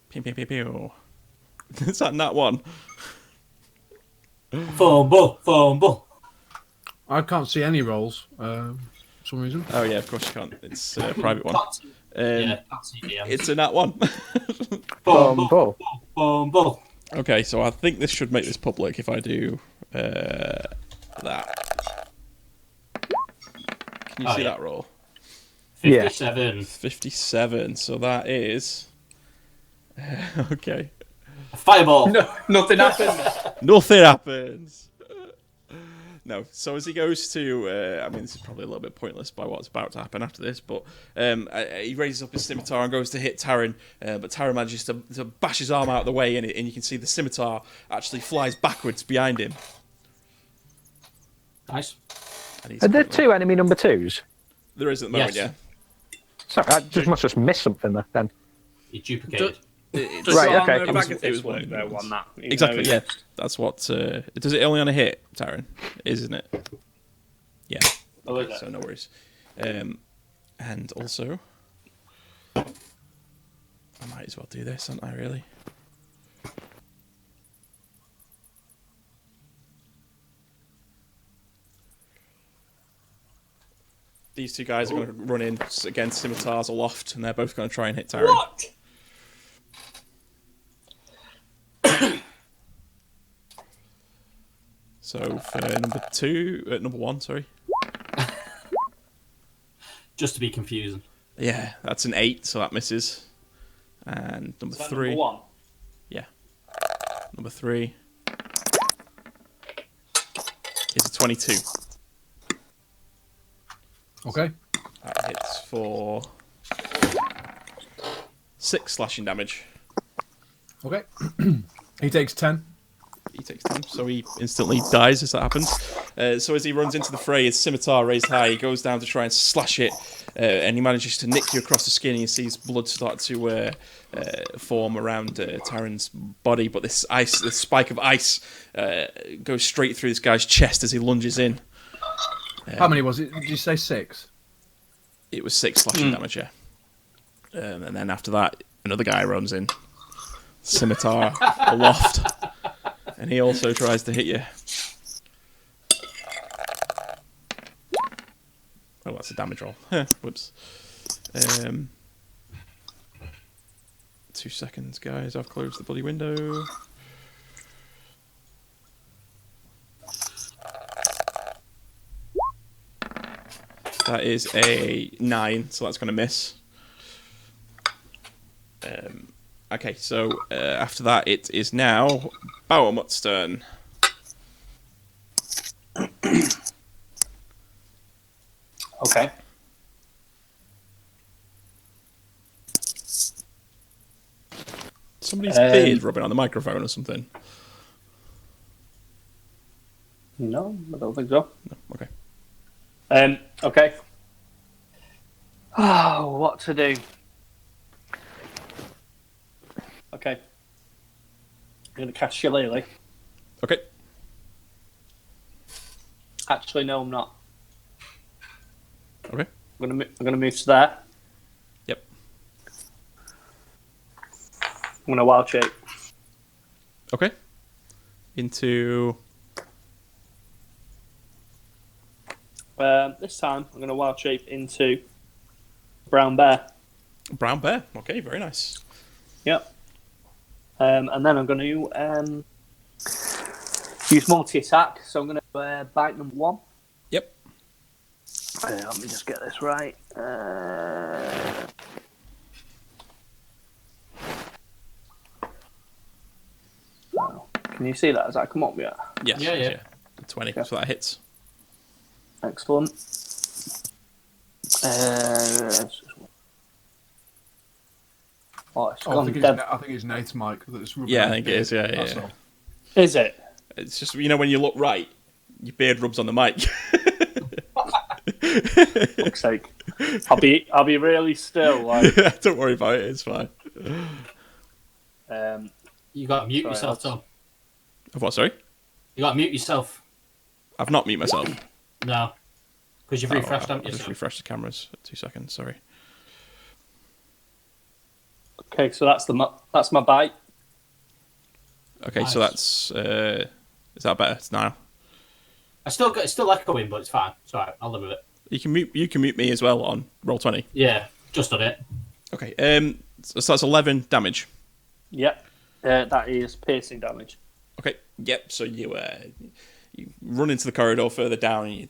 Pew, pew, pew, pew. Is that nat 1? Fumble. I can't see any rolls for some reason. Oh yeah, of course you can't. It's a private one. Can't see DMs. It's a nat 1. Fumble. Fumble. Okay, so I think this should make this public if I do that. Can you see that roll? 57. 57. So that is okay. Fireball. No, nothing happened. Nothing happens. No. So as he goes to, I mean, this is probably a little bit pointless by what's about to happen after this, but he raises up his scimitar and goes to hit Taran, but Taran manages to bash his arm out of the way, and you can see the scimitar actually flies backwards behind him. Nice. Are there 2 enemy number 2s? There is at the moment, Yes. yeah. Sorry, I must just miss something there then. You duplicated. Right, okay. It was one of the won that. Exactly, yeah. That's what... does it only on a hit, Taran? Isn't it? Yeah. Oh, is it? So no worries. And also... I might as well do this, aren't I, really? These 2 guys are going to run in against scimitars aloft, and they're both going to try and hit Taran. What? So for number 1, sorry. Just to be confusing. Yeah, that's an 8, so that misses. And number Is that 3. Number 1. Yeah. Number 3 is a 22. Okay. That hits for 6 slashing damage. Okay. He takes 10. He takes 10, so he instantly dies as that happens. So as he runs into the fray, his scimitar raised high, he goes down to try and slash it, and he manages to nick you across the skin, and you see his blood start to form around Taran's body, but this spike of ice goes straight through this guy's chest as he lunges in. How many was it? Did you say 6? It was 6 slashing damage, yeah. And then after that, another guy runs in, scimitar aloft, and he also tries to hit you. Oh, that's a damage roll. Whoops. 2 seconds, guys. I've closed the bloody window. That is a 9, so that's going to miss. Okay, so after that, it is now Baumut's turn. Okay. Somebody's beard rubbing on the microphone or something. No, I don't think so. No, okay. Okay. Oh, what to do? Okay. I'm going to cast Shillelagh. Okay. Actually, no, I'm not. Okay. I'm going to move to there. Yep. I'm going to wild shape. Okay. Into... This time, I'm going to wild shape into brown bear. Brown bear. Okay, very nice. Yep. And then I'm going to use multi-attack. So I'm going to bite number 1. Yep. Let me just get this right. Can you see that? Has that come up yet? Yes. Yeah. 20, Yeah. so that hits. Excellent. It's I gone think dead. it's Nate's mic that's rubbing Yeah, I on think his it is, beard, yeah. that's all. Is it? It's just, you know, when you look right, your beard rubs on the mic. Fuck's sake. I'll be really still. Like, Don't worry about it, it's fine. You got to mute Sorry, yourself, Tom. Of what, sorry? You got to mute yourself. I've not muted myself. No. Because you've refreshed, haven't I'll you? just refresh the cameras. 2 seconds, sorry. okay, so that's my bite. Okay, Nice. so that's Is that better now? It's still echoing, but it's fine. It's alright. I'll live with it. You can mute me as well on Roll20. Yeah, just on it. Okay. So that's 11 damage. Yep. That is piercing damage. Okay. Yep. So you run into the corridor further down, and you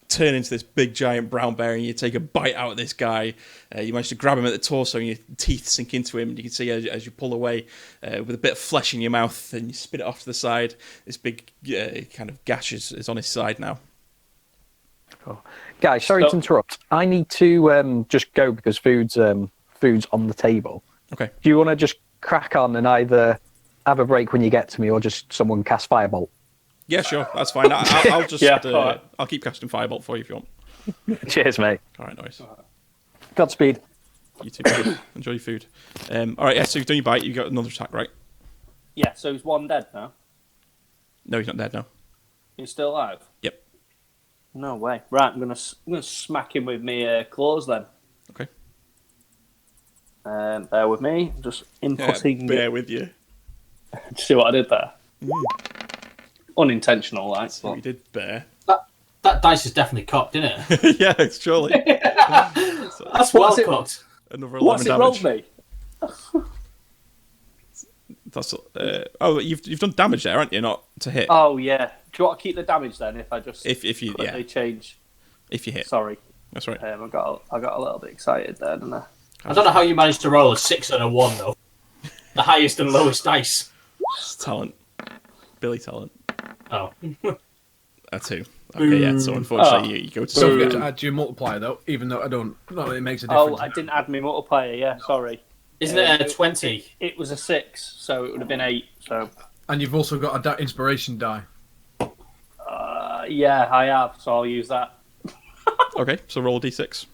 turn into this big giant brown bear, and you take a bite out of this guy. You manage to grab him at the torso, and your teeth sink into him. And you can see as you pull away with a bit of flesh in your mouth, and you spit it off to the side. This big kind of gash is on his side now. Oh. Guys, sorry to interrupt. I need to just go because food's on the table. Okay. Do you want to just crack on and either have a break when you get to me, or just someone cast Firebolt? Yeah, sure. That's fine. I'll just right. I'll keep casting Firebolt for you if you want. Cheers, mate. All right, nice. Godspeed. You too. Buddy. Enjoy your food. All right, yeah. So you've done your bite. You got another attack, right? Yeah, so he's one dead now. No, he's not dead now. He's still alive? Yep. No way. Right, I'm gonna smack him with my claws then. Okay. Bear with me. Just inputting. Bear with you. See what I did there? Unintentional, like. So you did bear. That dice is definitely cocked, isn't it? Yeah, it's surely. That's well cocked. Another 11 What's it damage. rolled me? That's you've done damage there, aren't you? Not to hit. Oh yeah. Do you want to keep the damage then? If I just If you quickly change. If you hit. Sorry. That's right. I got a little bit excited there, didn't I? I don't know how you managed to roll a 6 and a 1 though. The highest and lowest dice. It's talent. Billy talent. Oh. A 2. Okay, yeah. So unfortunately, you go to. Don't forget to add your multiplier though, even though I don't. Not that it makes a difference. Oh, I didn't add my multiplier. Yeah, sorry. Isn't it a 20? It was a 6, so it would have been 8. So. And you've also got a inspiration die. Yeah, I have. So I'll use that. Okay, so roll a d6.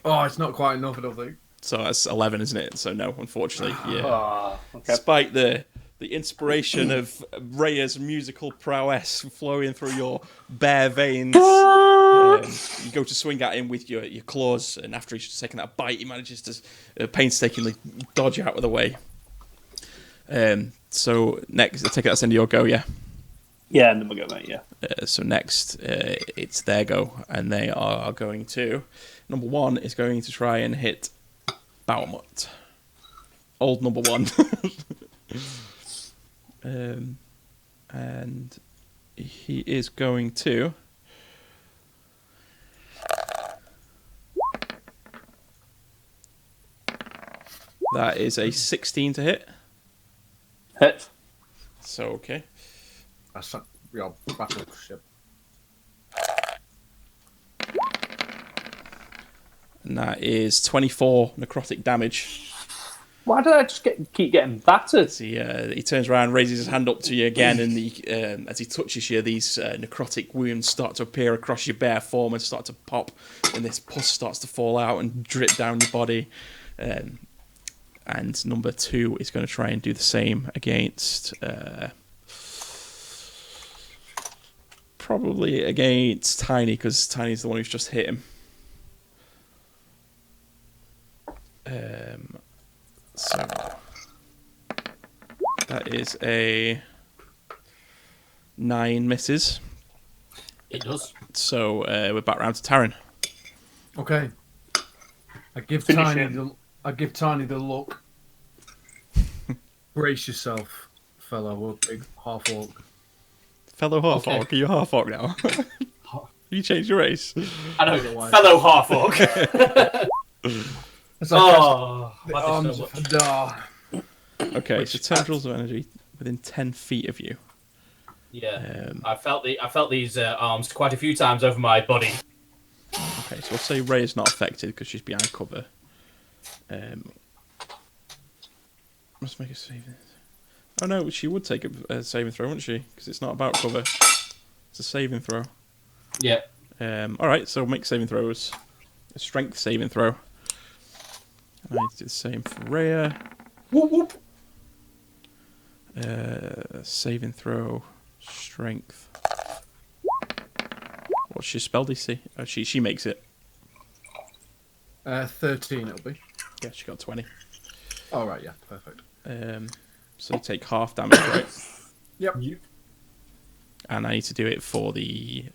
Oh, it's not quite enough, I don't think. So that's 11, isn't it? So no, unfortunately, yeah. Oh, okay. Despite the inspiration of Rhea's musical prowess flowing through your bare veins, you go to swing at him with your claws, and after he's taken that bite, he manages to painstakingly dodge out of the way. So next, I take it that's the end of your go, yeah? Yeah, and then we'll go, mate, yeah. So next, it's their go, and they are going to... Number 1 is going to try and hit Baumut. Old number 1. And he is going to... That is a 16 to hit. Hit. So, okay. That's your battleship. And that is 24 necrotic damage. Why did I just keep getting battered? He turns around, raises his hand up to you again, and as he touches you, these necrotic wounds start to appear across your bare form and start to pop, and this pus starts to fall out and drip down your body. And number 2 is going to try and do the same against... probably against Tiny, because Tiny's the one who's just hit him. So that is a 9 misses. It does. So we're back round to Taryn. Okay. I give Tiny the look. Brace yourself, fellow big half orc. Fellow half orc, are you half orc now? You changed your race. I know, fellow half orc. It's like the arms of Hadar. Okay, so tendrils of energy within 10 feet of you. Yeah, I felt these arms quite a few times over my body. Okay, so we'll say Ray is not affected because she's behind cover. Let's make a saving. Oh no, she would take a saving throw, wouldn't she? Because it's not about cover. It's a saving throw. Yeah. Alright, so make saving throws. A strength saving throw. I need to do the same for Rhea. Whoop whoop. Saving throw. Strength. What's your spell DC? Oh, she makes it. 13 it'll be. Yeah, she got 20. Oh, right, yeah, perfect. So you take half damage, right? Yep. And I need to do it for the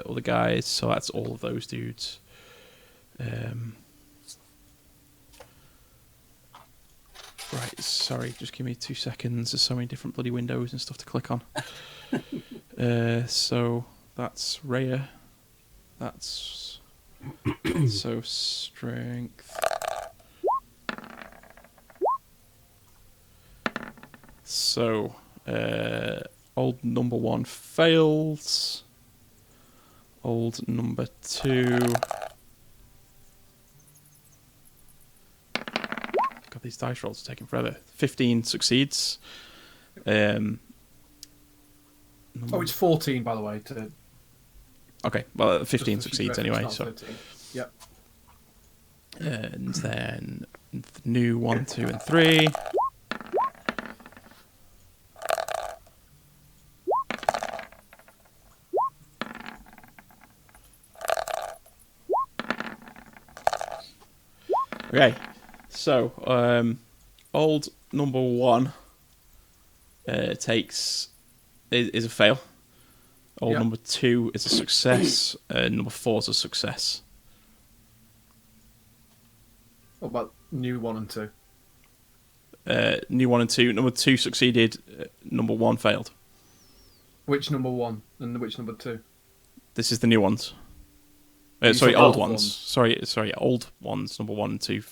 other guys, so that's all of those dudes. Right, sorry, just give me 2 seconds. There's so many different bloody windows and stuff to click on. So that's Rhea. That's so strength. So old number 1 fails. Old number 2. God, these dice rolls are taking forever. 15 succeeds. Oh, it's 14, by the way. Okay, well, 15 Just for succeeds reference, anyway. not So, 13. Yep. and then the new 1, 2, and 3. Okay, so old number 1 is a fail. Old number 2 is a success. Number 4 is a success. What about new 1 and 2? New 1 and 2. Number 2 succeeded. Number 1 failed. Which number 1 and which number 2? This is the new ones. You Sorry, said old old ones. ones. Sorry, old ones. Number 1 and 2.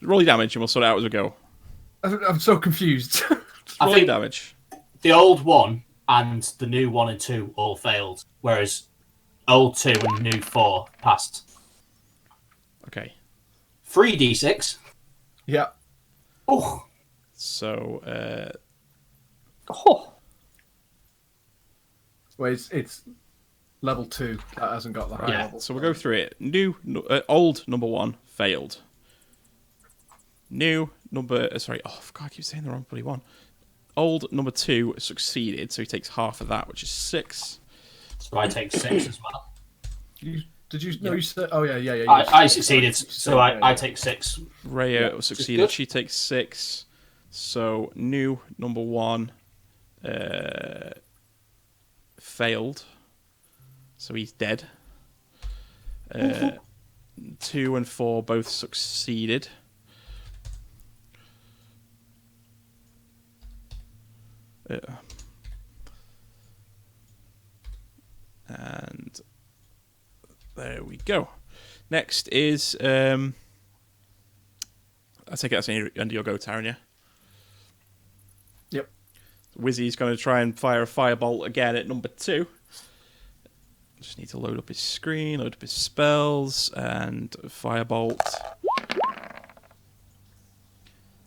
Roll your damage, and we'll sort it out as we go. I'm so confused. Roll your damage. The old 1 and the new 1 and 2 all failed, whereas old 2 and new 4 passed. Okay. 3d6. Yeah. Oh. So, Well, it's level 2. That hasn't got the high Yeah. level. so we'll go through it. Old number 1 failed. New number... sorry, oh, God, I keep saying the wrong bloody one. Old number 2 succeeded, so he takes half of that, which is 6. So I take 6 as well. Did you... No, you said... Oh, yeah. I succeeded, so I take 6. Rhea succeeded, she takes 6. So, new number 1 failed. So he's dead. 2 and 4 both succeeded. And there we go. Next is I take it that's under your go, Taran, yeah? Yep. Wizzy's going to try and fire a firebolt again at number 2. Just need to load up his screen, load up his spells, and firebolt.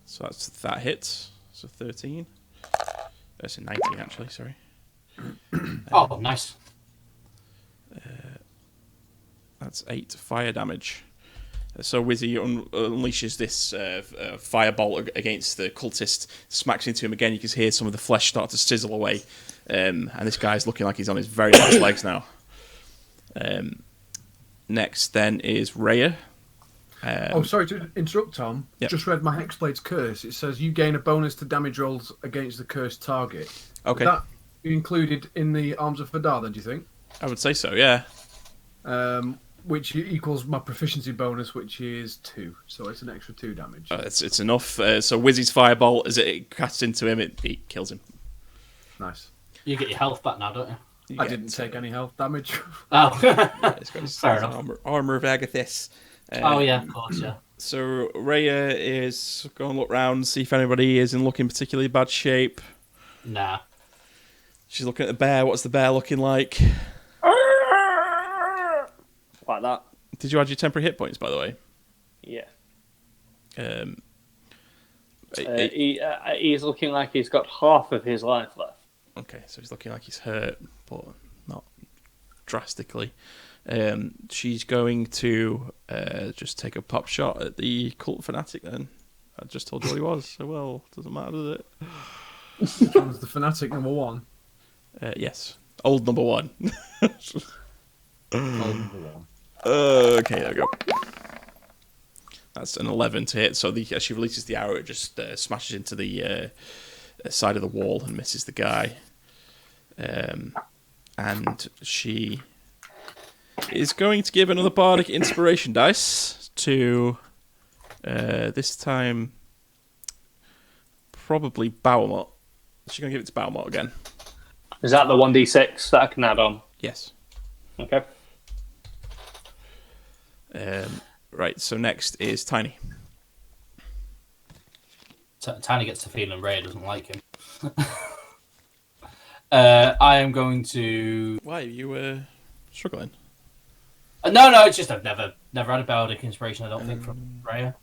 So that hits. So 13. That's a 19, actually, sorry. Oh, nice. That's 8 fire damage. So Wizzy unleashes this firebolt against the cultist, smacks into him again. You can hear some of the flesh start to sizzle away. And this guy's looking like he's on his very last legs now. Next, then, is Rhea. Sorry to interrupt, Tom. Yep. Just read my Hexblade's curse. It says you gain a bonus to damage rolls against the cursed target. Okay. Would that be included in the Arms of Hadar, then, do you think? I would say so, yeah. Which equals my proficiency bonus, which is 2. So it's an extra 2 damage. It's enough. So Wizzy's firebolt, as it casts into him, it kills him. Nice. You get your health back now, don't you? I didn't take any health damage. Oh. It's got his Fair enough. armor of Agathis. Oh, yeah, of course, yeah. So Rhea is going to look round, see if anybody is in looking particularly bad shape. Nah. She's looking at the bear. What's the bear looking like? Like that. Did you add your temporary hit points, by the way? Yeah. It- He's looking like he's got half of his life left. Okay, so he's looking like he's hurt, but not drastically. She's going to just take a pop shot at the cult fanatic then. I just told you what he was, so well, doesn't matter, does it? Which one's the fanatic number 1? Yes. Old number 1. Number 1. Okay, there we go. That's an 11 to hit. So as she releases the arrow, it just smashes into the side of the wall and misses the guy. And she is going to give another bardic inspiration dice to this time probably Baumot. She's going to give it to Baumot again. Is that the 1d6 that I can add on? Yes. Okay. Right, so next is Tiny. Tiny gets the feeling Ray doesn't like him. I am going to... Why are you struggling? No, it's just I've never had a bardic inspiration, I don't think, from Raya.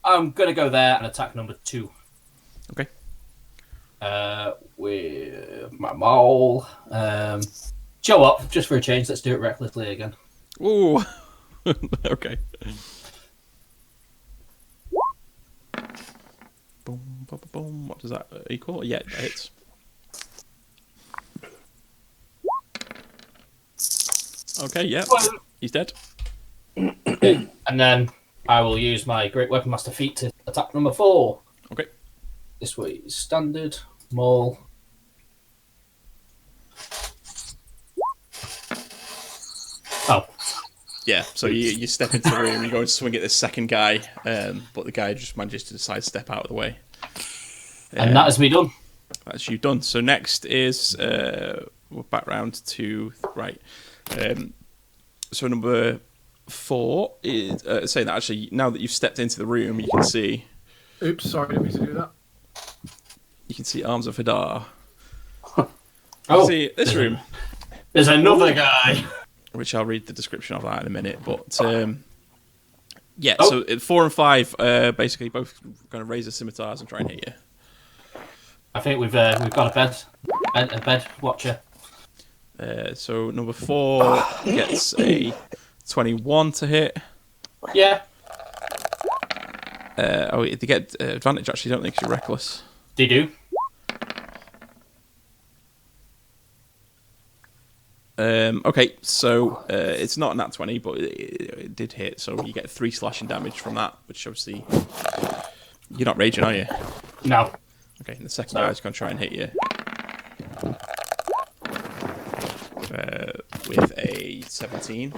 I'm going to go there and attack number 2. Okay. With my maul. Show up, just for a change. Let's do it recklessly again. Ooh. Okay. Boom, boom, boom. What does that equal? Yeah, it hits. Okay, yeah. He's dead. Okay. And then I will use my Great Weapon Master feat to attack number 4. Okay. This way is standard, maul. Oh. Yeah, so you step into the room, you go and swing at this second guy, but the guy just manages to decide to step out of the way. And that is me done. That's you done. So next is we're back round to right. So number 4 is saying that actually now that you've stepped into the room, you can see. Oops, sorry, didn't mean to do that. You can see Arms of Hadar. Oh, See this room, there's another guy. which I'll read the description of that in a minute. But yeah, so 4 and 5 basically both going to raise their scimitars and try and hit you. I think we've got a bed watcher. So number 4 gets a 21 to hit. Yeah. They get advantage actually, don't they? Because you're reckless. They do. Okay, so it's not a nat 20, but it did hit, so you get 3 slashing damage from that, which obviously... You're not raging, are you? No. Okay, and the second guy's going to try and hit you. With a 17.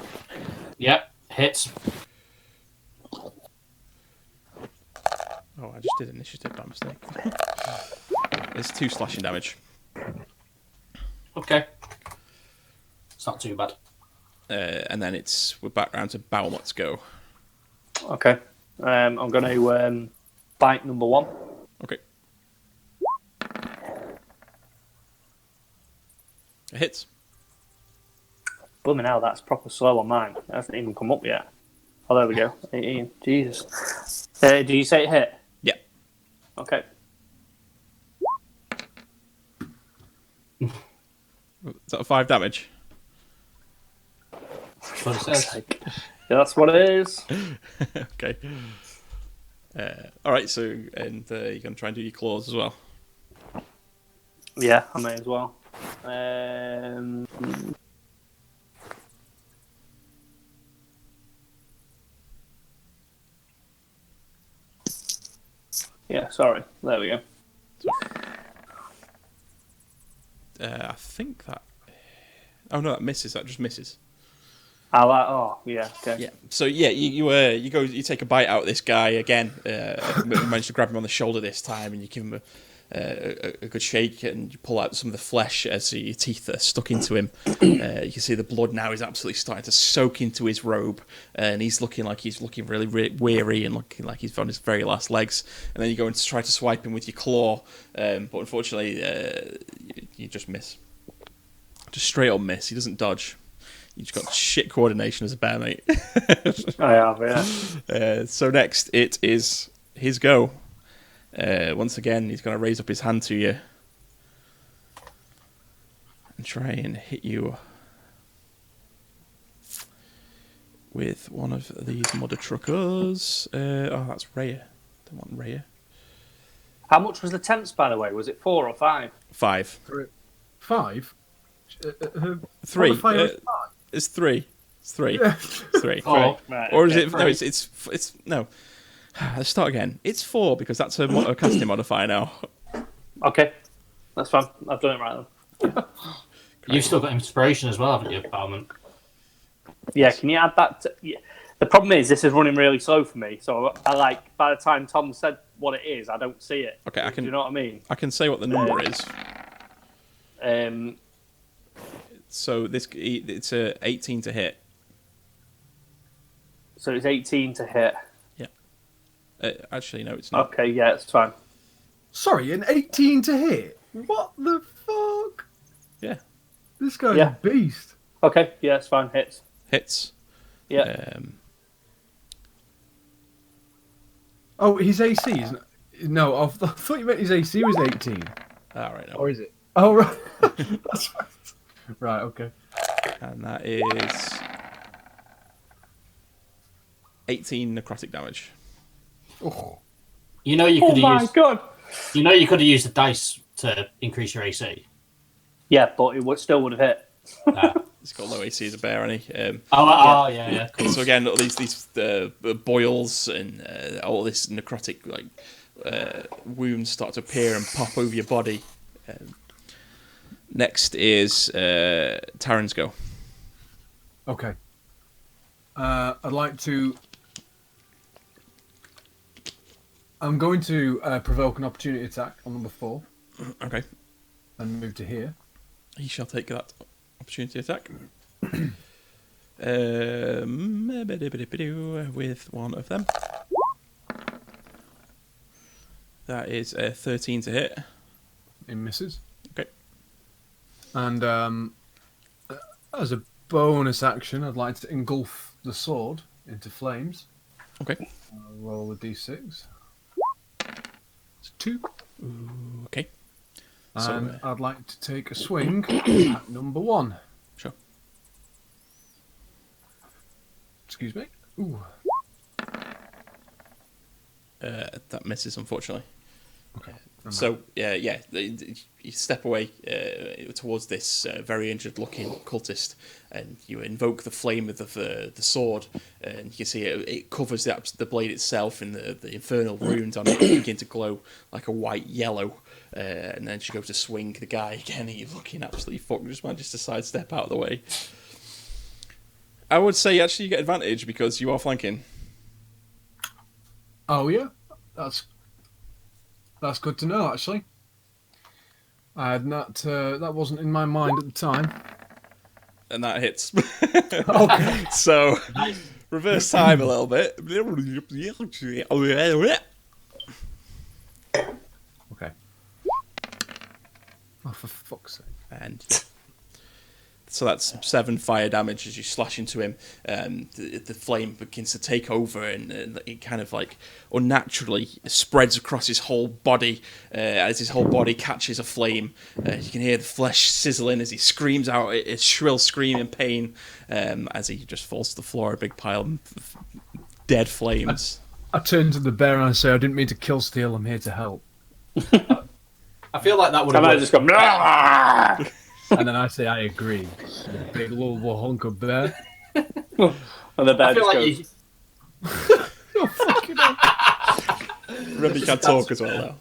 Yep, hits. Oh, I just did initiative by mistake. It's 2 slashing damage. Okay. It's not too bad. And then we're back round to Baumot's go. Okay. I'm going to bite number 1. Okay. It hits. Blooming hell, that's proper slow on mine. It hasn't even come up yet. Oh, there we go. 18. Jesus. Did you say it hit? Yeah. Okay. Is that a 5 damage? That's what it says. Yeah, that's what it is. Okay. Alright, so, and you're going to try and do your claws as well. Yeah, I may as well. Yeah, sorry. There we go. I think that... Oh no, that misses. That just misses. Oh, yeah, okay. Yeah. So yeah, you take a bite out of this guy again. You manage to grab him on the shoulder this time, and you give him a good shake, and you pull out some of the flesh as your teeth are stuck into him. You can see the blood now is absolutely starting to soak into his robe, and he's looking really, really weary and looking like he's on his very last legs. And then you go and try to swipe him with your claw, but unfortunately, you just miss. Just straight up miss. He doesn't dodge. You just got shit coordination as a bear, mate. I have, yeah. So next, it is his go. Once again, he's going to raise up his hand to you and try and hit you with one of these mother truckers. That's Raya. Don't want Raya. How much was the tense, by the way? Was it 4 or 5? 5. 5? 3. Modifier is 5? It's 3. It's 3. It's 3. Oh, Right, Or is okay. it? No, it's no. Let's start again. It's 4 because that's a casting modifier now. Okay, that's fine. I've done it right then. You've still got inspiration as well, haven't you, Bowman? Yeah, can you add that? Yeah. The problem is this is running really slow for me. So I like by the time Tom said what it is, I don't see it. Okay, I can. Do you know what I mean? I can say what the number is. Um, So it's a 18 to hit. so it's 18 to hit. Actually, no, it's not. Okay, yeah, it's fine. Sorry, an 18 to hit? What the fuck? Yeah, This guy's Yeah. a beast. Okay, yeah, it's fine. Hits. hits. Yeah. Oh, his AC isn't. No, I thought you meant his AC was 18. All right, no. Or is it? Oh, right. That's right. Right, okay. And that is 18 necrotic damage. Oh. You know you could have used. God. You know you could have used the dice to increase your AC. Yeah, but it still would have hit. He's got low AC as a bear, hasn't he? Yeah. Cool. So again, all these boils and all this necrotic wounds start to appear and pop over your body. Next is Taran's go. Okay. I'd like to. I'm going to provoke an opportunity attack on number 4 Okay. and move to here. He shall take that opportunity attack. With one of them. That is a 13 to hit. It misses. Okay. And as a bonus action, I'd like to engulf the sword into flames. Okay. I'll roll a d6. It's 2. Okay. And I'd like to take a swing at number 1. Sure. Excuse me. Ooh. That misses, unfortunately. Okay. So you step away towards this very injured-looking cultist, and you invoke the flame of the sword, and you can see it covers the blade itself, and the infernal runes on it begin to glow like a white yellow. And then she goes to swing the guy again, and you're looking absolutely fucked. Just manages to sidestep out of the way. I would say actually you get advantage because you are flanking. Oh yeah, that's good to know. Actually, I had not. That wasn't in my mind at the time. And that hits. Okay. So, reverse time a little bit. Okay. Oh, for fuck's sake! And so that's 7 fire damage as you slash into him. The flame begins to take over, and it kind of like unnaturally spreads across his whole body as his whole body catches a flame. You can hear the flesh sizzling as he screams out a shrill scream in pain as he just falls to the floor, a big pile of dead flames. I turn to the bear and I say, "I didn't mean to kill Steel. I'm here to help." I feel like that would And have I just go, "Nah!" And then I say, "I agree." You big lovable hunk of bear. And the bear I feel just like goes, Oh, fucking hell. Remember, you can't talk as well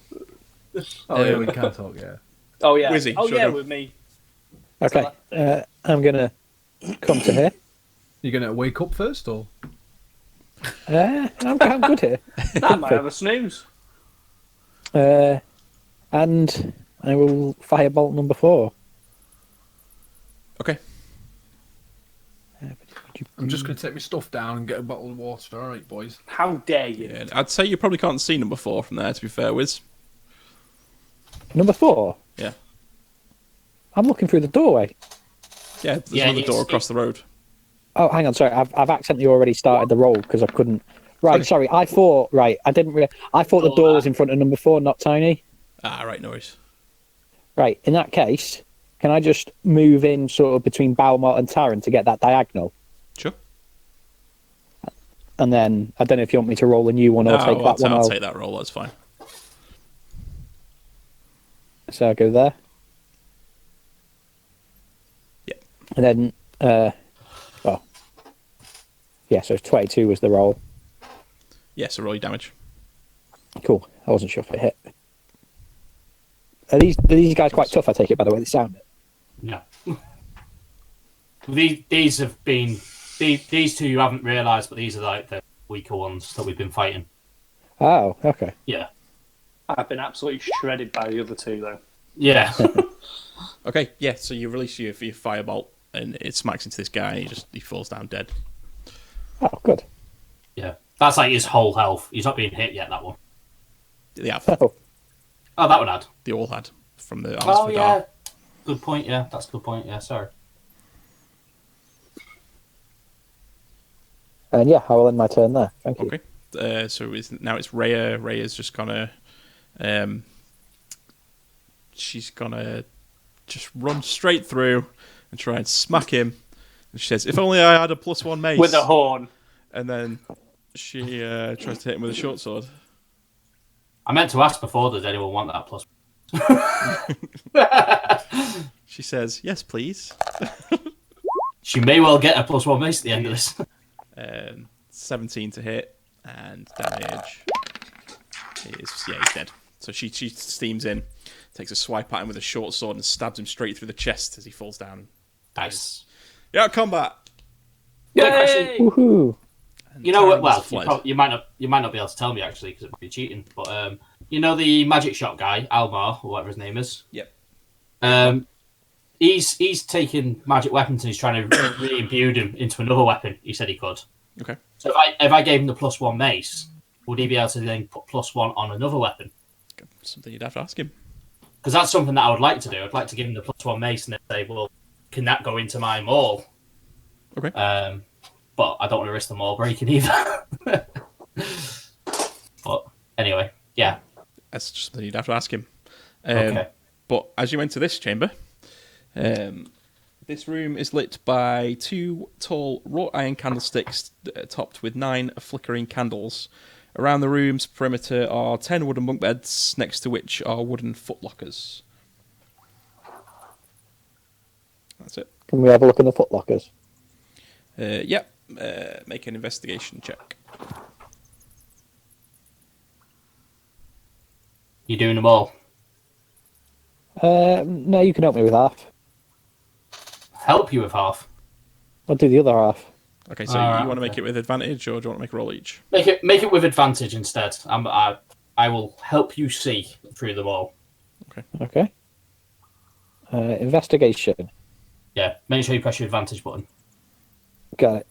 now. Oh yeah, we can talk. Yeah. oh yeah, Wizzy, oh sure yeah, go. with me. Okay, I'm gonna come to here. You gonna wake up first, or? I'm good here. That might have a snooze. And I will firebolt number 4. Okay. I'm just gonna take my stuff down and get a bottle of water. All right, boys. How dare you? Yeah, I'd say you probably can't see number 4 from there, to be fair, Wiz. Number 4. Yeah. I'm looking through the doorway. Yeah, there's Yeah, another door across the road. Oh, hang on, sorry. I've accidentally already started the roll because I couldn't. Right, Okay. sorry. I thought I thought the door was in front of number 4, not Tiny. Ah, right, no worries. Right. In that case, can I just move in sort of between Balmont and Taran to get that diagonal? Sure. And then I don't know if you want me to roll a new one or take that one. I'll take that roll, that's fine. So I'll go there. Yep. And then, Yeah, so 22 was the roll. Yeah, so roll your damage. Cool. I wasn't sure if it hit. Are these guys quite tough, I take it, by the way they sound? No. These have been... These two you haven't realised, but these are like the weaker ones that we've been fighting. Oh, okay. Yeah. I've been absolutely shredded by the other two, though. Yeah. Okay, yeah, so you release your firebolt, and it smacks into this guy, and he falls down dead. Oh, good. Yeah. That's like his whole health. He's not being hit yet, that one. They have. Oh, That one had. They all had from the Oh, Arms yeah. Good point, yeah. That's a good point, yeah. Sorry. and yeah, I will end my turn there. Thank you. Okay. So now it's Rhea. Rhea's just gonna... she's gonna just run straight through and try and smack him. And she says, "If only I had a +1 mace." With a horn. And then she tries to hit him with a short sword. I meant to ask before, does anyone want that plus? She says, "Yes, please." She may well get a +1 mace at the end of this. 17 to hit, and damage is he's dead. So she steams in, takes a swipe at him with a short sword, and stabs him straight through the chest as he falls down. Nice. Yeah, combat. Yay! Woohoo! And You know what? Taran's Well, fled. you might not be able to tell me actually because it might be cheating. But you know the magic shot guy, Almar or whatever his name is. Yep. He's taking magic weapons and he's trying to re-imbue them into another weapon. He said he could. Okay. So if I gave him the +1 mace, would he be able to then put +1 on another weapon? Something you'd have to ask him. Because that's something that I would like to do. I'd like to give him the +1 mace and then say, well, can that go into my maul? Okay. But I don't want to risk the maul breaking either. But anyway, yeah. That's just something you'd have to ask him. Okay. But as you enter this chamber, this room is lit by 2 tall wrought iron candlesticks topped with 9 flickering candles. Around the room's perimeter are 10 wooden bunk beds, next to which are wooden footlockers. That's it. Can we have a look in the footlockers? Yep. Make an investigation check. You doing them all? No, you can help me with half. Help you with half. I'll do the other half. Okay, so Alright, you want to make okay. it with advantage, or do you want to make a roll each? Make it with advantage instead. I will help you see through them all. Okay. Investigation. Yeah, make sure you press your advantage button. Got it.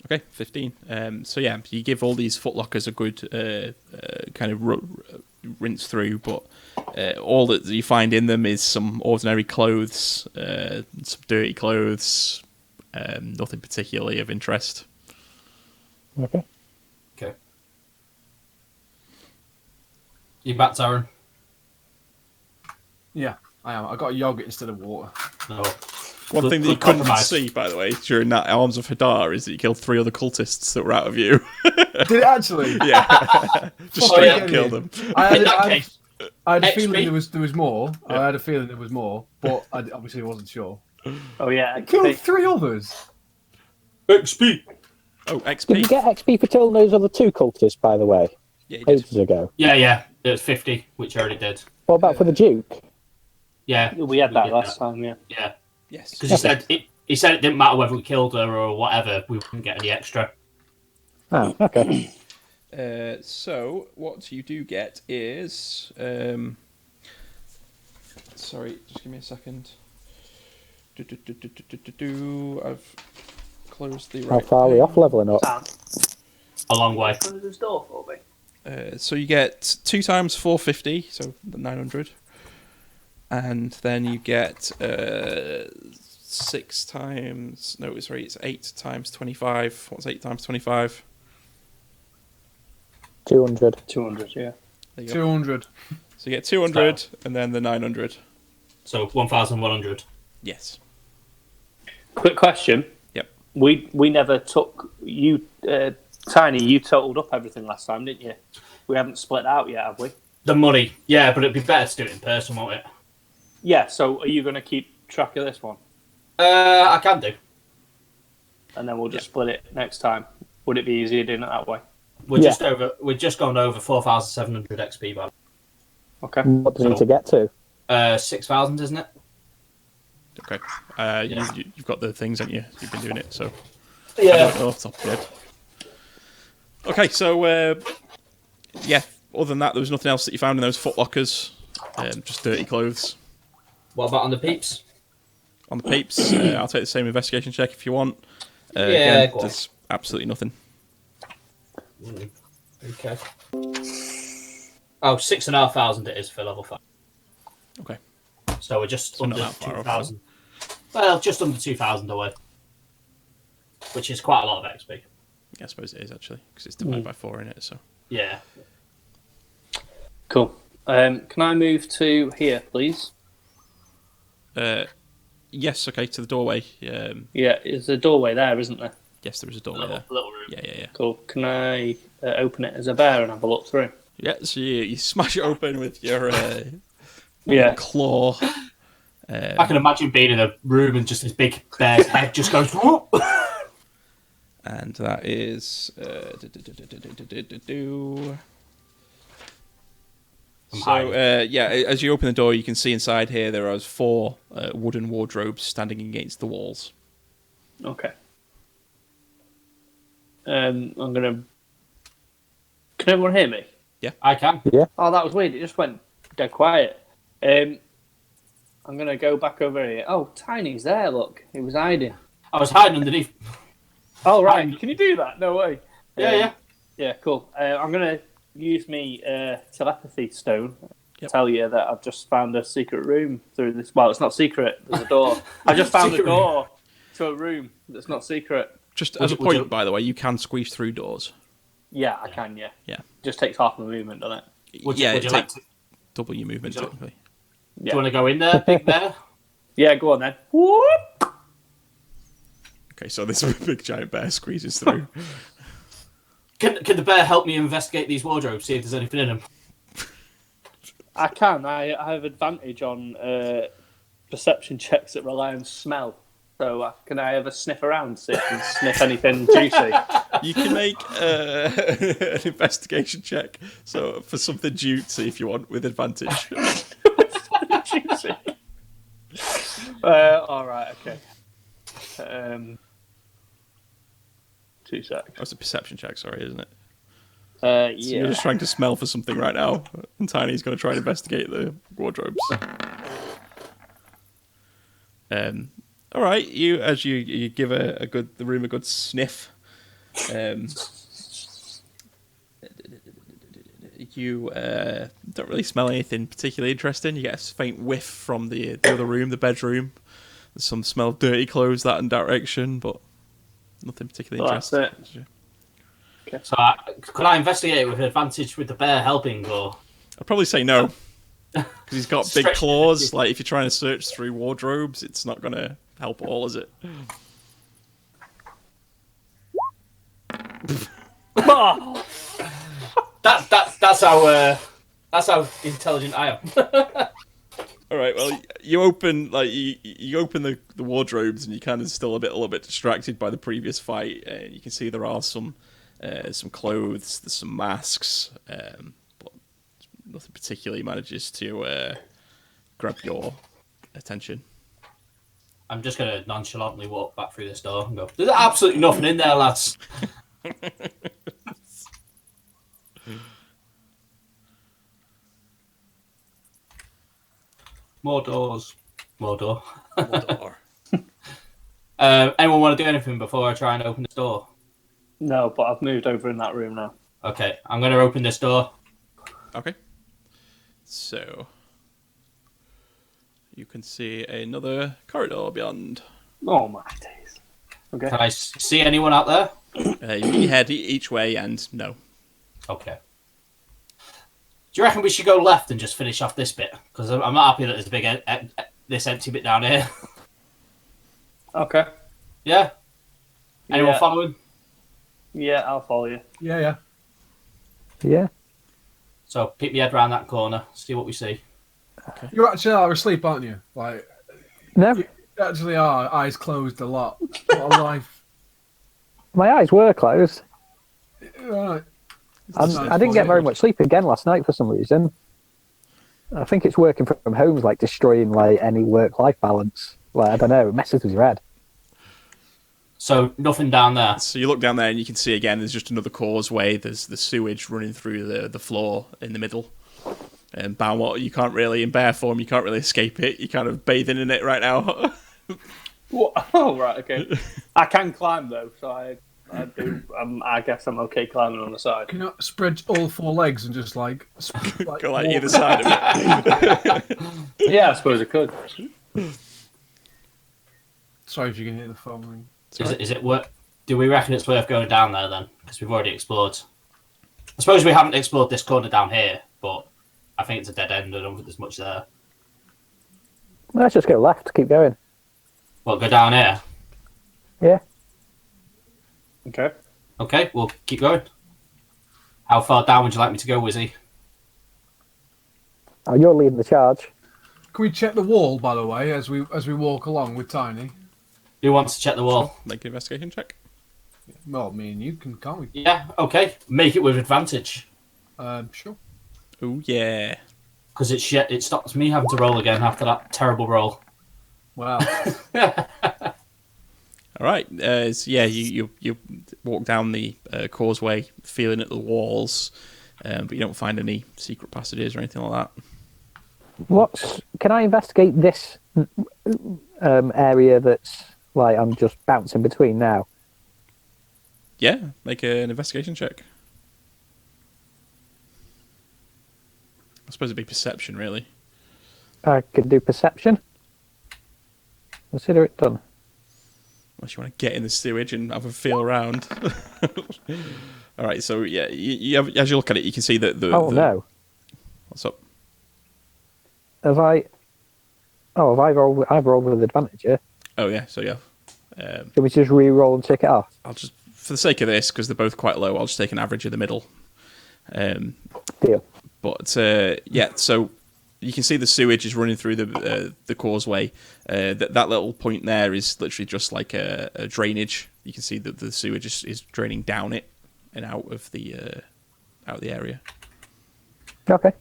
Okay, 15. So yeah, you give all these footlockers a good kind of rinse through, but all that you find in them is some ordinary clothes, some dirty clothes, nothing particularly of interest. Okay. Okay. You back, Darren? Yeah, I am. I got yogurt instead of water. No. One thing that you Good couldn't compromise. see, by the way, during that Arms of Hadar is that you killed 3 other cultists that were out of view. Did it actually? Yeah, just Oh, straight yeah. up killed them. I In that had case, a XP. feeling there was more. Yeah. I had a feeling there was more, but I obviously wasn't sure. Oh, yeah. Killed 3 others. XP. Oh, Did XP. you get XP for killing those other 2 cultists, by the way? Yeah, you did. Ages ago. Yeah. It was 50, which I already did. What about for the Duke? Yeah. We had that did last time, yeah. Yeah. Yes. Because he said it didn't matter whether we killed her or whatever, we wouldn't get any extra. Oh, okay. So what you do get is, sorry, just give me a second. I've closed the. How right far are we page. off leveling up? Sam, A long way. close this door for me. So you get 2 times 450, so 900, and then you get 6 times. No, sorry, it's 8 times 25. What's 8 times 25? 200. 200, yeah. There you go. 200. So you get 200, and then the 900. So 1,100. Yes. Quick question. Yep. We never took you, Tiny. You totaled up everything last time, didn't you? We haven't split out yet, have we? The money. Yeah, but it'd be better to do it in person, won't it? Yeah. So are you going to keep track of this one? I can do. And then we'll just split it next time. Would it be easier doing it that way? We're just gone over 4,700 XP, by Okay. What do we need to get to? 6,000, isn't it? Okay. You've got the things, haven't you? You've been doing it, so. Yeah. I don't know off the top of your head. Okay, so yeah. Other than that, there was nothing else that you found in those footlockers. Just dirty clothes. What about on the peeps? On the peeps, I'll take the same investigation check if you want. Yeah, go on. There's absolutely nothing. Okay. Oh, 6,500 it is for level 5. Okay. So we're just under not that far off, 2,000. Well, just under 2,000 away. Which is quite a lot of XP. Yeah, I suppose it is actually, because it's divided by 4 in it. So. Yeah. Cool. Can I move to here, please? Yes. Okay. To the doorway. Yeah, there's a doorway there, isn't there? Yes, there is a doorway there. Little room. Yeah. Cool. Can I open it as a bear and have a look through? Yeah. So you smash it open with your claw. I can imagine being in a room and just this big bear's head just goes. Whoop! And that is. So, as you open the door, you can see inside here there are 4 wooden wardrobes standing against the walls. Okay. I'm gonna. Can everyone hear me? Yeah, I can. Yeah. Oh, that was weird. It just went dead quiet. I'm gonna go back over here. Oh, Tiny's there. Look, he was hiding. I was hiding underneath. Oh right, can you do that? No way. Yeah. Yeah, cool. I'm gonna use me telepathy stone. Yep. Tell you that I've just found a secret room through this. Well, it's not secret. There's a door. I just found a door to a room that's not secret. Just as a point, by the way, you can squeeze through doors. Yeah, I can. Yeah. Yeah. Just takes half my movement, doesn't it? Would you it like takes double your movement, Would you- technically. Do you want to go in there, big bear? Yeah, go on then. Whoop! Okay, so this big giant bear squeezes through. Can the bear help me investigate these wardrobes, see if there's anything in them? I can. I have advantage on perception checks that rely on smell. So can I have a sniff around, see if I can sniff anything juicy? You can make an investigation check. So for something juicy, if you want, with advantage. Juicy. All right. Okay. 2 seconds. That's a perception check, sorry, isn't it? Yeah. So you're just trying to smell for something right now, and Tiny's going to try and investigate the wardrobes. All right, you give the room a good sniff. You don't really smell anything particularly interesting. You get a faint whiff from the other room, the bedroom. There's some smell of dirty clothes that direction, but nothing particularly interesting. That's it. Okay. So could I investigate it with advantage with the bear helping, or? I'd probably say no, because he's got big Stretch- claws. Like if you're trying to search through wardrobes, it's not going to help at all, is it? That's how intelligent I am. All right. Well, you open you open the wardrobes, and you're kind of still a little bit distracted by the previous fight. And you can see there are some clothes, there's some masks, but nothing particularly manages to grab your attention. I'm just going to nonchalantly walk back through this door and go, there's absolutely nothing in there, lads. More doors. More door. Anyone want to do anything before I try and open this door? No, but I've moved over in that room now. Okay, I'm going to open this door. Okay. So you can see another corridor beyond. Oh my days. Okay. Can I see anyone out there? You head each way, and no. Okay. Do you reckon we should go left and just finish off this bit? Because I'm not happy that there's a big this empty bit down here. Okay. Yeah? Anyone Yeah. following? Yeah, I'll follow you. Yeah. Yeah. So peek my head round that corner, see what we see. You're actually out of sleep, aren't you? Like, No. Actually, are eyes closed a lot. What a life. My eyes were closed. Right. I didn't get very much sleep again last night for some reason. I think it's working from home is like destroying like any work-life balance. Like I don't know, it messes with your head. So nothing down there. So you look down there and you can see again. There's just another causeway. There's the sewage running through the floor in the middle. And Balmort, you can't really, in bear form, you can't really escape it. You're kind of bathing in it right now. What? Oh, right, okay. I can climb though, so I do. I guess I'm okay climbing on the side. Can you not spread all 4 legs and just like Go like either side of it. Yeah, I suppose I could. Sorry if you can hear the phone ring. Is it worth? Do we reckon it's worth going down there then? Because we've already explored. I suppose we haven't explored this corner down here, but I think it's a dead end. I don't think there's much there. Let's just go left. Keep going. Well, go down here. Yeah. Okay. Okay, we'll keep going. How far down would you like me to go, Wizzy? Oh, you're leading the charge. Can we check the wall, by the way, as we walk along with Tiny? Who wants to check the wall? Make an investigation check. Well, me and you can, can't we? Yeah, okay. Make it with advantage. Sure. Oh yeah. Because it stops me having to roll again after that terrible roll. Wow. All right. So yeah, you walk down the causeway, feeling at the walls, but you don't find any secret passages or anything like that. Can I investigate this area that's like I'm just bouncing between now? Yeah, make an investigation check. I suppose it'd be perception, really. I could do perception. Consider it done. Unless you want to get in the sewage and have a feel around. All right, so yeah, as you look at it, you can see that no. What's up? Have I? Oh, have I rolled? I've rolled with advantage, yeah. Oh yeah, so yeah. Can we just re-roll and tick it off? I'll just, for the sake of this, because they're both quite low, I'll just take an average of the middle. Deal. But yeah, so you can see the sewage is running through the causeway. That little point there is literally just like a drainage. You can see that the sewage is draining down it and out of the area. Okay.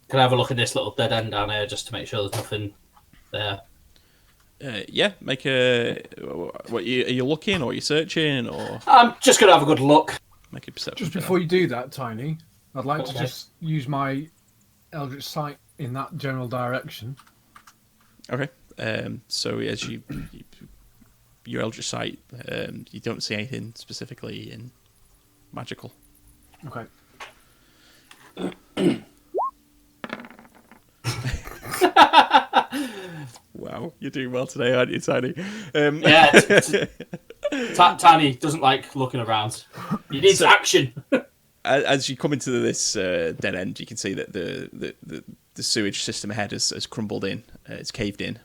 Can I have a look at this little dead end down here just to make sure there's nothing there? Yeah, make a. What are you looking or are you searching or? I'm just gonna have a good look. Make a perception. Just before you do that, Tiny, I'd like to just use my Eldritch Sight in that general direction. Okay. So as your Eldritch Sight, you don't see anything specifically in magical. Okay. Wow, you're doing well today, aren't you, Tiny? Yeah, Tiny doesn't like looking around. He needs action. As you come into this dead end, you can see that the sewage system ahead has crumbled in. It's caved in.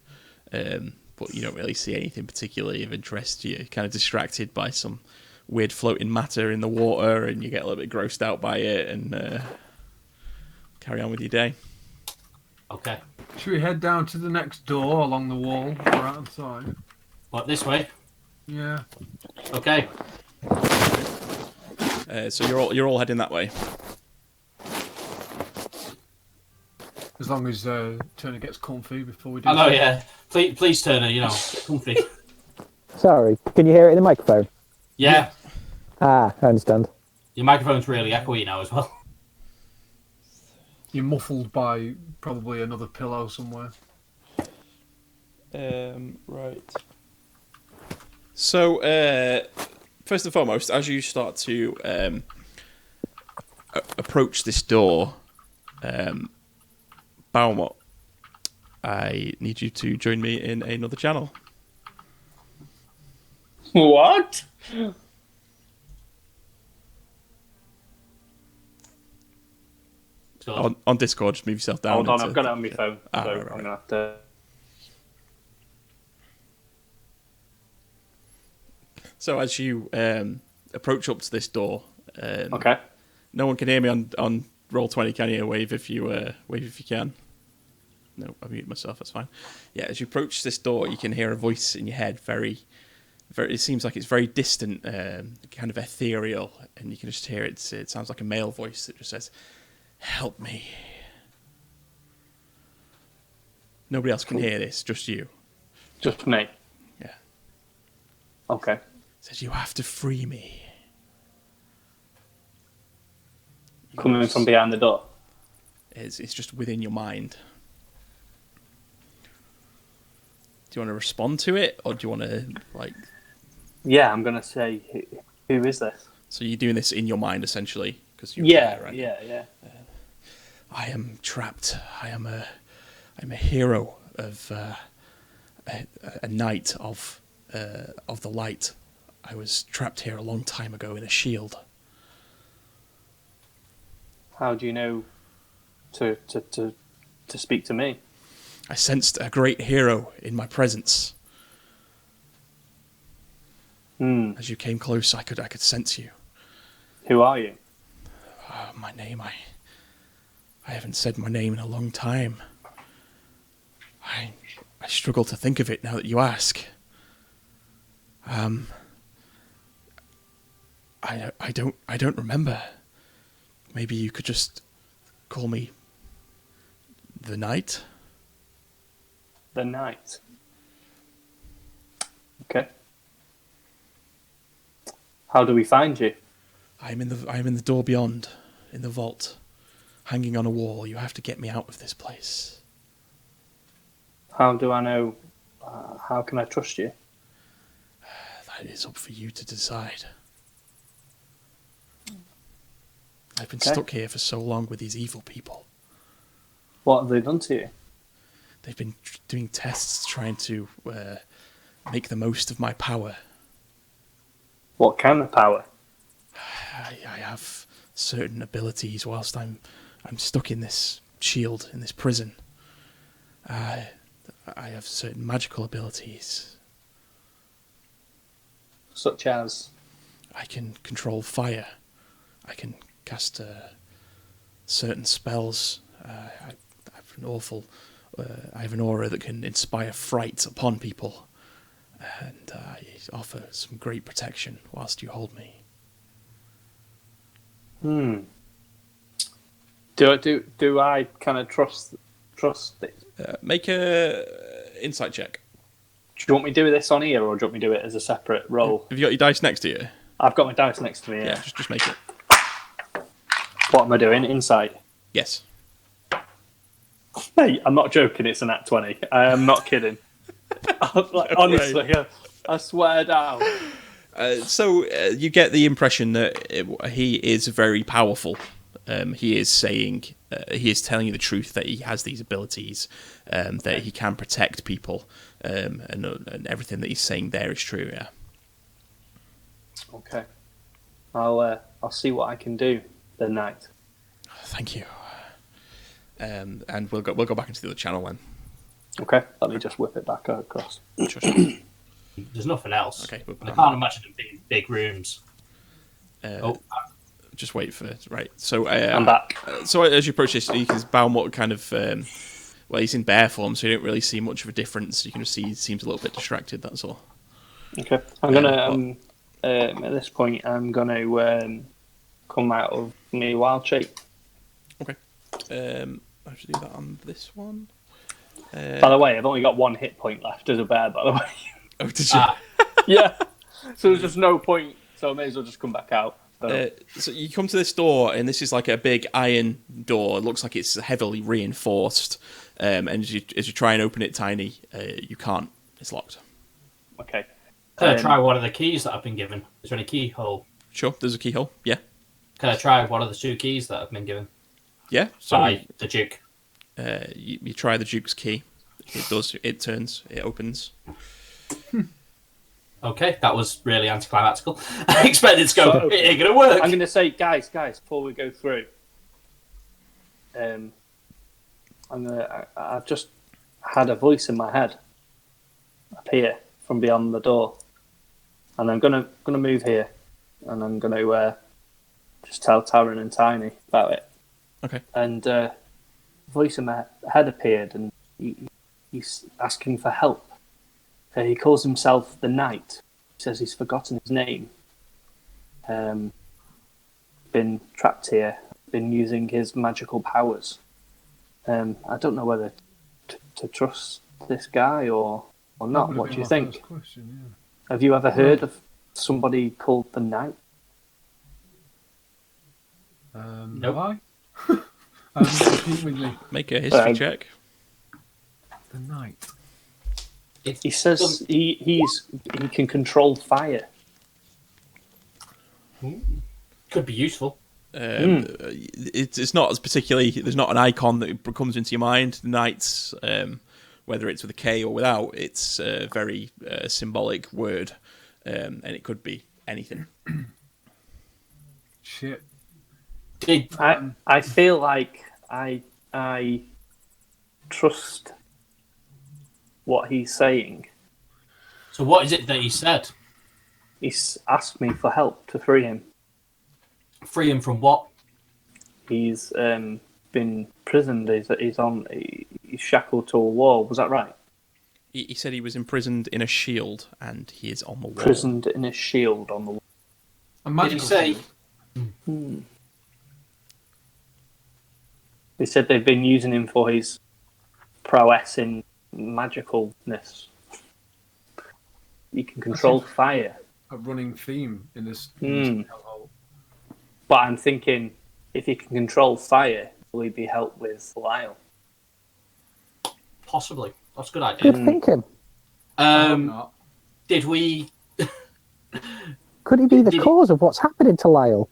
But you don't really see anything particularly of interest. You're kind of distracted by some weird floating matter in the water, and you get a little bit grossed out by it, and carry on with your day. Okay. Should we head down to the next door along the wall or outside? What, this way? Yeah. Okay. So you're all heading that way. As long as Turner gets comfy before we do. I know, yeah. Please, Turner, get comfy. Sorry, can you hear it in the microphone? Yeah. Ah, I understand. Your microphone's really echoey now as well. You're muffled by probably another pillow somewhere. Right. So, first and foremost, as you start to approach this door, Balmort, I need you to join me in another channel. What? On Discord, just move yourself down. Hold on, I've got it on my phone. So right. I'm going to have to... So as you approach up to this door, Okay. no one can hear me on Roll20, can you? Wave if you can. No, I muted myself. That's fine. Yeah, as you approach this door, you can hear a voice in your head. Very. It seems like it's very distant, kind of ethereal, and you can just hear it. It sounds like a male voice that just says, "Help me." Nobody else can hear this, just you. Just me. Yeah. Okay. It says, "You have to free me." Coming from behind the door. It's just within your mind. Do you want to respond to it, or do you want to like? Yeah, I'm gonna say, who is this? So you're doing this in your mind, essentially, because you're Yeah, right? yeah. I am trapped. I'm a hero of a knight of the light. I was trapped here a long time ago in a shield. How do you know to speak to me? I sensed a great hero in my presence. As you came close, I could sense you. Who are you? My name, I haven't said my name in a long time. I struggle to think of it now that you ask. I don't remember. Maybe you could just call me the Knight? The Knight. Okay. How do we find you? I'm in the door beyond, in the vault, hanging on a wall. You have to get me out of this place. How do I know? How can I trust you? That is up for you to decide. I've been stuck here for so long with these evil people. What have they done to you? They've been doing tests trying to make the most of my power. What kind of power? I have certain abilities whilst I'm stuck in this shield, in this prison. I have certain magical abilities. Such as? I can control fire. I can cast certain spells. I have an aura that can inspire fright upon people, and I offer some great protection whilst you hold me. Do I kind of trust it? Make a insight check. Do you want me to do this on here, or do you want me to do it as a separate roll? Have you got your dice next to you? I've got my dice next to me. Yeah, just make it. What am I doing? Insight. Yes. Mate, I'm not joking. It's an at 20. I am not kidding. Honestly, I swear down. So you get the impression that he is very powerful. He is saying, he is telling you the truth that he has these abilities, that he can protect people, and everything that he's saying there is true. Yeah. Okay. I'll see what I can do. The Knight. Thank you. And we'll go back into the other channel then. Okay. Let me just whip it back across. Sure. There's nothing else. Okay. I can't imagine them being big rooms. Just wait for it. Right. So I'm back. So as you approach this, you can Baumwood kind of well, he's in bear form, so you don't really see much of a difference. You can just see he seems a little bit distracted. That's all. Okay. I'm gonna at this point I'm gonna come out of my wild shape. Okay. I should do that on this one. By the way, I've only got one hit point left as a bear. By the way. Oh, did you? Yeah. So there's just no point. So I may as well just come back out. So you come to this door, and this is like a big iron door. It looks like it's heavily reinforced. And as you try and open it tiny, you can't. It's locked. Okay. Can I try one of the keys that I've been given? Is there any keyhole? Sure, there's a keyhole. Yeah. Can I try one of the 2 keys that I've been given? Yeah. So By the Duke. you try the Duke's key. It does. It turns. It opens. Okay, that was really anticlimactical. I expected it to go, it ain't going to work. I'm going to say, guys, before we go through, I've just had a voice in my head appear from beyond the door, and I'm gonna move here, and I'm gonna just tell Taryn and Tiny about it. Okay. And voice in my head appeared and he's asking for help. He calls himself the Knight. He says he's forgotten his name. Been trapped here. Been using his magical powers. I don't know whether to trust this guy or not. What do you think? Question, yeah. Have you ever heard of somebody called the Knight? Nope. Have I? Repeat with me. Make a history check. The Knight. He says he can control fire. Could be useful. It's not as particularly. There's not an icon that comes into your mind. The Knights, whether it's with a K or without, it's a very symbolic word, and it could be anything. Shit. I feel like I trust what he's saying. So what is it that he said? He's asked me for help to free him. Free him from what? He's been imprisoned. He's shackled to a wall. Was that right? He said he was imprisoned in a shield, and he is on the wall. Imprisoned in a shield on the wall. A Did magical he say? shield. They said they've been using him for his prowess in magicalness. He can control fire. A running theme in this hellhole. But I'm thinking, if he can control fire, will he be helped with Lyle? Possibly. That's a good idea. Good thinking. Not. Did we? Could he be the Did he- cause of what's happening to Lyle?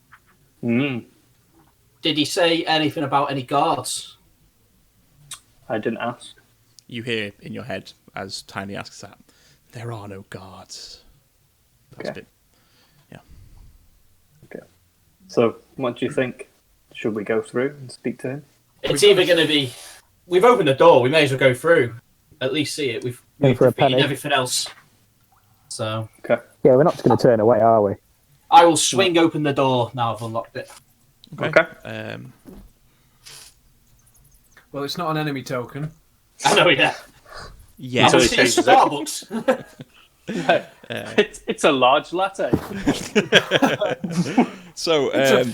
Did he say anything about any guards? I didn't ask. You hear in your head as Tiny asks that, there are no guards. That's Okay. a bit, yeah. Okay. So, what do you think? Should we go through and speak to him? It's either going to be. We've opened the door. We may as well go through. At least see it. We've for a defeated penny. everything else. So Okay. Yeah, we're not going to turn away, are we? I will swing open the door now. I've unlocked it. Okay. Well, it's not an enemy token. I know. Yeah. Yeah. So I he was in changes it. Starbucks. It's a large latte. So, as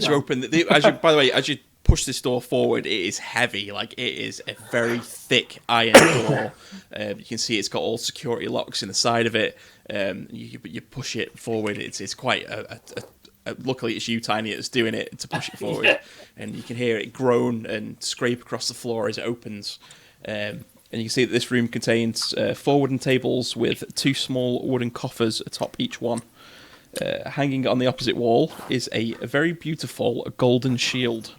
you open, by the way, as you push this door forward, it is heavy. Like, it is a very thick iron door. You can see it's got all security locks in the side of it. You push it forward. It's quite luckily it's you, Tiny, that's doing it to push it forward. Yeah. And you can hear it groan and scrape across the floor as it opens. And you can see that this room contains 4 wooden tables with 2 small wooden coffers atop each one. Hanging on the opposite wall is a very beautiful golden shield.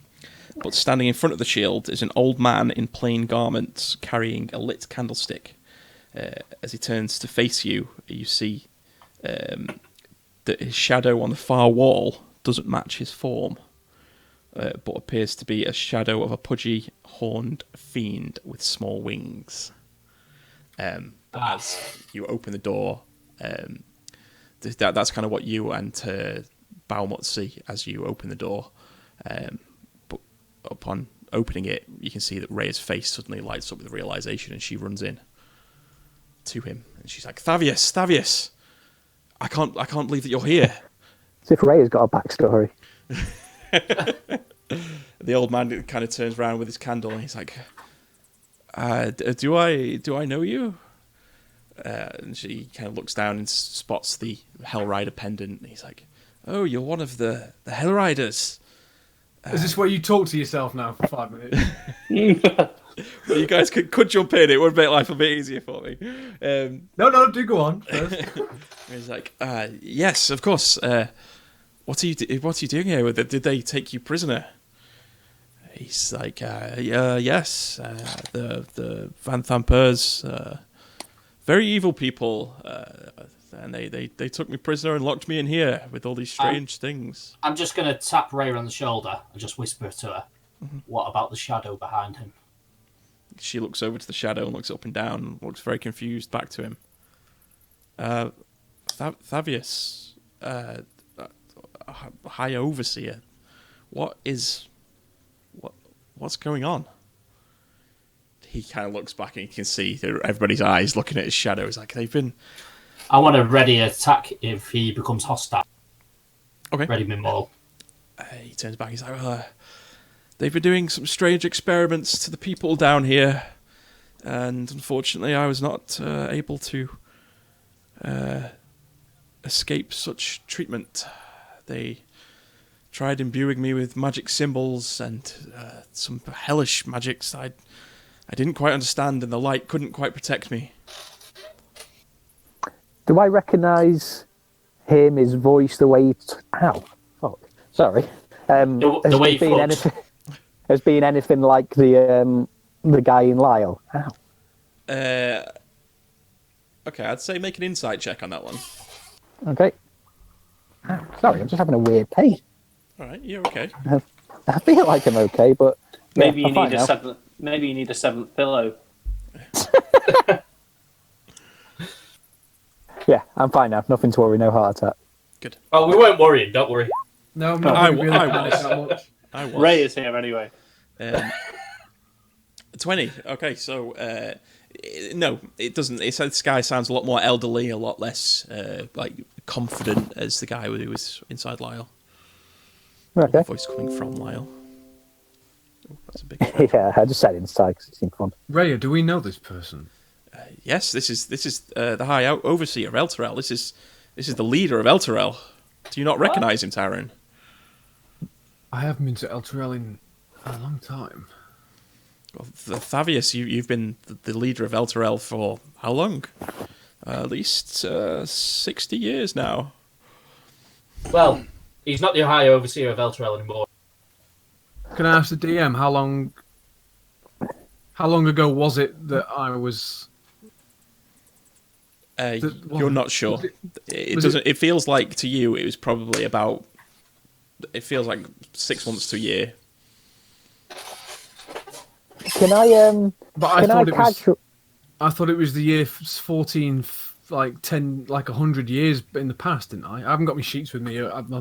But standing in front of the shield is an old man in plain garments carrying a lit candlestick. As he turns to face you, you see that his shadow on the far wall doesn't match his form, but appears to be a shadow of a pudgy, horned fiend with small wings. But as you open the door, that's kind of what you and Baumut see as you open the door. But upon opening it, you can see that Rhea's face suddenly lights up with realization, and she runs in to him, and she's like, Thavius, I can't believe that you're here. As if Ray has got a backstory. The old man kind of turns around with his candle, and he's like, do I know you? And she kind of looks down and spots the Hellrider pendant, and he's like, oh, you're one of the Hellriders. Is this where you talk to yourself now for 5 minutes? Well, you guys could jump in. It would make life a bit easier for me. No, do go on first. He's like, yes, of course. What are you doing here? Did they take you prisoner? He's like, yes. The Vanthampurs, very evil people, and they took me prisoner and locked me in here with all these strange things. I'm just going to tap Rhea on the shoulder and just whisper to her, what about the shadow behind him? She looks over to the shadow and looks up and down and looks very confused back to him. Thavius, High Overseer, what's going on? he kind of looks back and you can see everybody's eyes looking at his shadow. He's like, they've been... I want to ready attack if he becomes hostile. Okay. Ready me more. He turns back. He's like, they've been doing some strange experiments to the people down here, and unfortunately, I was not able to escape such treatment. They tried imbuing me with magic symbols and some hellish magics I didn't quite understand, and the light couldn't quite protect me. Do I recognise him, his voice, the way he... Ow. Fuck. Sorry. The way he has been anything like the guy in Lyle? Ow. Okay, I'd say make an insight check on that one. Okay. Ow. Sorry, I'm just having a weird pain. All right, you're okay. I feel like I'm okay, but... Maybe yeah, you need a seventh. Maybe you need a seventh pillow. Yeah, I'm fine now. Nothing to worry. No heart attack. Good. Oh, we weren't worrying. Don't worry. No, I'm not I really was. that much. I was. Ray is here anyway. 20. Okay, so no, it doesn't. This guy sounds a lot more elderly, a lot less like confident as the guy who was inside Lyle. Okay. Voice coming from Lyle. Oh, that's a big. Yeah, I just said inside because it seemed fun. Raya, do we know this person? Yes, this is the High Overseer of Elturel. This is the leader of Elturel. Do you not recognise him, Tyrone? I haven't been to Elturel in a long time. Well, Thavius, you've been the leader of Elturel for how long? At least 60 years now. Well, he's not the High Overseer of Elturel anymore. Can I ask the DM how long ago was it that I was? You're not sure. It feels like to you it was probably about. It feels like 6 months to a year. Can I But I can thought I catch? I thought it was the year 14, like 10, like 100 years in the past, didn't I? I haven't got my sheets with me. I've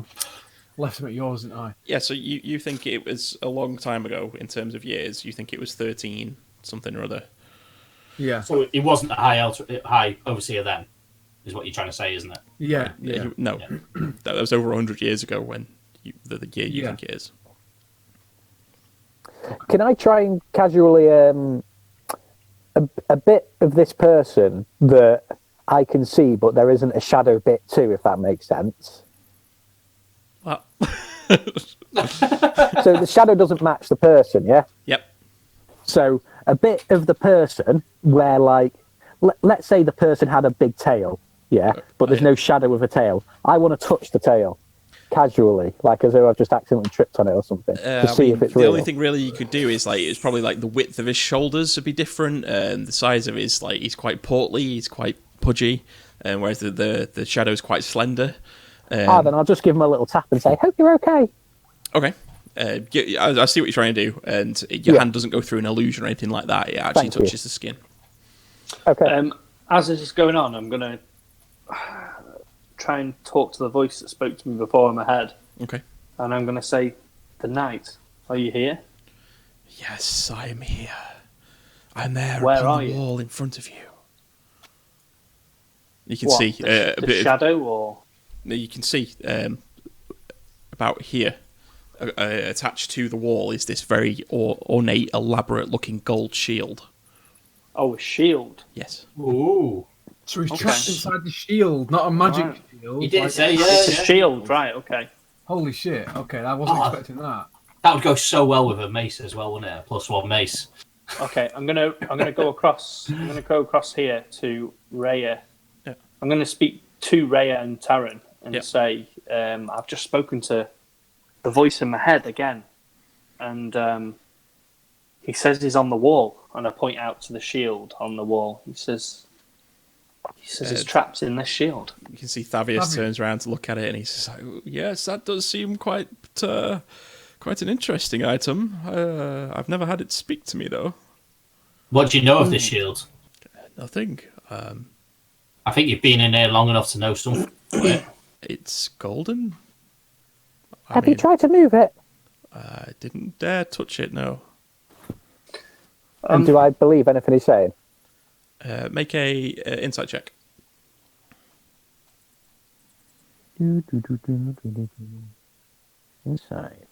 left them at yours, didn't I? Yeah, so you think it was a long time ago in terms of years. You think it was 13 something or other. Yeah. So it wasn't a High Overseer then, is what you're trying to say, isn't it? Yeah. No, that was over 100 years ago when the year you think it is. Can I try and casually a bit of this person that I can see, but there isn't a shadow bit too, if that makes sense? Well, So the shadow doesn't match the person, yeah? yep. So a bit of the person where, like, let's say the person had a big tail, yeah, but there's no shadow of a tail. I want to touch the tail casually, like as though I've just accidentally tripped on it or something, to see if it's real. The only thing really you could do is it's probably like the width of his shoulders would be different, and the size of his he's quite portly, he's quite pudgy, whereas the shadow's quite slender. Then I'll just give him a little tap and say, "Hope you're okay." Okay. I see what you're trying to do, and your hand doesn't go through an illusion or anything like that. It actually touches the skin. Okay. As this is going on, I'm going to try and talk to the voice that spoke to me before in my head. Okay. And I'm going to say, "The knight, are you here?" Yes, I am here. I'm there Where upon are the you? wall in front of you. You can What, see the a bit shadow, or you can see about here, attached to the wall, is this very ornate, elaborate-looking gold shield. a shield? Yes. Ooh. So he's Okay. trapped inside the shield, not a magic shield. He did say, It's a yeah. shield, right? Okay. Holy shit! Okay, I wasn't expecting that. That would go so well with a mace as well, wouldn't it? A +1 mace. Okay, I'm gonna go across. I'm gonna go across here to Raya. Yeah. I'm gonna speak to Raya and Taryn and Yeah. say, I've just spoken to the voice in my head again, and he says he's on the wall, and I point out to the shield on the wall. He says he's trapped in this shield. You can see Thavius turns around to look at it, and he's like, "Yes, that does seem quite an interesting item. I've never had it speak to me, though." What do you know of this shield? Nothing. I think you've been in here long enough to know something. It's golden. Have you tried to move it? I didn't dare touch it, no. And do I believe anything he's saying? Make a insight check. Inside.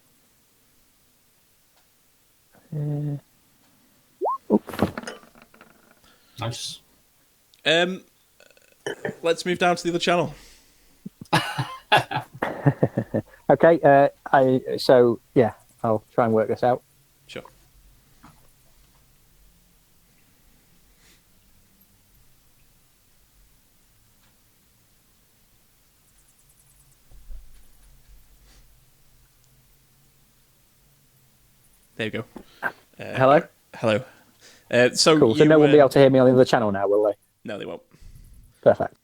Nice. Let's move down to the other channel. Okay. I'll try and work this out. Sure. There you go. Hello. Hello. Cool. So no one will be able to hear me on the other channel now, will they? No, they won't. Perfect.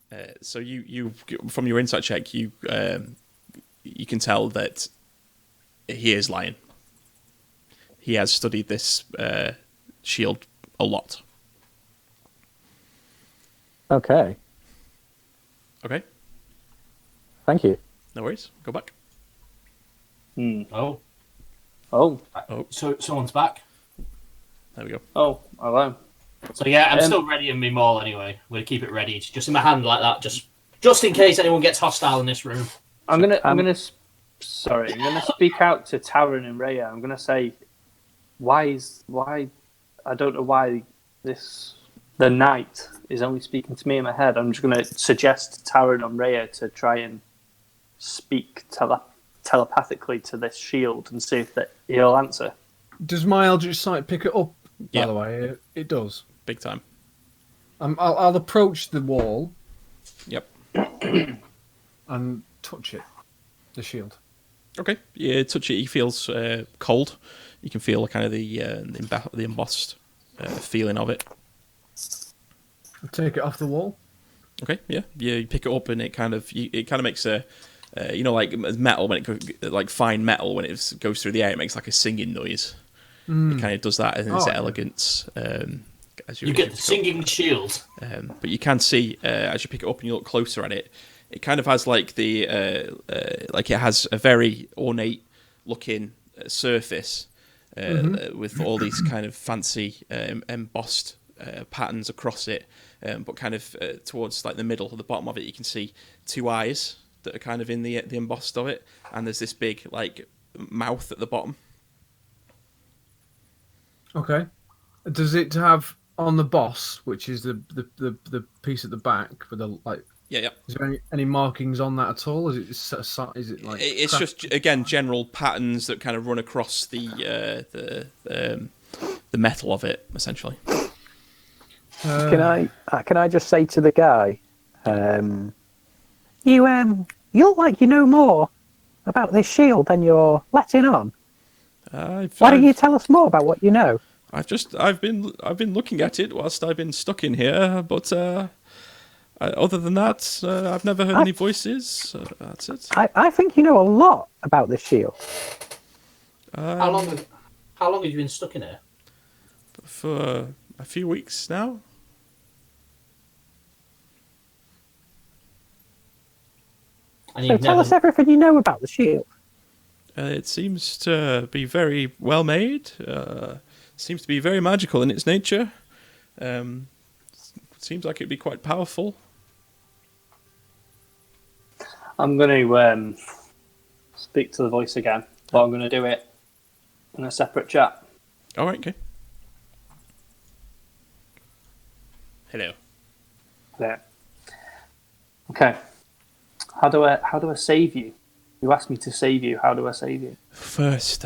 So you from your insight check, you can tell that he is lying. He has studied this shield a lot. Okay. Okay. Thank you. No worries. Go back. Oh. Oh. So someone's back. There we go. Oh, hello. So yeah, I'm still ready in my maul anyway. I'm gonna keep it ready. It's just in my hand like that, just in case anyone gets hostile in this room. I'm gonna speak out to Taran and Rhea. I'm gonna say, why I don't know why the knight is only speaking to me in my head. I'm just gonna suggest to Taran and Rhea to try and speak telepathically to this shield and see if he'll answer. Does my Eldritch Sight pick it up? Yeah. By the way, it does. Big time. I'll approach the wall. Yep. And touch it, the shield. Okay. You touch it. He feels cold. You can feel kind of the embossed feeling of it. I'll take it off the wall. Okay. Yeah. You pick it up and it kind of makes a like metal when it like fine metal when it goes through the air. It makes like a singing noise. It kind of does that in its elegance. As you get the singing shield. But you can see as you pick it up and you look closer at it, it kind of has like it has a very ornate looking surface with all these kind of fancy embossed patterns across it. But kind of towards like the middle or the bottom of it, you can see two eyes that are kind of in the embossed of it, and there's this big like mouth at the bottom. Okay. Does it have on the boss, which is the piece at the back with the like? Yeah. Is there any markings on that at all? Is it like? It's just again general patterns that kind of run across the metal of it, essentially. Can I just say to the guy, you look like you know more about this shield than you're letting on. Why don't you tell us more about what you know? I've been looking at it whilst I've been stuck in here, but other than that, I've never heard any voices. That's it. I think you know a lot about this shield. How long have you been stuck in here? For a few weeks now. So tell us everything you know about the shield. It seems to be very well made. Seems to be very magical in its nature. Seems like it'd be quite powerful. I'm going to speak to the voice again, but I'm going to do it in a separate chat. All right, okay. Hello. There. Okay. How do I save you? You asked me to save you. How do I save you? First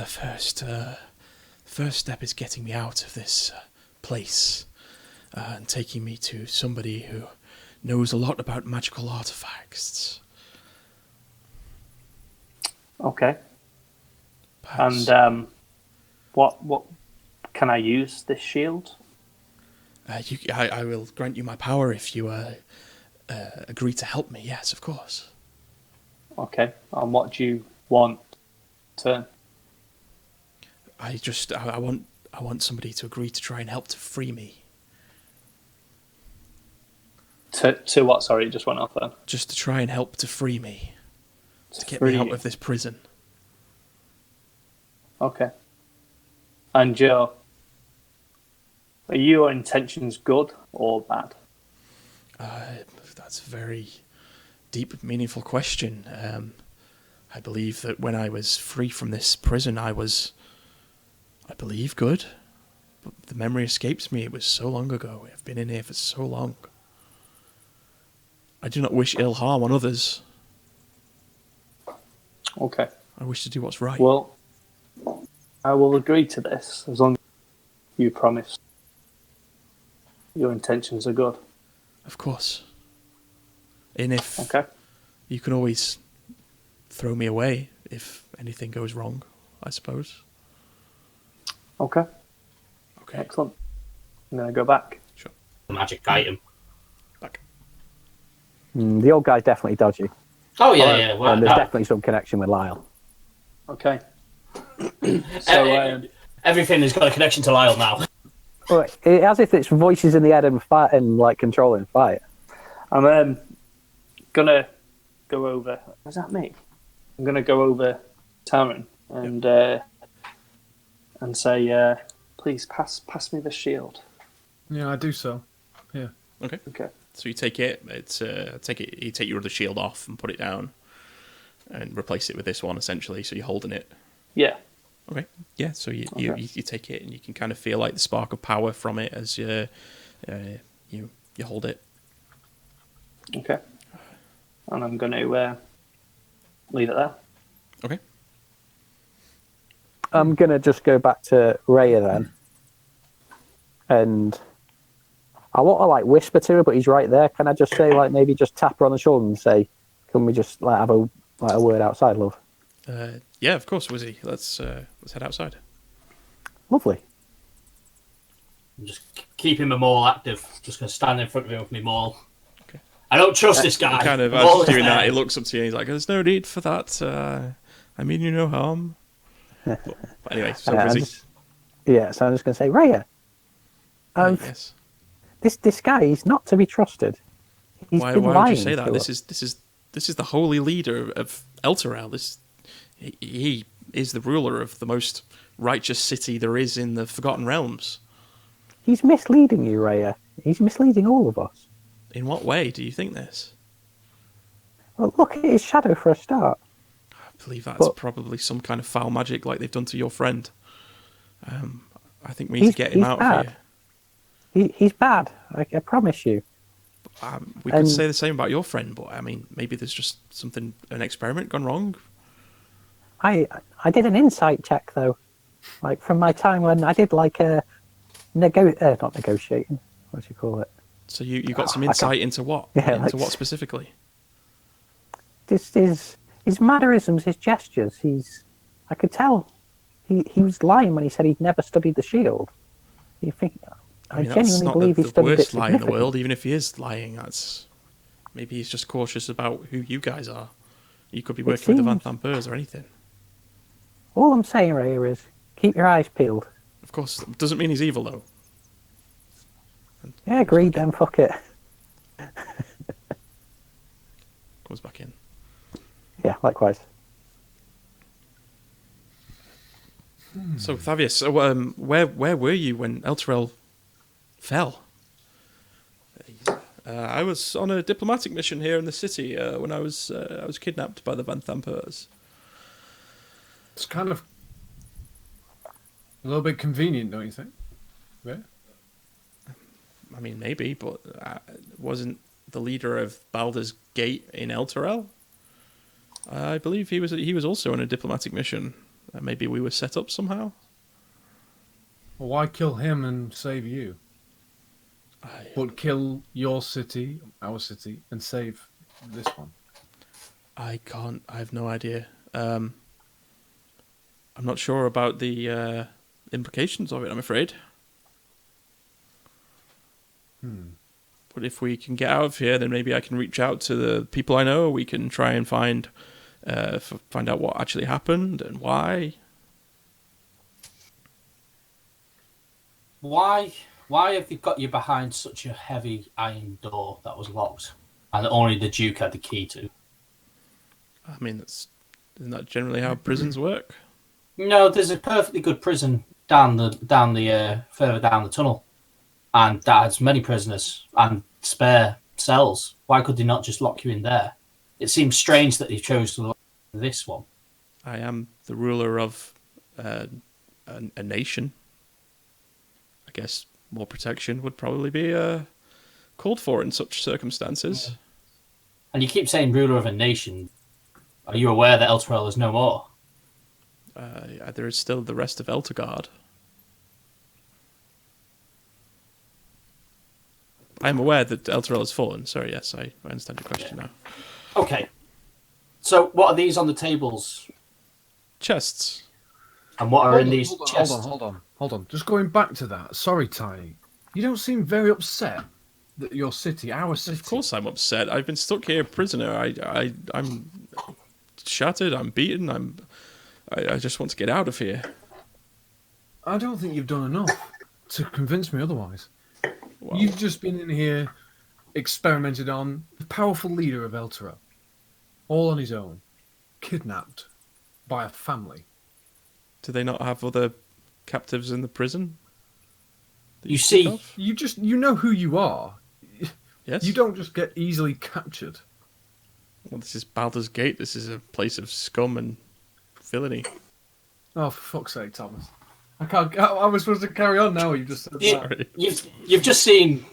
step is getting me out of this place and taking me to somebody who knows a lot about magical artifacts. Okay. Perhaps. And what can I use this shield? I will grant you my power if you agree to help me. Yes, of course. Okay. And what do you want to? I want somebody to agree to try and help to free me. To what? Sorry, it just went off then. Just to try and help to free me. To get free me out you. of this prison. Okay. And Joe, Are your intentions good or bad? That's a very deep, meaningful question. I believe that when I was free from this prison, I believe, good. But the memory escapes me. It was so long ago. I've been in here for so long. I do not wish ill harm on others. Okay. I wish to do what's right. Well, I will agree to this as long as you promise your intentions are good. Of course. And if Okay. you can always throw me away if anything goes wrong, I suppose. Okay. Okay. Excellent. I'm going to go back. Sure. Magic item. Back. The old guy's definitely dodgy. Oh yeah. Well, And there's definitely some connection with Lyle. Okay. So, everything has got a connection to Lyle now. Well, as if it's voices in the head and fight and like controlling fight. I'm gonna go over. Was that me? I'm gonna go over Taryn and say, please pass me the shield. Yeah, I do so. Yeah. Okay. Okay. So you take it. You take your other shield off and put it down, and replace it with this one essentially. So you're holding it. Yeah. Okay. Yeah. So you take it, and you can kind of feel like the spark of power from it as you hold it. Okay. And I'm going to leave it there. Okay. I'm going to just go back to Rhea then. And I want to like whisper to her, but he's right there. Can I just say, like, maybe just tap her on the shoulder and say, can we just like have a word outside, love? Yeah, of course, Wizzy. Let's head outside. Lovely. I'm just keeping my maul active. Just going to stand in front of him with my maul. Okay. I don't trust this guy. Kind of, as he's doing that, he looks up to you and he's like, "There's no need for that. I mean you no harm." But anyway, so Wizzy. So I'm just going to say, Rhea. Yes. This guy is not to be trusted. Why would you say that? This is the holy leader of Elturel. He is the ruler of the most righteous city there is in the Forgotten Realms. He's misleading you, Rhea. He's misleading all of us. In what way do you think this? Well, look at his shadow for a start. I believe that's probably some kind of foul magic like they've done to your friend. I think we need to get him out of here. He's bad. I promise you. We could say the same about your friend, but I mean, maybe there's just an experiment gone wrong. I did an insight check though, like from my time when I did like a not negotiating. What do you call it? So you got some insight into what? Yeah, into what specifically? This is his mannerisms, his gestures. I could tell he was lying when he said he'd never studied the shield. I genuinely believe he studied it. That's not the worst lie in the world. Even if he is lying, maybe he's just cautious about who you guys are. You could be working with the Vanthampurs or anything. All I'm saying, Rhea, is keep your eyes peeled. Of course, it doesn't mean he's evil though. Yeah, agreed then, fuck it. Goes back in. Yeah, likewise. So, Thavius, where were you when Elturel fell? I was on a diplomatic mission here in the city when I was kidnapped by the Vanthampurs. It's kind of a little bit convenient, don't you think? Yeah. I mean, maybe, but wasn't the leader of Baldur's Gate in Elturel? I believe he was also on a diplomatic mission. Maybe we were set up somehow. Well, why kill him and save you? But kill your city, our city, and save this one. I have no idea. I'm not sure about the implications of it, I'm afraid. But if we can get out of here, then maybe I can reach out to the people I know. We can try and find out what actually happened and why. Why have they got you behind such a heavy iron door that was locked and only the Duke had the key to? I mean, isn't that generally how prisons work? No, there's a perfectly good prison down the further down the tunnel. and that has many prisoners and spare cells. Why could they not just lock you in there? It seems strange that they chose to lock this one. I am the ruler of a nation. I guess more protection would probably be called for in such circumstances. And you keep saying ruler of a nation. Are you aware that Elturel is no more? There is still the rest of Eltergard. I am aware that Elturel has fallen. Sorry, yes, I understand your question now. Okay. So, what are these on the tables? Chests. And what are in these chests? Hold on. Just going back to that. Sorry, Ty. You don't seem very upset that your city, our city... Of course I'm upset. I've been stuck here prisoner. I'm shattered. I'm beaten. I just want to get out of here. I don't think you've done enough to convince me otherwise. Well, You've just been in here, experimented on, the powerful leader of Elturel, all on his own, kidnapped by a family. do they not have other captives in the prison? that You speak see- of? You know who you are. Yes. You don't just get easily captured. Well, this is Baldur's Gate. This is a place of scum and villainy. Oh, for fuck's sake, Thomas. I was supposed to carry on now. You just said that. Sorry. You've just seen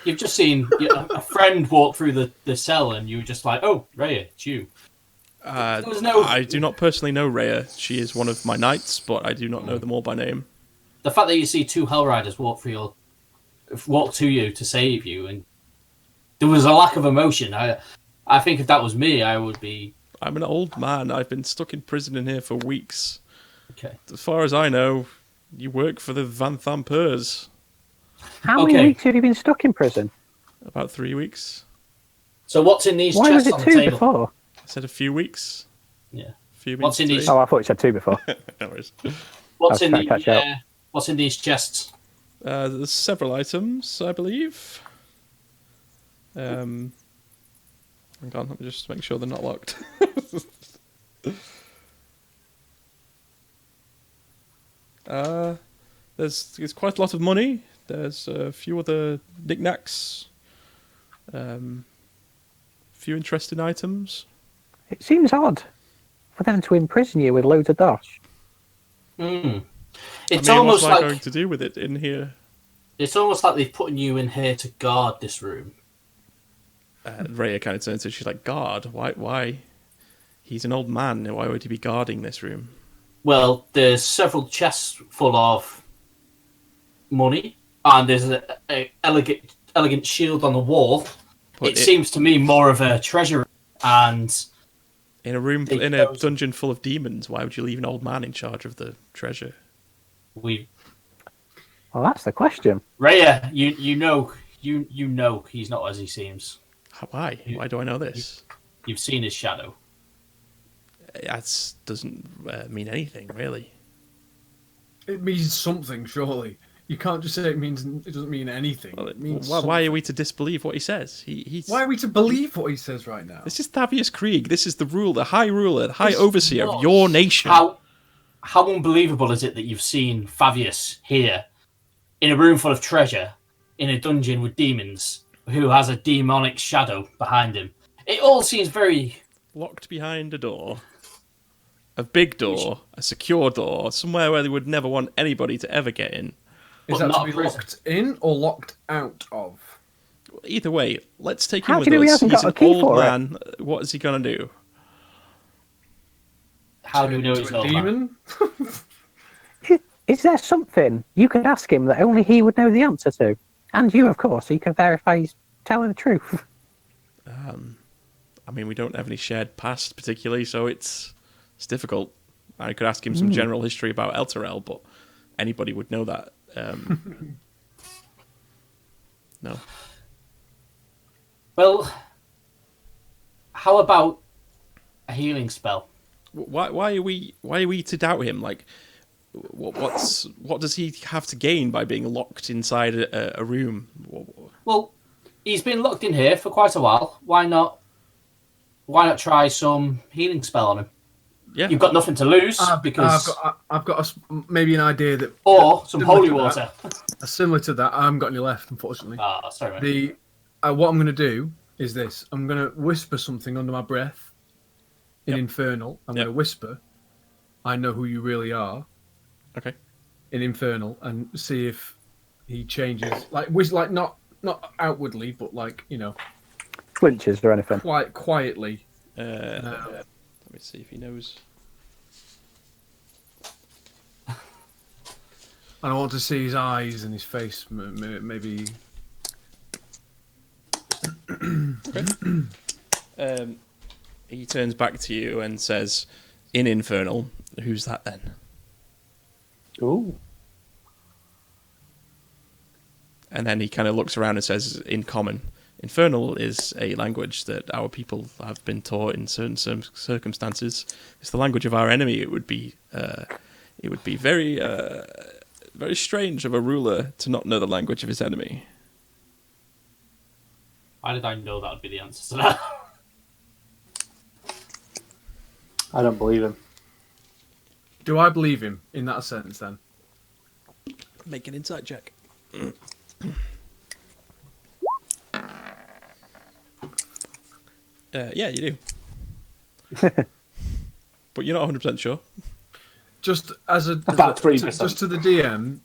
a friend walk through the cell, and you were just like, "Oh, Raya, it's you." I do not personally know Rhea. She is one of my knights, but I do not know them all by name. The fact that you see two Hellriders walk to you to save you, and there was a lack of emotion. I think if that was me, I would be. I'm an old man. I've been stuck in prison in here for weeks. Okay. As far as I know, you work for the Vanthampurs. How many weeks have you been stuck in prison? About 3 weeks. So what's in these Why was chests it on the 2 table? before? I said a few weeks. Yeah. Few What's in means these- three. Oh, I thought you said 2 before. No worries. What's I in was trying to catch what's in these chests? There's several items, I believe. Hang on, let me just make sure they're not locked. There's quite a lot of money. There's a few other knickknacks. Few interesting items. It seems odd for them to imprison you with loads of dosh. It's I mean, almost what's I like going to do with it in here? it's almost like they've put you in here to guard this room. Rhea kind of turns to her, she's like, guard? Why? He's an old man. Why would he be guarding this room? Well, there's several chests full of money, and there's an elegant shield on the wall. But It seems to me more of a treasure, and in a room, They in a chose- dungeon full of demons, why would you leave an old man in charge of the treasure? we Well, that's the question. Rhea, you know he's not as he seems. Why? Why do I know this? You've seen his shadow. That doesn't mean anything, really. It means something, surely. You can't just say it doesn't mean anything. Well, It means why are something. we to disbelieve what he says? He's. Why are we to believe what he says right now? This is Thavius Krieg. This is the high ruler, the high This overseer of was- your nation. How unbelievable is it that you've seen Favius here in a room full of treasure, in a dungeon with demons, who has a demonic shadow behind him? It all seems very... Locked behind a door. A big door, a secure door, somewhere where they would never want anybody to ever get in. Is but that not to be a prison. locked in or locked out of? Either way, let's take How him do with you know he us. hasn't He's got an a key old for it? man. What is he going to do? How do we know To he's a not a man? demon? Is there something you could ask him that only he would know the answer to? And you, of course, so you can verify he's telling the truth. I mean, we don't have any shared past particularly, so it's difficult. I could ask him some general history about Elturel, but anybody would know that. No. Well, how about a healing spell? Why are we to doubt him? Like, what does he have to gain by being locked inside a room? Well, he's been locked in here for quite a while. Why not try some healing spell on him? Yeah, You've got nothing to lose because I've got maybe an idea that. or some that- holy look at water. Similar to that, I haven't got any left, unfortunately. Ah, sorry, mate. What I'm going to do is this. I'm going to whisper something under my breath in Infernal. I'm going to whisper, I know who you really are. Okay. In Infernal, and see if he changes. Like not outwardly, but like, Flinches or anything. Quite quietly. Let me see if he knows. And I want to see his eyes and his face, maybe. Okay. He turns back to you and says, in Infernal, who's that then? Ooh. And then he kind of looks around and says, in Common. Infernal is a language that our people have been taught in certain circumstances. It's the language of our enemy. It would be very, very strange of a ruler to not know the language of his enemy. Why did I know that would be the answer to that? I don't believe him. Do I believe him in that sense then? Make an insight check. Yeah, you do. But you're not 100% sure. Just as about 3%. Just to the DM,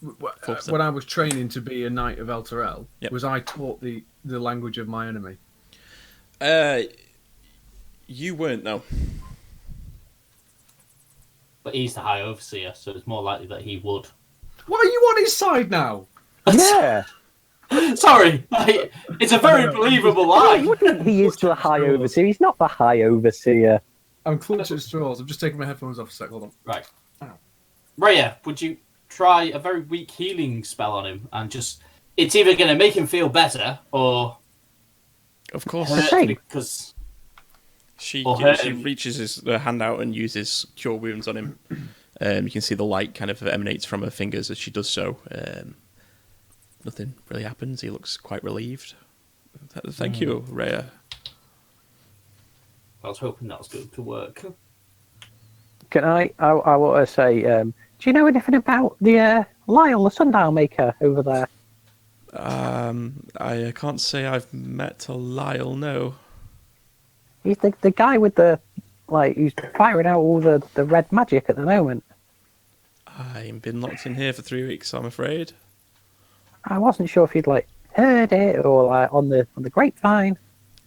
when I was training to be a knight of Elturel, was I taught the language of my enemy? You weren't, no. But he's the High Overseer, so it's more likely that he would. Why are you on his side now? Yeah. Sorry, it's a very believable lie. He is the High Overseer. He's not the High Overseer. I'm clutching at straws. I'm just taking my headphones off a sec. Hold on. Right. Raya, would you try a very weak healing spell on him and just... It's either going to make him feel better or... Of course. Because... She reaches her hand out and uses Cure Wounds on him. You can see the light kind of emanates from her fingers as she does so. Nothing really happens. He looks quite relieved. Thank you, Rhea. I was hoping that was going to work. Can I want to say, do you know anything about the Lyle, the sundial maker over there? I can't say I've met a Lyle, no. He's the guy with who's firing out all the red magic at the moment. I've been locked in here for 3 weeks, I'm afraid. I wasn't sure if you'd heard it or on the grapevine.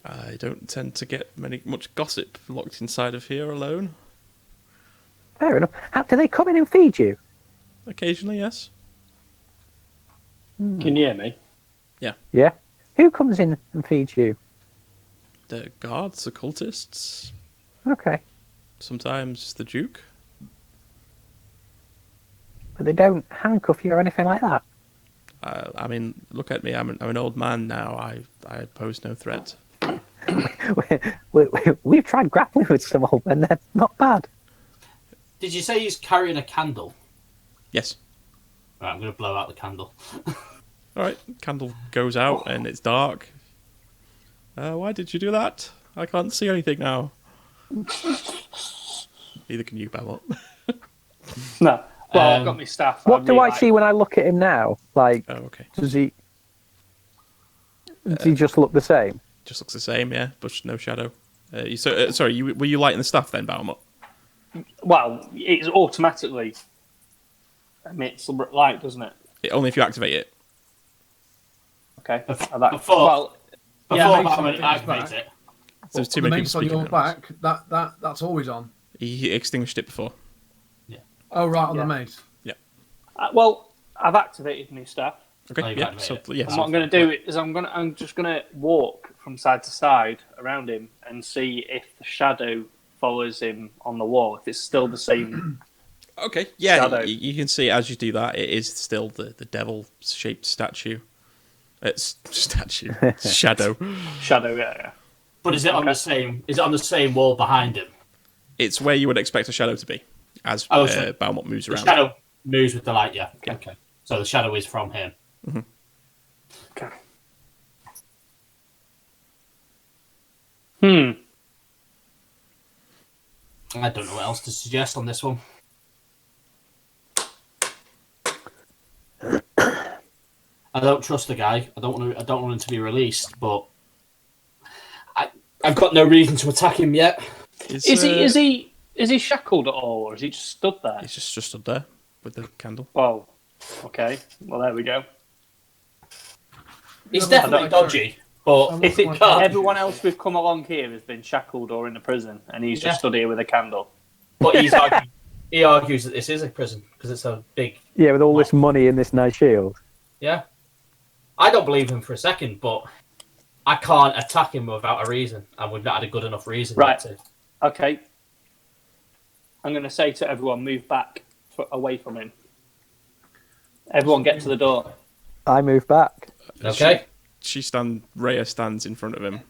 I don't tend to get much gossip locked inside of here alone. Fair enough. Do they come in and feed you? Occasionally, yes. Can you hear me? Yeah. Yeah. Who comes in and feeds you? The guards, the cultists. Okay. Sometimes the Duke. But they don't handcuff you or anything like that? I mean, look at me. I'm an old man now. I pose no threat. We've tried grappling with some old men. They're not bad. Did you say he's carrying a candle? Yes. Right, I'm going to blow out the candle. All right, candle goes out and it's dark. Why did you do that? I can't see anything now. Neither can you, Babel. No. Well, I've got my staff. What do I see when I look at him now? Oh, okay. Does he just look the same? Just looks the same, yeah, but no shadow. Sorry, were you lighting the stuff then, Balmont? Well, it automatically emits light, doesn't it? Only if you activate it. Okay. Before Batman activates it. There's too many people on speaking. your back, that's always on. He extinguished it before. Yeah. Oh, right, on the mace. Yeah. Well, I've activated my staff. Okay. Yeah. So yeah. And what I'm going to do is I'm just going to walk from side to side around him and see if the shadow follows him on the wall. If it's still the same. Okay. Yeah. Shadow. You can see as you do that, it is still the devil-shaped statue. Shadow. Shadow. Yeah. But is it on the same? Is it on the same wall behind him? It's where you would expect a shadow to be, as Balmont moves around. The shadow moves with the light. Yeah. Okay. So the shadow is from him. Mm-hmm. Okay. I don't know what else to suggest on this one. I don't trust the guy. I don't want him to be released, but I've got no reason to attack him yet. Is he shackled at all, or is he just stood there? He's just stood there with the candle. Oh, okay. Well, there we go. He's definitely dodgy, but If everyone else we've come along here has been shackled or in a prison, and he's just stood here with a candle. But he argues that this is a prison because it's a big. Yeah, with all this money in this nice shield. Yeah, I don't believe him for a second, but I can't attack him without a reason, and we've not had a good enough reason. Right. To. Okay. I'm going to say to everyone, move back away from him. Everyone get to the door. I move back. Okay. Rhea stands in front of him.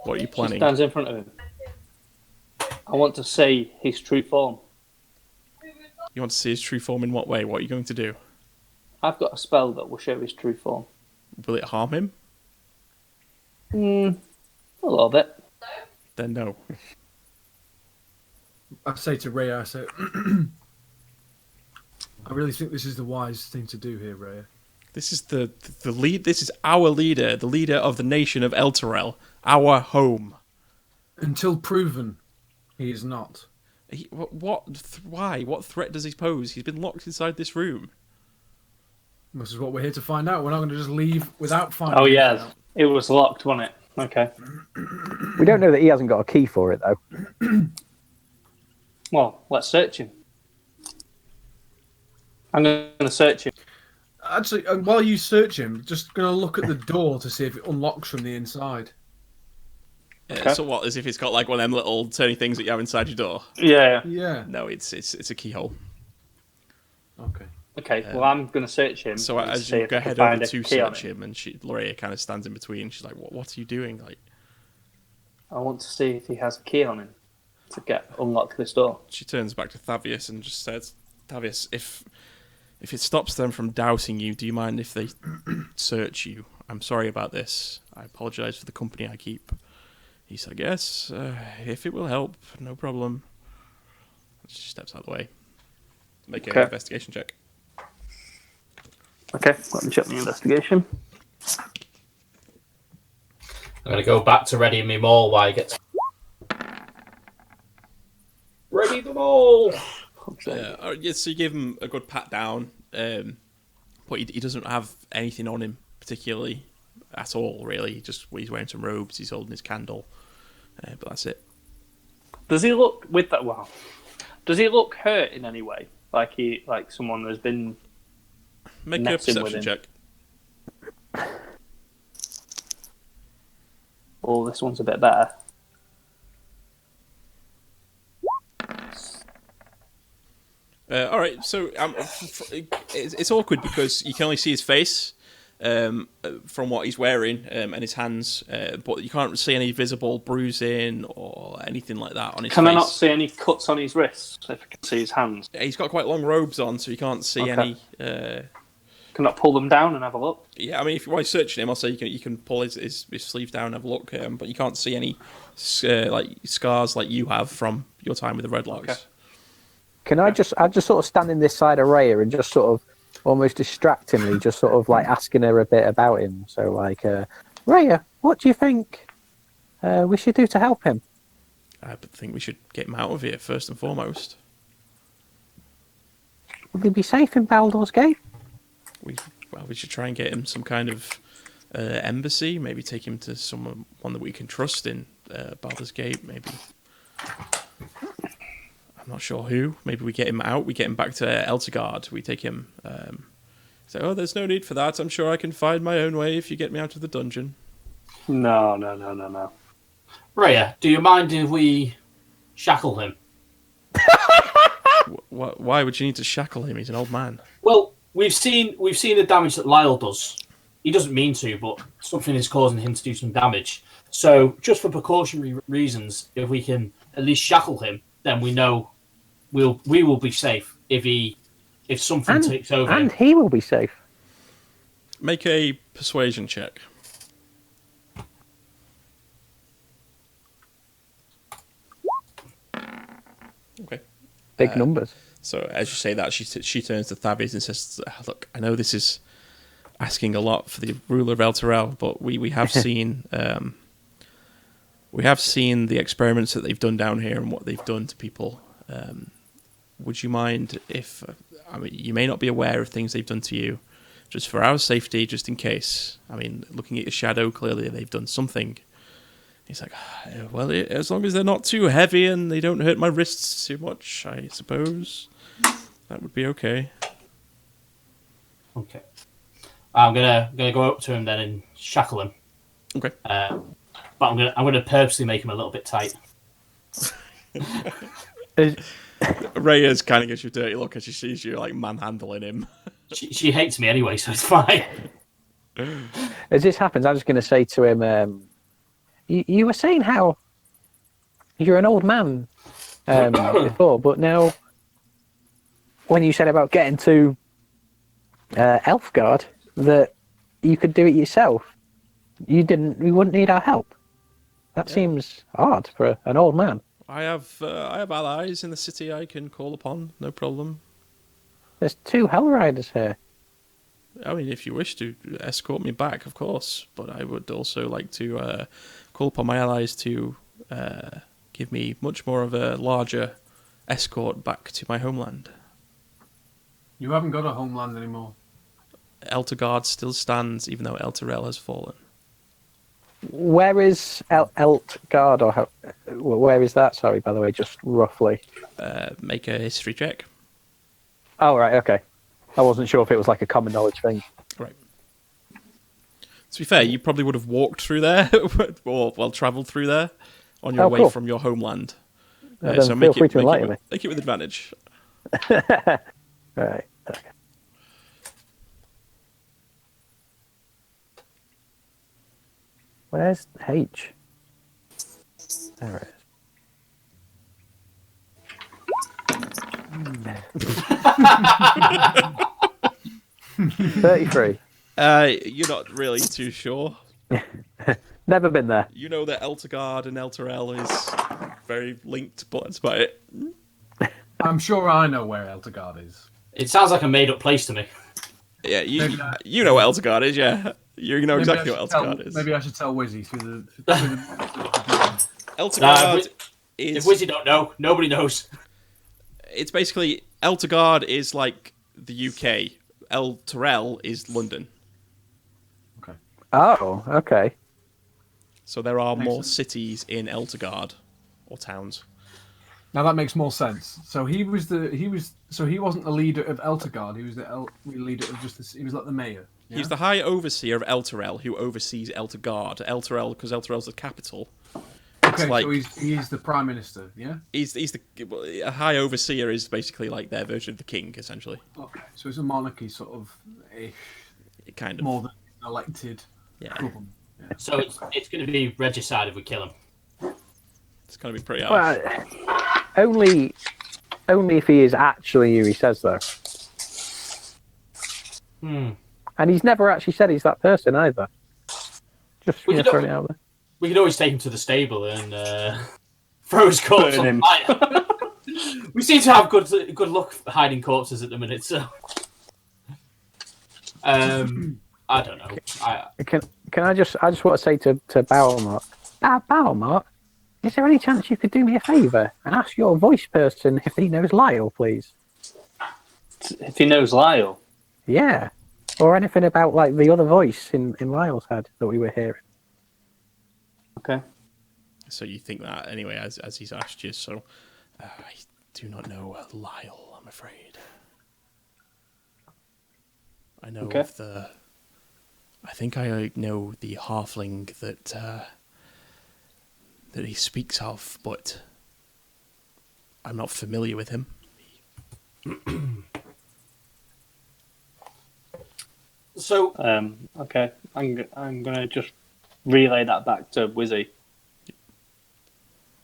What are you planning? She stands in front of him. I want to see his true form. You want to see his true form in what way? What are you going to do? I've got a spell that will show his true form. Will it harm him? A little bit. Then no. I say to Rhea, I really think this is the wise thing to do here, Rhea. This is the lead. This is our leader, the leader of the nation of Elturel, our home. Until proven, he is not. Why? What threat does he pose? He's been locked inside this room. This is what we're here to find out. We're not going to just leave without finding Oh, it yeah. out. It was locked, wasn't it? Okay. We don't know that he hasn't got a key for it, though. Well, let's search him. I'm going to search him. Actually, while you search him, just going to look at the door to see if it unlocks from the inside. Okay. So what? As if it's got like one of them little turny things that you have inside your door? Yeah. Yeah. No, it's a keyhole. Okay. Okay, well, I'm going to search him. So as you go head over to search him, and Laura kind of stands in between. She's like, "What are you doing?" Like, I want to see if he has a key on him to unlock this door. she turns back to Thavius and just says, "Thavius, if it stops them from doubting you, do you mind if they search you? I'm sorry about this. I apologise for the company I keep." He said, "Yes, if it will help, no problem." She steps out of the way. Make an investigation check. Okay, let me check the investigation. I'm going to go back to ready me maul while I get to... Ready the maul! So you give him a good pat down, but he doesn't have anything on him particularly at all, really. He's wearing some robes, he's holding his candle, but that's it. Does he look with that? Wow. Does he look hurt in any way? Like someone has been Make a perception check. Oh, this one's a bit better. All right, so it's awkward because you can only see his face from what he's wearing and his hands, but you can't see any visible bruising or anything like that on his face. Can I not see any cuts on his wrists if I can see his hands? He's got quite long robes on, so you can't see any... Can I pull them down and have a look? Yeah, I mean, while you're searching him, I'll say you can pull his sleeve down and have a look, but you can't see any like scars like you have from your time with the Redlocks. Okay. Can I just sort of stand in this side of Rhea and just sort of almost distractingly just sort of like asking her a bit about him. So like, Rhea, what do you think we should do to help him? I think we should get him out of here first and foremost. Would he be safe in Baldur's Gate? We should try and get him some kind of embassy. Maybe take him to one that we can trust in Baldur's Gate. Maybe. I'm not sure who. Maybe we get him out. We get him back to Eltergard. We take him. Say, oh, there's no need for that. I'm sure I can find my own way if you get me out of the dungeon. No. Rhea, do you mind if we shackle him? Why would you need to shackle him? He's an old man. Well, we've seen the damage that Lyle does. He doesn't mean to, but something is causing him to do some damage. So, just for precautionary reasons, if we can at least shackle him, then we know we will be safe if something takes over. And he will be safe. Make a persuasion check. Okay. Big numbers. So as you say that, she turns to Thavius and says, "Look, I know this is asking a lot for the ruler of El Terrell, but we have seen the experiments that they've done down here and what they've done to people. Would you mind if you may not be aware of things they've done to you, just for our safety, just in case. I mean, looking at your shadow, clearly they've done something. He's like, well, as long as they're not too heavy and they don't hurt my wrists too much, I suppose that would be okay. Okay. I'm gonna go up to him then and shackle him. Okay. But I'm gonna purposely make him a little bit tight. Rhea kind of gives you a dirty look as she sees you like manhandling him. She hates me anyway, so it's fine. As this happens, I'm just going to say to him, you were saying how you're an old man before, but now when you said about getting to Elfgard, that you could do it yourself, you wouldn't need our help. That seems odd for an old man. I have allies in the city I can call upon, no problem. There's 2 Hell Riders here. I mean, if you wish to escort me back, of course, but I would also like to call upon my allies to give me much more of a larger escort back to my homeland. You haven't got a homeland anymore. Eltergard still stands, even though El Terrell has fallen. Where is Eltgard, or where is that? Sorry, by the way, just roughly. Make a history check. Oh, right, okay. I wasn't sure if it was like a common knowledge thing. Right. To be fair, you probably would have walked through there, or travelled through there on your way from your homeland. So feel free to enlighten me. Make it with advantage. Right, okay. Where's H? There it is. 33. You're not really too sure. Never been there. You know that Eltergard and El Terrell is very linked, but that's about it. I'm sure I know where Eltergard is. It sounds like a made-up place to me. Yeah, you know what Eltergard is, yeah. You know exactly what Eltergard is. Maybe I should tell Wizzy through the Eltergard is... If Wizzy don't know, nobody knows. It's basically... Eltergard is like the UK. El Terrell is London. Okay. Oh, okay. So there are Makes more sense. cities in Eltergard, or towns. Now that makes more sense. So he wasn't the leader of Eltergard. He was the leader of he was like the mayor. Yeah? He's the High Overseer of El Terrell, who oversees Eltergard. El Terrell, because El Terrell's the capital. Okay, like- so he's the prime minister. Yeah. He's a High Overseer is basically like their version of the king, essentially. Okay, so it's a monarchy sort of ish, Kind of. more than an elected Yeah. government. Yeah. So it's going to be regicide if we kill him. It's going to be pretty harsh. Well, only if he is actually who he says, though. And he's never actually said he's that person either. Just throwing it out there. We could always take him to the stable and throw his corpse on fire. We seem to have good luck hiding corpses at the minute, so I don't know. Can I just want to say to Bowermark, Bowermark, is there any chance you could do me a favour and ask your voice person if he knows Lyle, please? If he knows Lyle? Yeah. Or anything about like the other voice in Lyle's head that we were hearing. Okay. So you think that anyway, as he's asked you. So I do not know Lyle, I'm afraid. I know of the... I think I know the halfling that he speaks of, but I'm not familiar with him. So okay, I'm gonna just relay that back to Wizzy.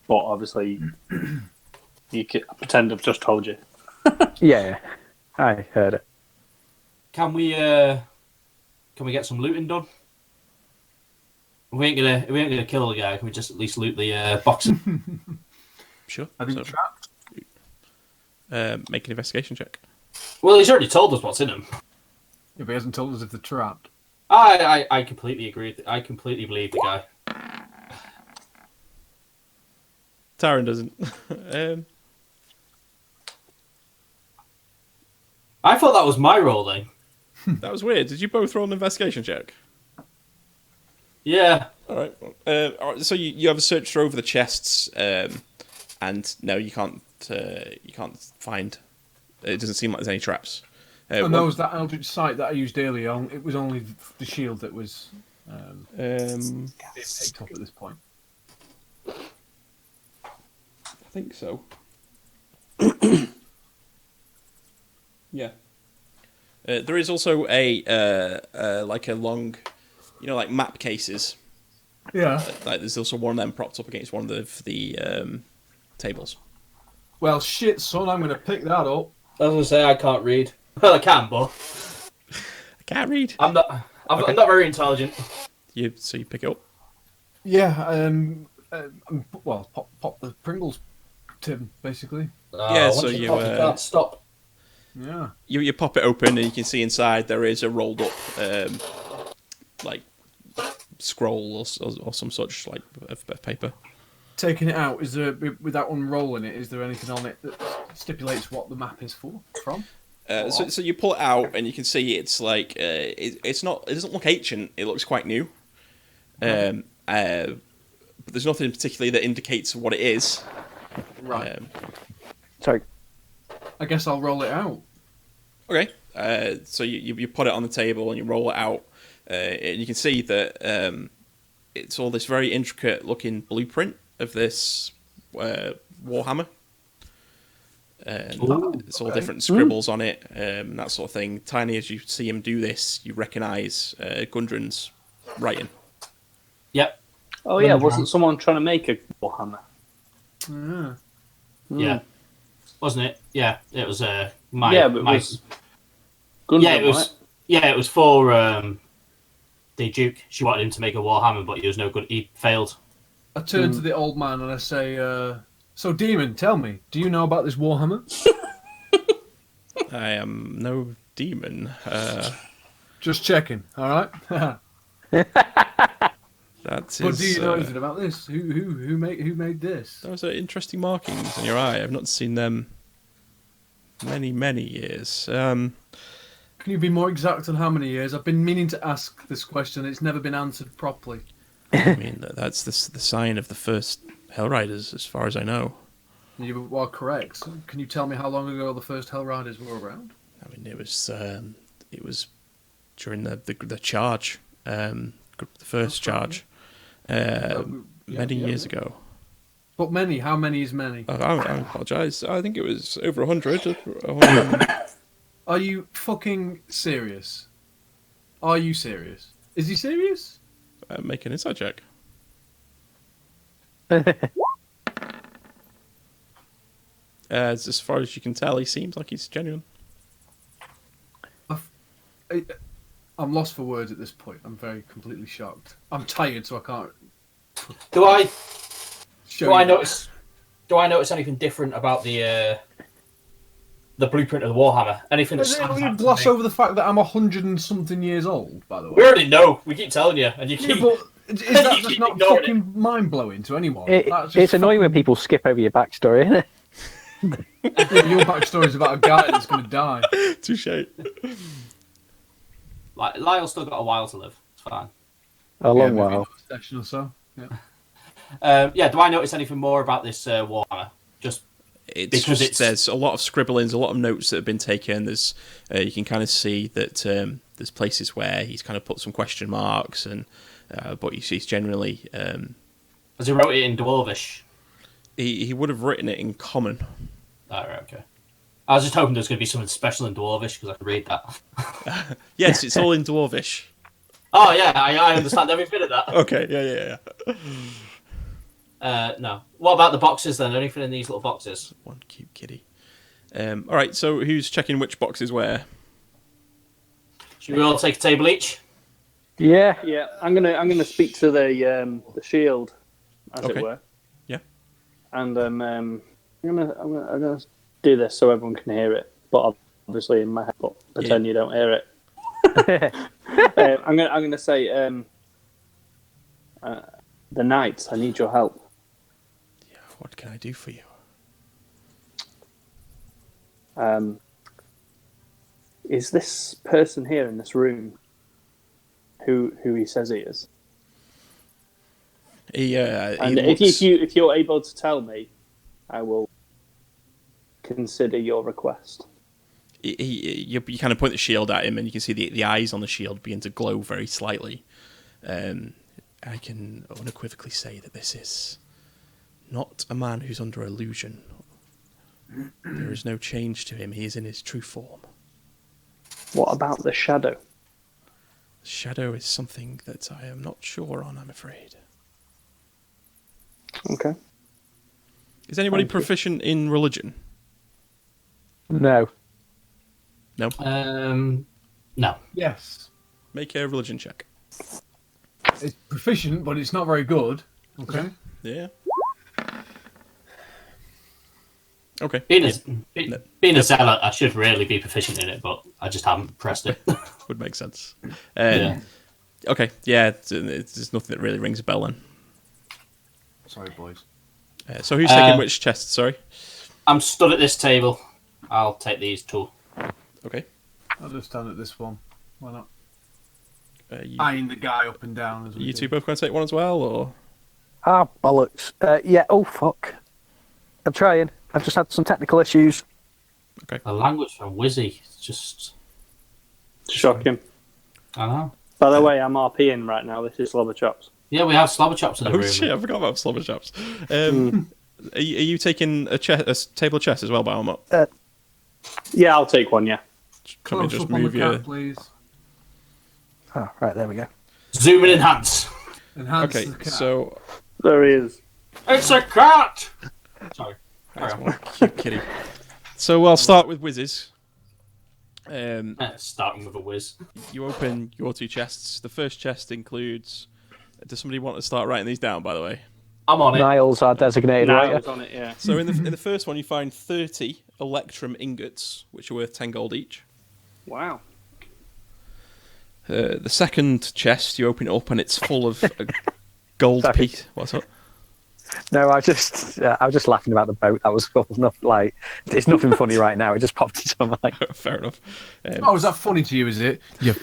But obviously, you can pretend I've just told you. Yeah, I heard it. can we get some looting done? If we ain't gonna kill the guy, can we just at least loot the boxes? Sure. I think trapped. Make an investigation check. Well, he's already told us what's in them. If he hasn't told us if they're trapped. I completely agree. I completely believe the guy. Taran doesn't. I thought that was my role then. That was weird. Did you both roll an investigation check? Yeah. All right. All right. So you have a search through over the chests, and no, you can't find. It doesn't seem like there's any traps. And that was that Eldritch Sight that I used earlier on. It was only the shield that was being picked up at this point. I think so. Yeah. There is also a like a long, like map cases. Yeah. Like there's also one of them propped up against one of the tables. Well, shit, son, I'm going to pick that up. I was going to say I can't read. Well, I can, but I can't read. I'm not very intelligent. So you pick it up. Yeah. Well, pop the Pringles tin, basically. Yeah. So once you can't stop. Yeah. You pop it open and you can see inside there is a rolled up like scroll or some such like of paper. Taking it out, is there, without unrolling it, is there anything on it that stipulates what the map is from? So you pull it out and you can see it's like it doesn't look ancient. It looks quite new. But there's nothing particularly that indicates what it is. Right. Sorry. I guess I'll roll it out. Okay. So you put it on the table and you roll it out, and you can see that it's all this very intricate looking blueprint of this Warhammer. It's all different scribbles on it, that sort of thing. Tiny, as you see him do this, you recognise Gundren's writing. Yep. Oh yeah, wasn't someone trying to make a Warhammer? Yeah. Yeah. Wasn't it? Yeah, it was my. Yeah, but my, it was Gundren, yeah, it was. right? Yeah, it was for the Duke. She wanted him to make a Warhammer, but he was no good. He failed. I turn to the old man and I say, so, Demon, tell me, do you know about this Warhammer? I am no demon. Just checking, all right? That is. But do you know anything about this? Who made this? Those are interesting markings on your eye. I've not seen them many years. Can you be more exact on how many years? I've been meaning to ask this question. It's never been answered properly. I mean, that's the sign of the first Hell Riders, as far as I know. You are correct. Can you tell me how long ago the first Hell Riders were around? I mean, it was during the charge, the first charge, many years ago. But many? How many is many? I apologise. I think it was over 100. Are you fucking serious? Are you serious? Is he serious? Make an insight check. As far as you can tell, he seems like he's genuine. I'm lost for words at this point. I'm very completely shocked. I'm tired, so I can't. Do I you. Do I notice anything different about the blueprint of the Warhammer? Anything that stands You out to gloss me? over the fact that I'm 100 and something years old, by the way. We already know. We keep telling you, and you Yeah, keep. but is that You just keep not ignoring fucking mind blowing to anyone? That's just It's annoying when people skip over your backstory, isn't it? Yeah, your backstory's about a guy that's going to die. Touche. Like Lyle's still got a while to live. It's fine. A long maybe while. another session or so. Yeah. Yeah. Do I notice anything more about this Warhammer? Just because There's a lot of scribblings, a lot of notes that have been taken. There's you can kind of see that there's places where he's kind of put some question marks, and but he's generally as he wrote it in Dwarvish. he would have written it in common. Oh, right, okay. I was just hoping there was going to be something special in Dwarvish because I could read that. Yes, it's all in Dwarvish. Oh yeah, I understand every bit of that. Okay, yeah. No. What about the boxes then? Anything in these little boxes? One cute kitty. All right, so who's checking which boxes where? Should we all take a table each? Yeah. Yeah, I'm gonna speak to the shield, as Okay. it were. Yeah. And I'm gonna do this so everyone can hear it, but obviously in my head, but pretend you don't hear it. I'm gonna say, the knights. I need your help. Yeah, what can I do for you? Is this person here in this room who he says he is? And if you're able to tell me, I will consider your request. You kind of point the shield at him, and you can see the eyes on the shield begin to glow very slightly. I can unequivocally say that this is not a man who's under illusion. There is no change to him. He is in his true form. What about the shadow? Shadow is something that I am not sure on, I'm afraid. Okay. Is anybody proficient in religion? No. No? No. Yes. Make a religion check. It's proficient, but it's not very good. Okay. Yeah. Okay. Being a zealot, I should really be proficient in it, but I just haven't pressed it. Would make sense. Yeah. Okay, yeah, there's nothing that really rings a bell then. Sorry, boys. So who's taking which chest, sorry? I'm stood at this table. I'll take these two. Okay. I'll just stand at this one. Why not? You Eyeing the guy up and down. As we two do. both going to take one as well, or? Ah, bollocks. Yeah, oh, fuck. I'm trying. I've just had some technical issues. Okay. The language from Wizzy, it's just... Shocking. I know. By the way, I'm RPing right now. This is Slobber Chops. Yeah, we have slobber chops in the Oh room. shit, I forgot about slobber chops. Are you taking a table of chess as well, Balmont? Yeah, I'll take one, yeah. Can we Close just up on move the you? cat, please. Oh, right, there we go. Zoom and enhance. Enhance Okay, the cat. so... There he is. It's a cat! Sorry. That's one cute kitty. So I'll start with whizzes. Starting with a whiz. You open your two chests. The first chest includes... Does somebody want to start writing these down, by the way? I'm on it. Niles are designated, Now right? it's on it, yeah. So in the first one, you find 30 Electrum ingots, which are worth 10 gold each. Wow. The second chest, you open it up, and it's full of gold Sorry. piece. What's up? No, I was just laughing about the boat. That was cool. Like, it's nothing funny right now. It just popped into my mind. Fair enough. Oh, is that funny to you, is it? Yeah.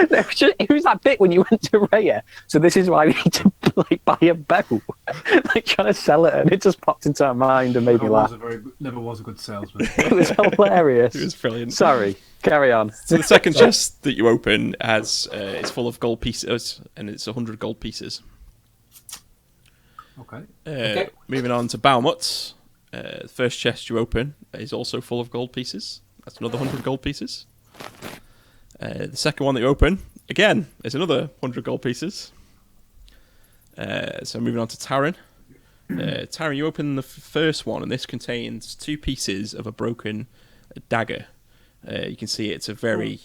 It was that bit when you went to Raya. So this is why we need to like buy a boat. Like trying to sell it, and it just popped into my mind and made me laugh. Never was a good salesman. It was hilarious. It was brilliant. Sorry, carry on. So the second chest that you open has it's full of gold pieces, and it's 100 gold pieces. Okay. Moving on to Baumut. The first chest you open is also full of gold pieces. That's another 100 gold pieces. The second one that you open, again, is another 100 gold pieces. So moving on to Taran. Taran, you open the first one, and this contains 2 pieces of a broken dagger. You can see it's a very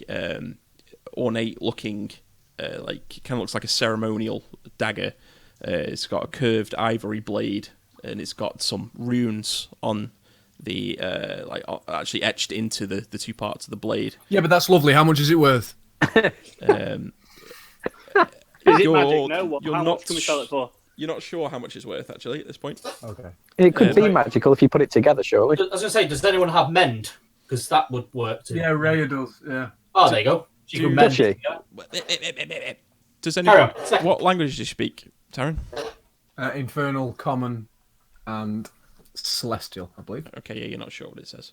ornate-looking, like kind of looks like a ceremonial dagger. It's got a curved ivory blade, and it's got some runes on the actually etched into the 2 parts of the blade. Yeah, but that's lovely. How much is it worth? Is it magic? No. How much can we sell it for? You're not sure how much it's worth, actually, at this point. Okay. It could be magical if you put it together, surely. I was going to say, does anyone have mend? Because that would work too. Yeah, Raya does. Yeah. Oh, there you go. She can Does mend. she? Yeah. Does anyone... What language do you speak, Taran? Infernal, Common, and Celestial, I believe. Okay, yeah, you're not sure what it says.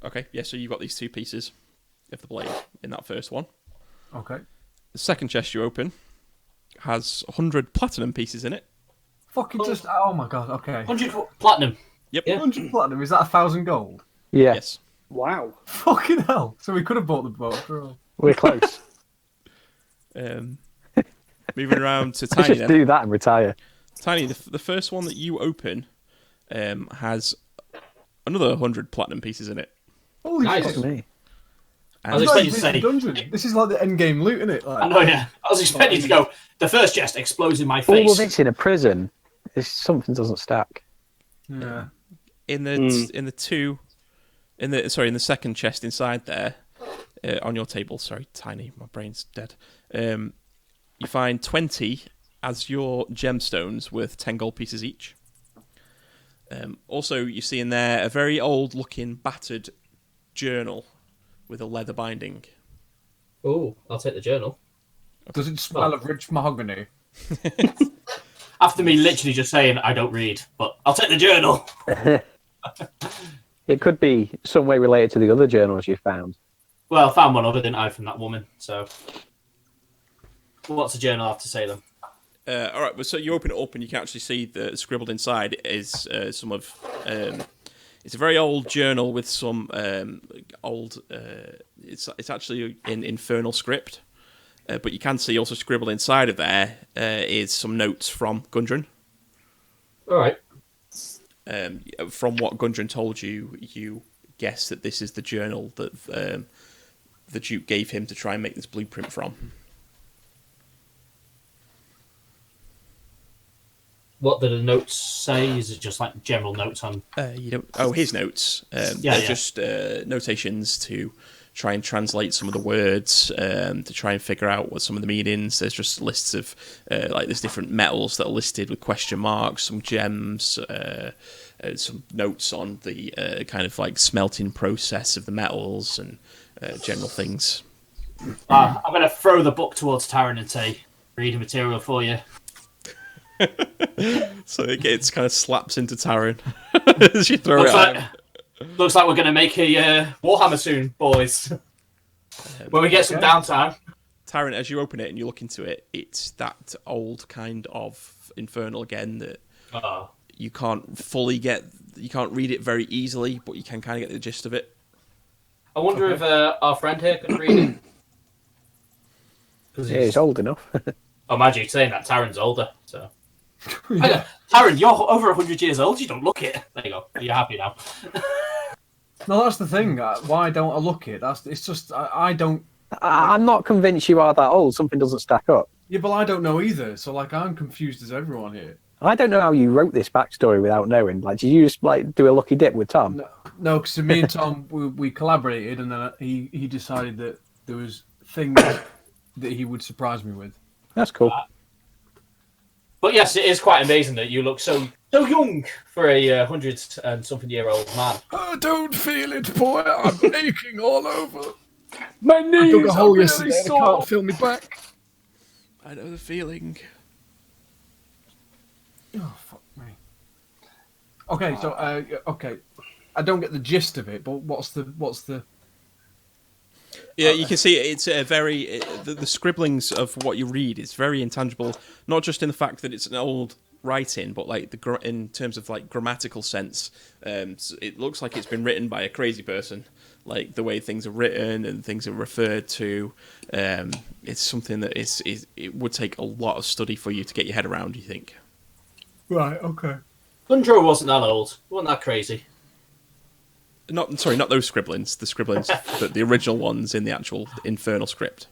Okay, yeah, so you've got these 2 pieces of the blade in that first one. Okay. The second chest you open has 100 platinum pieces in it. Fucking just... Oh, my God. Okay. 100 platinum. Yep. Yeah. 100 platinum. Is that 1,000 gold? Yeah, Yes. Wow. Fucking hell. So we could have bought the boat after all. we're close. Moving around to Let's Tiny just then. do that and retire. Tiny, the first one that you open has another 100 platinum pieces in it. Holy Nice. shit. Fuck me. I was It's like expecting to this say... dungeon. This is like the end game loot, isn't it? I Like, know, yeah. I was expecting to go, the first chest explodes in my All face. of this in a prison. It's something doesn't stack. yeah. In the second chest inside there, on your table. Sorry, tiny. My brain's dead. You find 20 as your gemstones worth 10 gold pieces each. Also, you see in there a very old-looking, battered journal with a leather binding. Oh, I'll take the journal. Does it smell of rich mahogany? After me literally just saying I don't read, but I'll take the journal. It could be some way related to the other journals you found. Well, I found one other, didn't I, from that woman? So, what's the journal have to say then? All right, so you open it up and you can actually see that scribbled inside is some of. It's a very old journal with some old. It's actually in infernal script, but you can see also scribbled inside of there is some notes from Gundren. All right. From what Gundren told you, you guess that this is the journal that the Duke gave him to try and make this blueprint from. What do the notes say? Is it just like general notes on? You don't. Oh, his notes. They're just notations to try and translate some of the words, to try and figure out what some of the meanings. There's just lists of like there's different metals that are listed with question marks, some gems, some notes on the kind of like smelting process of the metals and general things. I'm going to throw the book towards Taran and say, "Reading material for you." So it gets kind of slaps into Taran as you throw looks it like, at him. Looks like we're going to make a Warhammer soon, boys. When we get some downtime. Taran, as you open it and you look into it, it's that old kind of infernal again that you can't fully get. You can't read it very easily, but you can kind of get the gist of it. I wonder if our friend here can read it. Yeah, he's old enough. Oh, Magic saying that Taran's older, so. Taran, you're over 100 years old. You don't look it. There you go. You're happy now. No, that's the thing. Why don't I look it? It's just I don't. I'm not convinced you are that old. Something doesn't stack up. Yeah, but I don't know either. So like, I'm confused as everyone here. I don't know how you wrote this backstory without knowing. Like, did you just like do a lucky dip with Tom? No, because me and Tom we collaborated, and then he decided that there was things that he would surprise me with. That's cool. But yes, it is quite amazing that you look so young for a 100-and-something-year-old man. I don't feel it, boy. I'm aching all over. My knees. I dug a hole really yesterday. And I sore. can't feel me back. I know the feeling. Oh fuck me. Okay, so okay, I don't get the gist of it, but what's the? Yeah, you can see it's a very the scribblings of what you read is very intangible. Not just in the fact that it's an old writing, but like in terms of like grammatical sense, it looks like it's been written by a crazy person. Like the way things are written and things are referred to, it's something that it would take a lot of study for you to get your head around. You think? Right. Okay. Gundro wasn't that old. He wasn't that crazy. Not those scribblings. The scribblings, the original ones in the actual infernal script.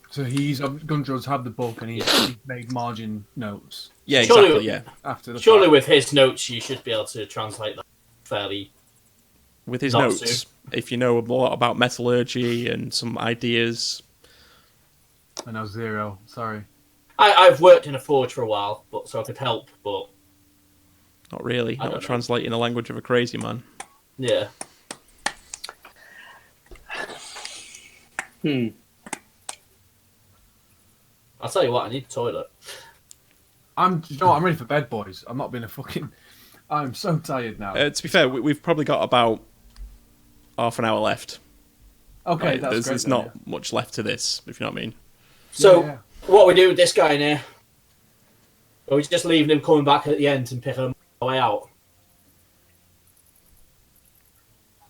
So Gundro's had the book and he's made margin notes. Yeah, Surely, exactly. Yeah. After the surely fact. with his notes, you should be able to translate that fairly. With his Not notes, if you know a lot about metallurgy and some ideas. I know 0. Sorry. I've worked in a forge for a while, so I could help, but Not really. I don't Not know. translating the language of a crazy man. yeah. I'll tell you what, I need a toilet. I'm ready for bed, boys. I'm not being a fucking. I'm so tired now. To be fair, we've probably got about half an hour left. Okay, Right, that's great. there's then, not much left to this, if you know what I mean. So, yeah. what we do with this guy in here? Or we just leaving him coming back at the end and pick him the way out?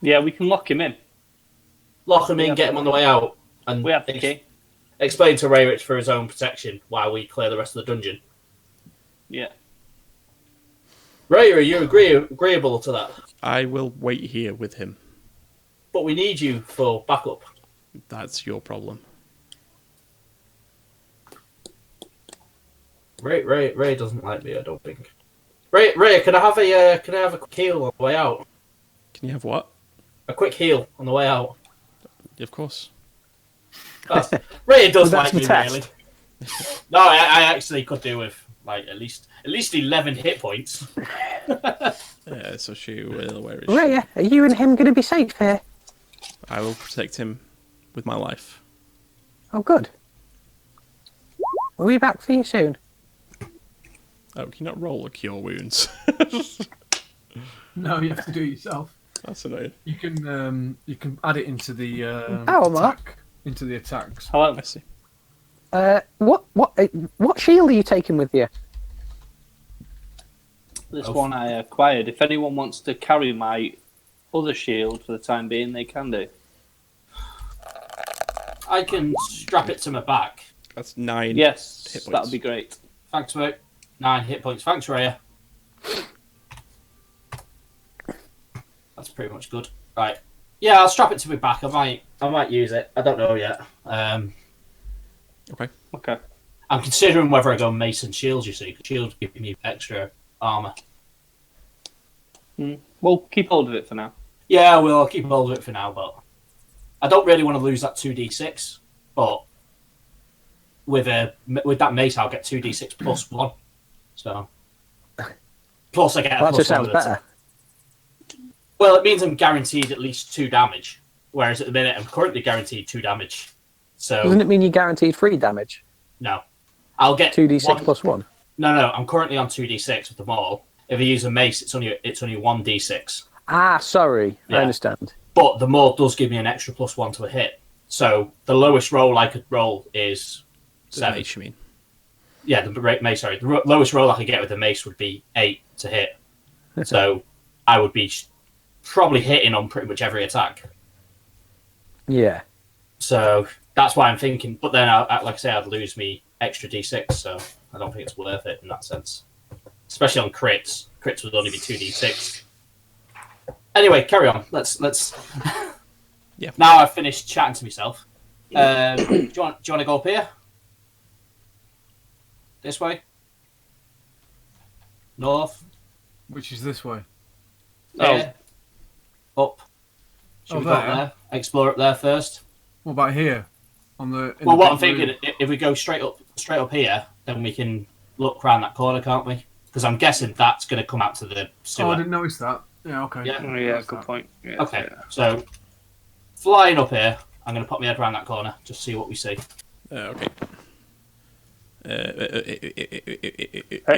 Yeah, we can lock him in. Lock him in, get him on the way out, and We have the key. explain to Ray Rich for his own protection while we clear the rest of the dungeon. Yeah. Ray, are you agreeable to that? I will wait here with him. But we need you for backup. That's your problem. Ray doesn't like me, I don't think. Ray, can I have a quick heal on the way out? Can you have what? A quick heal on the way out. Of course. Raya does Well, like that's me, the test. really. No, I actually could do with like at least 11 hit points. So she will. Where is Raya, are you and him going to be safe here? she? I will protect him with my life. Oh, good. We'll be back for you soon. Oh, can you not roll a cure wounds? No, you have to do it yourself. That's annoying. You can add it into the Power mark. attack, into the attacks. Hello. I see. What shield are you taking with you? This one I acquired. If anyone wants to carry my other shield for the time being, they can do. I can strap it to my back. That's 9 Yes, hit points. that would be great. Thanks, mate. 9 hit points. Thanks, Raya. That's pretty much good. Right. Yeah, I'll strap it to my back. I might use it. I don't know yet. Okay. I'm considering whether I go mace and shield, you see. 'Cause shield give me extra armour. We'll keep hold of it for now. Yeah, I'll keep hold of it for now, but I don't really want to lose that 2d6. But with that mace, I'll get 2d6 plus 1. So plus I get a Well, that plus just 1 sounds with it. better. Well, it means I'm guaranteed at least 2 damage, whereas at the minute I'm currently guaranteed 2 damage. So Doesn't it mean you're guaranteed 3 damage? no, I'll get 2d6 plus 1. No, I'm currently on 2d6 with them all. If I use a mace, it's only 1d6. Ah, sorry. Yeah. I understand. But the maul does give me an extra plus 1 to a hit. So the lowest roll I could roll is The 7. mace, you mean? Yeah, the mace. Sorry, the lowest roll I could get with the mace would be 8 to hit. So I would be probably hitting on pretty much every attack. Yeah. So that's why I'm thinking. But then, like I say, I'd lose me extra d6. So I don't think it's worth it in that sense. Especially on crits. Crits would only be 2d6. Anyway, carry on. Let's. Yeah. Now I've finished chatting to myself. Do you want to go up here? This way? North? Which is this way. There? Up? Should we go up there. there? Explore up there first? What about here? On the. in Well, the what I'm big room? thinking, if we go straight up here, then we can look round that corner, can't we? Because I'm guessing that's going to come out to the sewer. Oh, I didn't notice that. Yeah, okay. Yeah. Oh, yeah, Noticed good that. point. Yeah, Okay, yeah. so flying up here, I'm going to pop my head around that corner, just see what we see. Okay.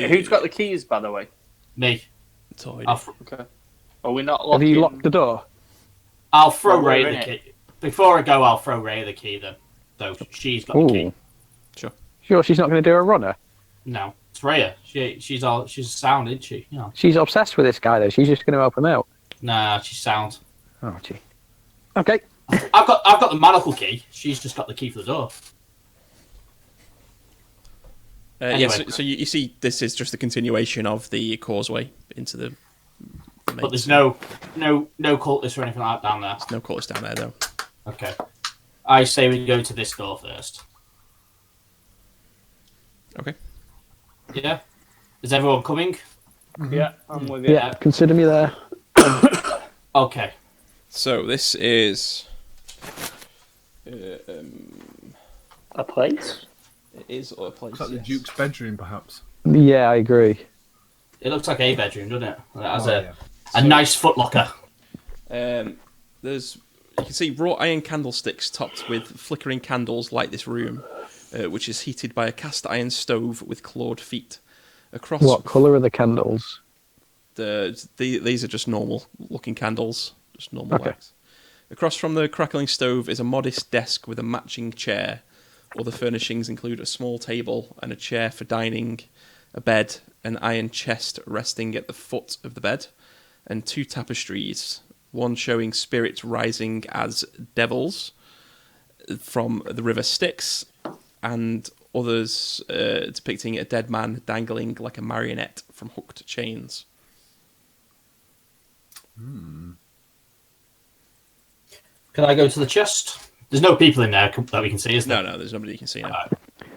Who's got the keys, by the way? Me. Toy. Okay. Are we not Have locking? you locked the door? I'll throw Well, we're Ray in the it. key. Before I go, I'll throw Ray the key then. So she's got the key. Ooh. Sure. Sure, she's not going to do a runner. No, it's Raya. She's sound, isn't she? You know. She's obsessed with this guy, though. She's just going to help him out. Nah, she's sound. Oh, gee. Okay. I've got the manacle key. She's just got the key for the door. Yeah, Anyway. so you see, this is just a continuation of the causeway into the. But there's no cultists or anything like that down there. no quarters down there though. Okay. I say we go to this door first. Okay. Yeah? Is everyone coming? Yeah, I'm with you. Yeah, consider me there. Okay. So this is. A place? It is a place. Is that the yes. Duke's bedroom, perhaps? Yeah, I agree. It looks like a bedroom, doesn't it? It has Oh, a yeah. nice footlocker. There's you can see wrought iron candlesticks topped with flickering candles light this room, which is heated by a cast iron stove with clawed feet. Across What colour are the candles? these are just normal looking candles, just normal Okay. wax. Across from the crackling stove is a modest desk with a matching chair. Other furnishings include a small table and a chair for dining, a bed, an iron chest resting at the foot of the bed, and 2 tapestries, one showing spirits rising as devils from the river Styx, and others depicting a dead man dangling like a marionette from hooked chains. Can I go to the chest? There's no people in there that we can see, is there? No, there's nobody you can see now. Alright.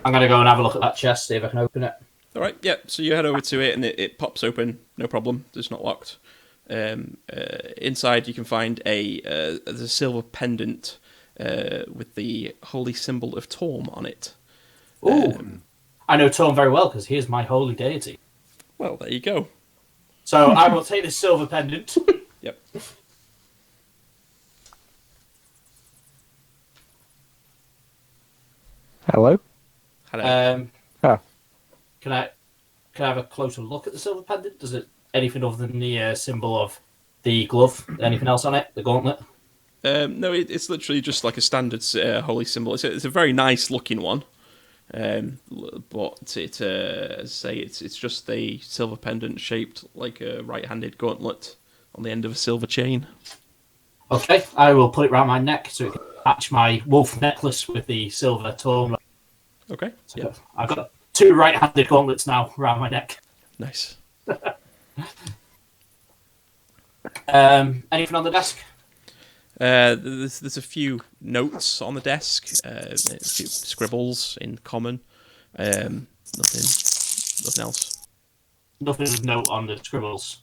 I'm going to go and have a look at that chest, see if I can open it. All right, yeah. So you head over to it, and it pops open, no problem. It's not locked. Inside, you can find there's a silver pendant with the holy symbol of Torm on it. Ooh. I know Torm very well because he is my holy deity. Well, there you go. So I will take this silver pendant. Yep. Hello? Hello. Can I have a closer look at the silver pendant? Does it anything other than the symbol of the glove? Anything else on it? The gauntlet? No, it's literally just like a standard holy symbol. It's a very nice looking one, but it it's just a silver pendant shaped like a right-handed gauntlet on the end of a silver chain. Okay, I will put it around my neck so it can match my wolf necklace with the silver Torm. Okay. So Yeah. I've got 2 right-handed gauntlets now around my neck. Nice. Anything on the desk? There's a few notes on the desk, a few scribbles in common. Nothing else. Nothing of note on the scribbles.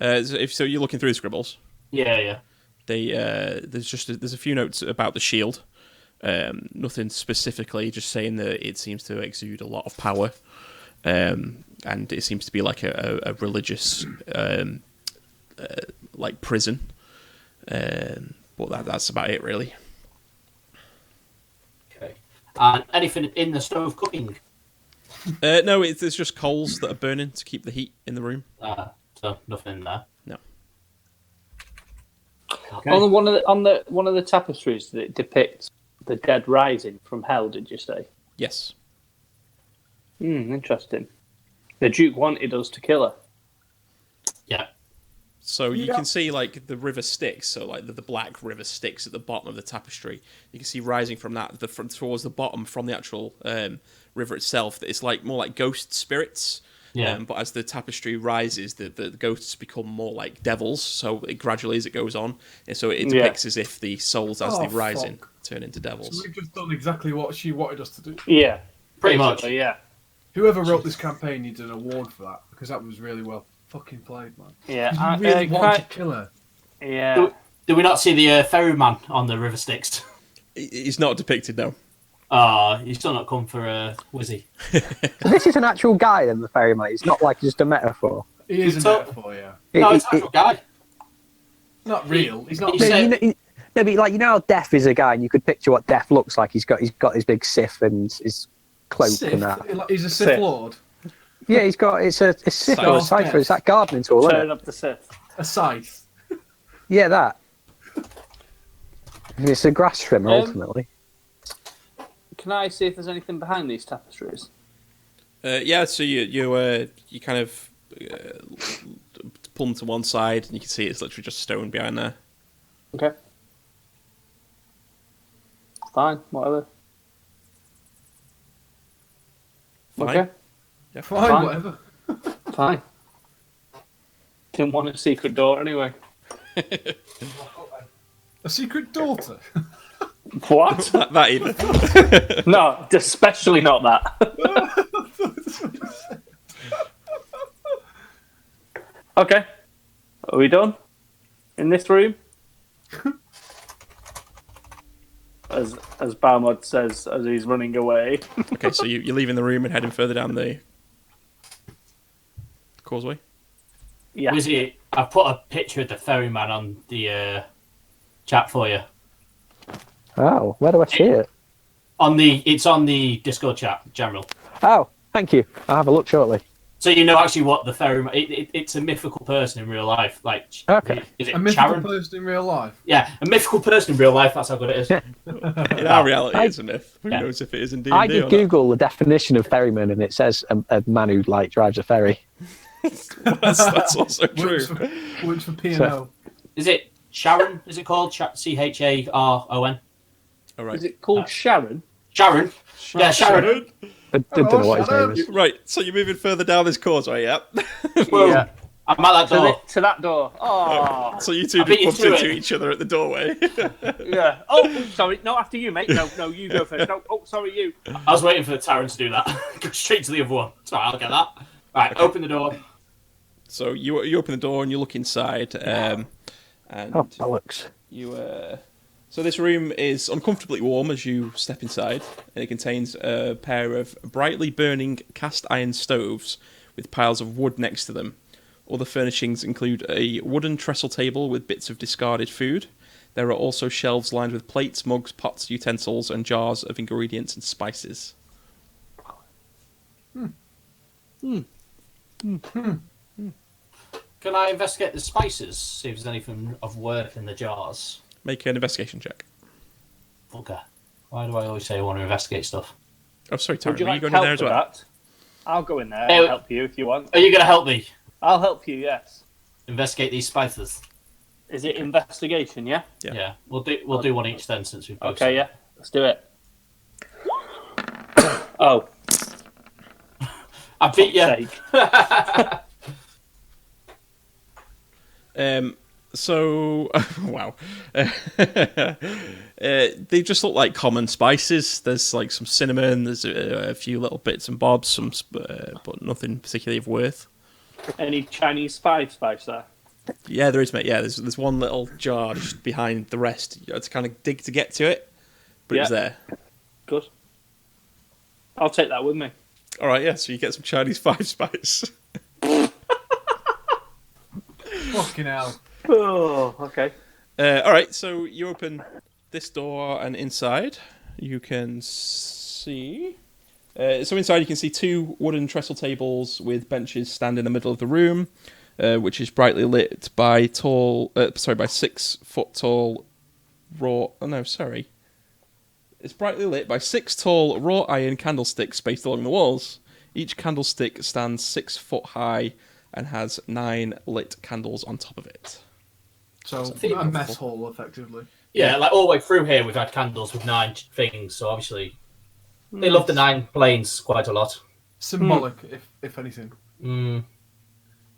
So you're looking through the scribbles. Yeah. There's a few notes about the shield. Nothing specifically, just saying that it seems to exude a lot of power, and it seems to be like a religious like prison. But that's about it, really. Okay. And anything in the stove cooking? No, there's just coals that are burning to keep the heat in the room. So nothing in there. No. Okay. On one of the tapestries that it depicts the dead rising from hell. Did you say? Yes. Interesting. The Duke wanted us to kill her. Yeah. So you can see like the river Styx, so like the black river Styx at the bottom of the tapestry. You can see rising from that towards the bottom from the actual river itself. That it's like more like ghost spirits. Yeah. But as the tapestry rises, the ghosts become more like devils. So it gradually as it goes on, and so it depicts as if the souls as they rise in turn into devils. So we've just done exactly what she wanted us to do. Yeah, Pretty much. Yeah. Whoever wrote this campaign needs an award for that because that was really well fucking played, man. Yeah. You really want to kill her. Yeah. Do we not see the ferryman on the river Styx? He's not depicted, no. He's still not come for Wizzy. This is an actual guy, then, the ferryman. It's not like just a metaphor. He is a metaphor, yeah. No, it's an actual guy. Not real. He's not. He No, said- but like how Death is a guy, and you could picture what Death looks like. He's got his big scythe and his cloak Sith. and that. He's a Sith Lord. Yeah, he's got it's a scythe or a Scythe. scythe. It's that gardening tool, isn't Turn it? up the Sith. A scythe. Yeah, that. And it's a grass trimmer ultimately. Can I see if there's anything behind these tapestries? Yeah, so you kind of pull them to one side, and you can see it's literally just stone behind there. Okay. Fine, whatever. Fine. Okay, Yeah. Fine, Fine. whatever. fine. Didn't want a secret door anyway. A secret daughter. What? that even. No, especially not that. Okay. Are we done? In this room? As Balmod says as he's running away. Okay, so you're leaving the room and heading further down the causeway. Yeah. Wizzy, I've put a picture of the ferryman on the chat for you. Oh, where do I see it? It's on the Discord chat, general. Oh, thank you. I'll have a look shortly. So you know actually what the ferryman... It's a mythical person in real life. Like, Okay. Is it A mythical Charon? person in real life. Yeah, a mythical person in real life. That's how good it is. In our reality, it's a myth. Who Yeah. knows if it is in D&D I or did not? Google the definition of ferryman, and it says a man who like drives a ferry. That's also true. Works for P&O. Is it Sharon? Is it called Charon? All right. Is it called Sharon? Sharon? Yeah, Sharon. I don't know what his name is. Right, so you're moving further down this causeway, yeah? Well, Yeah. I'm at that door. To that door. Oh. So you two I beat just you bumped to into it. each other at the doorway. Yeah. Oh, sorry. No, after you, mate. No, you go first. No, oh, sorry, you. I was waiting for the Taran to do that. Go straight to the other one. Sorry, I'll get that. Right, open the door. So you open the door and you look inside, and Oh, bollocks. you So this room is uncomfortably warm as you step inside, and it contains a pair of brightly burning cast iron stoves with piles of wood next to them. Other furnishings include a wooden trestle table with bits of discarded food. There are also shelves lined with plates, mugs, pots, utensils, and jars of ingredients and spices. Can I investigate the spices? See if there's anything of worth in the jars. Make an investigation check. Okay. Why do I always say I want to investigate stuff? Oh, sorry, Would Taryn, you were you like going in help there as with well? that? I'll go in there Hey, and help you if you want. Are you going to help me I'll help you, yes. investigate these spices? Is it investigation, yeah? Yeah. We'll do one each then since we've both Okay, yeah. Let's do it. Oh, I beat you. sake. So, wow. They just look like common spices. There's like some cinnamon, there's a few little bits and bobs, but nothing particularly of worth. Any Chinese spice there? Yeah, there is, mate. Yeah, there's one little jar just behind the rest. You had to kind of dig to get to it, but it's there. Good. I'll take that with me. All right, yeah. So you get some Chinese five spice. Fucking hell. Oh, okay. All right, so you open this door, and inside you can see. So inside you can see two wooden trestle tables with benches stand in the middle of the room, which is brightly lit by by 6 foot tall raw. Oh no, sorry. It's brightly lit by 6 tall wrought iron candlesticks spaced along the walls. Each candlestick stands 6 foot high and has 9 lit candles on top of it. So a mess hall, effectively. Yeah, like all the way through here we've had candles with 9 things, so obviously they love the 9 planes quite a lot. Symbolic, if anything. Mm.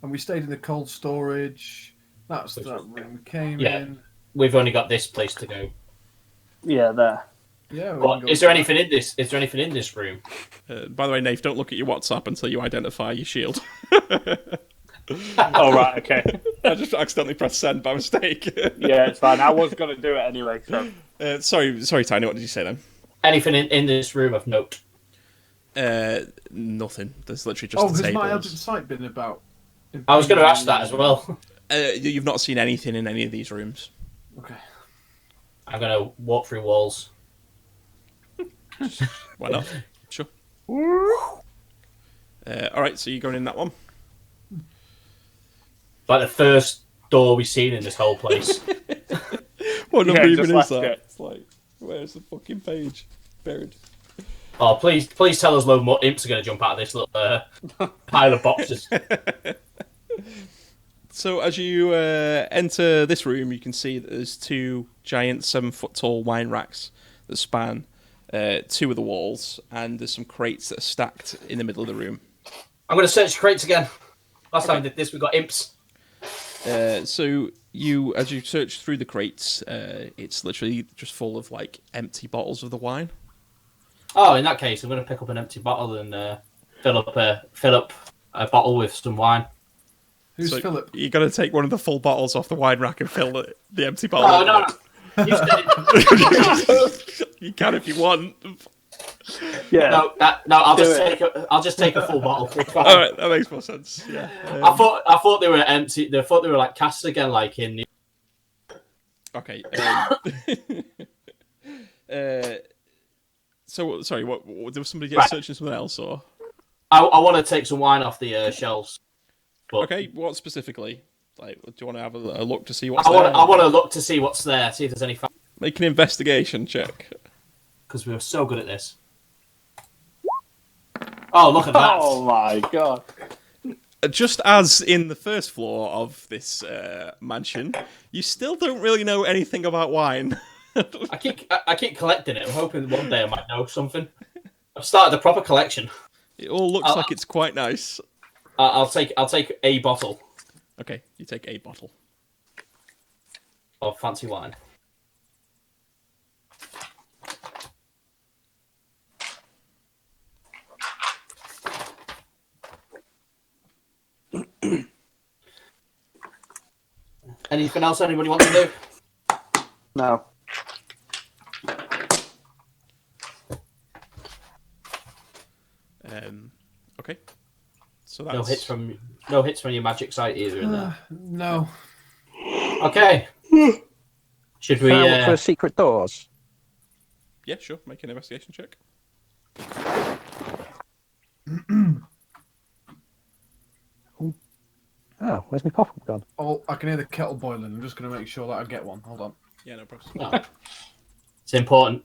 And we stayed in the cold storage. That's that room we came in. We've only got this place to go. Yeah, there. Yeah. But is there anything in this? Is there anything in this room? By the way, Nave, don't look at your WhatsApp until you identify your shield. Oh, right, okay. I just accidentally pressed send by mistake. Yeah, it's fine. I was going to do it anyway, so. Sorry, Tiny, what did you say then? Anything in this room of note? Nothing. There's literally just the has tables. my out of sight been about? I was going to ask that as well. You've not seen anything in any of these rooms. Okay. I'm going to walk through walls. Why not? Sure. Alright, so you're going in that one? Like the first door we've seen in this whole place. What number even is left that? it. It's like, where's the fucking page? Buried. Oh, please tell us no more imps are going to jump out of this little pile of boxes. So as you enter this room, you can see that there's 2 giant 7 foot tall wine racks that span 2 of the walls, and there's some crates that are stacked in the middle of the room. I'm going to search crates again. Last time we did this, we got imps. So as you search through the crates, it's literally just full of like empty bottles of the wine. Oh, in that case, I'm going to pick up an empty bottle and fill up a bottle with some wine. Who's So Philip? you got to take one of the full bottles off the wine rack and fill the empty bottle. Oh, no. You said it. You can if you want. Yeah. No, I'll just take a full bottle. All right, that makes more sense. Yeah. I thought they were empty. I thought they were like casks again, like in. Okay. So sorry. What there was somebody searching something else, or? I want to take some wine off the shelves. But Okay. What specifically? Like, do you want to have a look to see what's I there? want to look to see what's there. See if there's any. Make an investigation check. Because we were so good at this. Oh, look at that! Oh my god. Just as in the first floor of this mansion, you still don't really know anything about wine. I keep collecting it. I'm hoping one day I might know something. I've started a proper collection. It all looks like it's quite nice. I'll take a bottle Okay, you take a bottle. of fancy wine. Anything else anybody wants to do? No. Okay. So that's... No hits from your magic sight either in there. No. Okay. Should we? Can I look for secret doors? Yeah, sure. Make an investigation check. Oh, where's my pop-up gone? Oh, I can hear the kettle boiling. I'm just going to make sure that I get one. Hold on. Yeah, no problem. No. It's important.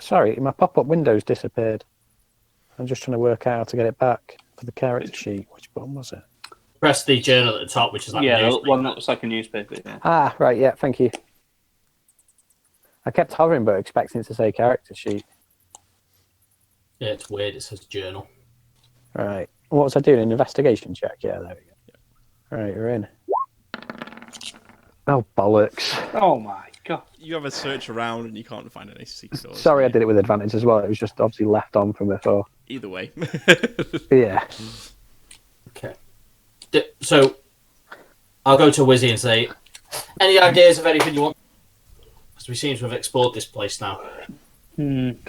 Sorry, my pop-up window's disappeared. I'm just trying to work out how to get it back for the character sheet. Which button was it? Press the journal at the top, which is like the one that looks like a newspaper. Yeah. Ah, right, yeah, thank you. I kept hovering, but expecting it to say character sheet. Yeah, it's weird. It says journal. Right. What was I doing? An investigation check? Yeah, there we go. Yeah. Right, we're in. Oh, bollocks. Oh my god. You have a search around and you can't find any secret doors. Sorry, I did it with advantage as well. It was just obviously left on from before. Either way. Yeah. Okay. So, I'll go to Wizzy and say, any ideas of anything you want? Because we seem to have explored this place now.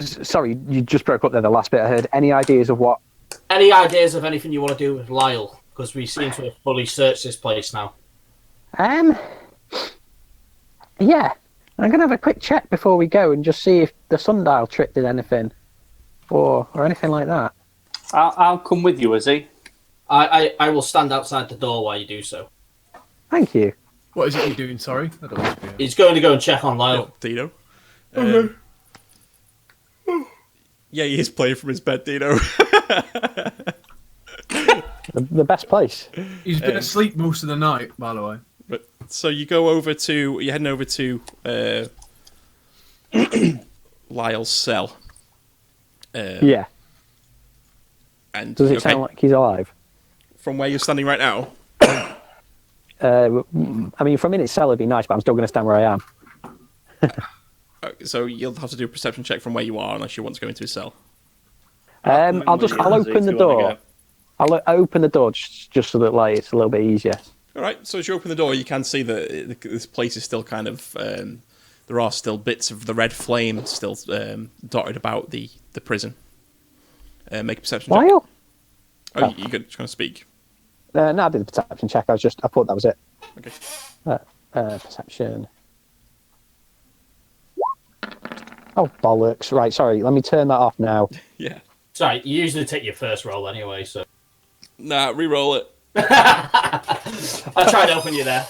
Sorry, you just broke up there, the last bit I heard. Any ideas of what? Any ideas of anything you want to do with Lyle? Because we seem to have fully searched this place now. Yeah. I'm going to have a quick check before we go and just see if the sundial trick did anything. Or anything like that. I'll come with you, Izzy. I will stand outside the door while you do so. Thank you. What is it you're doing? Sorry, I don't want to be. He's going to go and check on Lyle. Dino. Yeah, he is playing from his bed, Dino. The best place. He's been asleep most of the night, by the way. But so you're heading over to Lyle's cell. Yeah. And Does it sound like he's alive? From where you're standing right now? I mean, from in its cell it'd be nice, but I'm still going to stand where I am. So you'll have to do a perception check from where you are, unless you want to go into his cell. I'll open the door. I'll open the door just so that like it's a little bit easier. All right. So as you open the door, you can see that this place is still kind of. There are still bits of the red flame still dotted about the prison. Make a perception check. Lyle? Oh, you're going to speak. No, I did the perception check. I thought that was it. Okay. Perception. Oh, bollocks. Right, sorry. Let me turn that off now. Yeah. Sorry, you usually take your first roll anyway, so... Nah, re-roll it. I tried helping you there.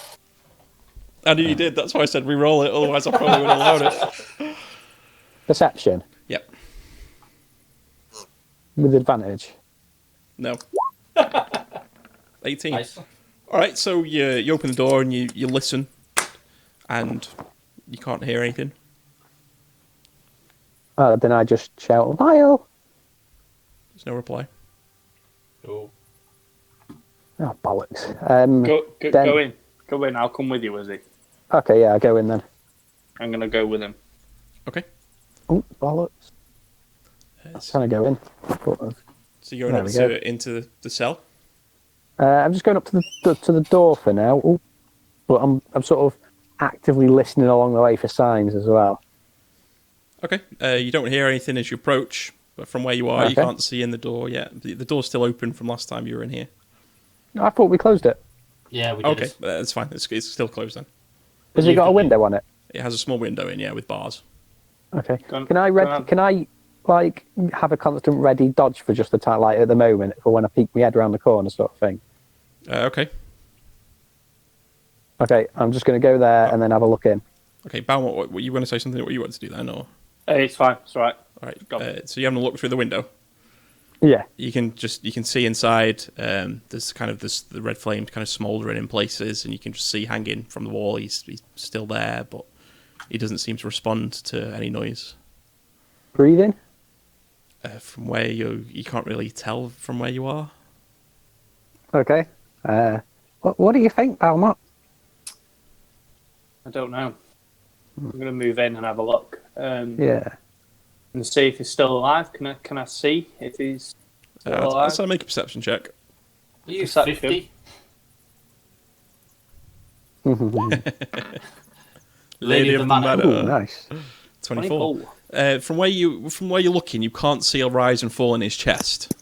I knew you did. That's why I said re-roll it. Otherwise, I probably would have allowed it. Perception. Yep. With advantage. No. 18. Nice. All right, so you open the door and you listen, and you can't hear anything. Then I just shout, Lyle! There's no reply. Cool. Oh, bollocks. Go in. Go in. I'll come with you, Izzy. Okay, yeah, I'll go in then. I'm going to go with him. Okay. Oh, bollocks. I'm trying to go in. So you're going into the cell? I'm just going up to the door for now. Ooh. But I'm sort of actively listening along the way for signs as well. Okay. You don't hear anything as you approach, but from where you are, you can't see in the door yet. The door's still open from last time you were in here. I thought we closed it. Yeah, we did. Okay, that's fine. It's still closed then. Has it got a window on it? It has a small window in, yeah, with bars. Okay. Can I like have a constant ready dodge for just the time, like at the moment, for when I peek my head around the corner, sort of thing? Okay. Okay, I'm just going to go there and then have a look in. Okay, Balmont, what you want to say something? What you want to do then, or? It's fine. It's all right. All right. So you having a look through the window? Yeah. You can see inside. There's the red flame kind of smouldering in places, and you can just see hanging from the wall. He's still there, but he doesn't seem to respond to any noise. Breathing? From where you can't really tell from where you are. Okay. What do you think, Balmont? I don't know. I'm going to move in and have a look. Yeah. And see if he's still alive. Can I see if he's still alive? So make a perception check. Are you 50? Lady of the Manor. Ooh, nice. 24. From where you're looking, you can't see a rise and fall in his chest.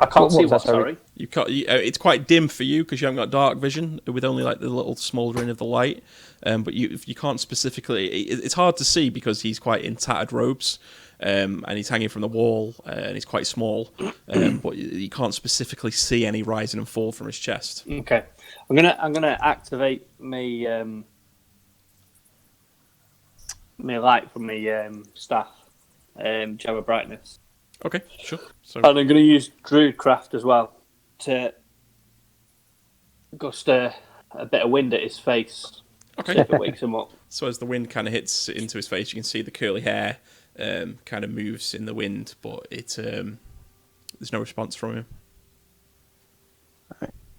I can't see what. Sorry. You can't. It's quite dim for you because you haven't got dark vision with only like the little smouldering of the light. But you can't specifically. It's hard to see because he's quite in tattered robes, and he's hanging from the wall, and he's quite small. But you can't specifically see any rising and fall from his chest. Okay, I'm gonna activate my my light from my staff, Java brightness. Okay, sure. So, And I'm going to use Druidcraft as well to gust a bit of wind at his face. okay. See if it wakes him up. So as the wind kind of hits into his face, you can see the curly hair kind of moves in the wind, but there's no response from him.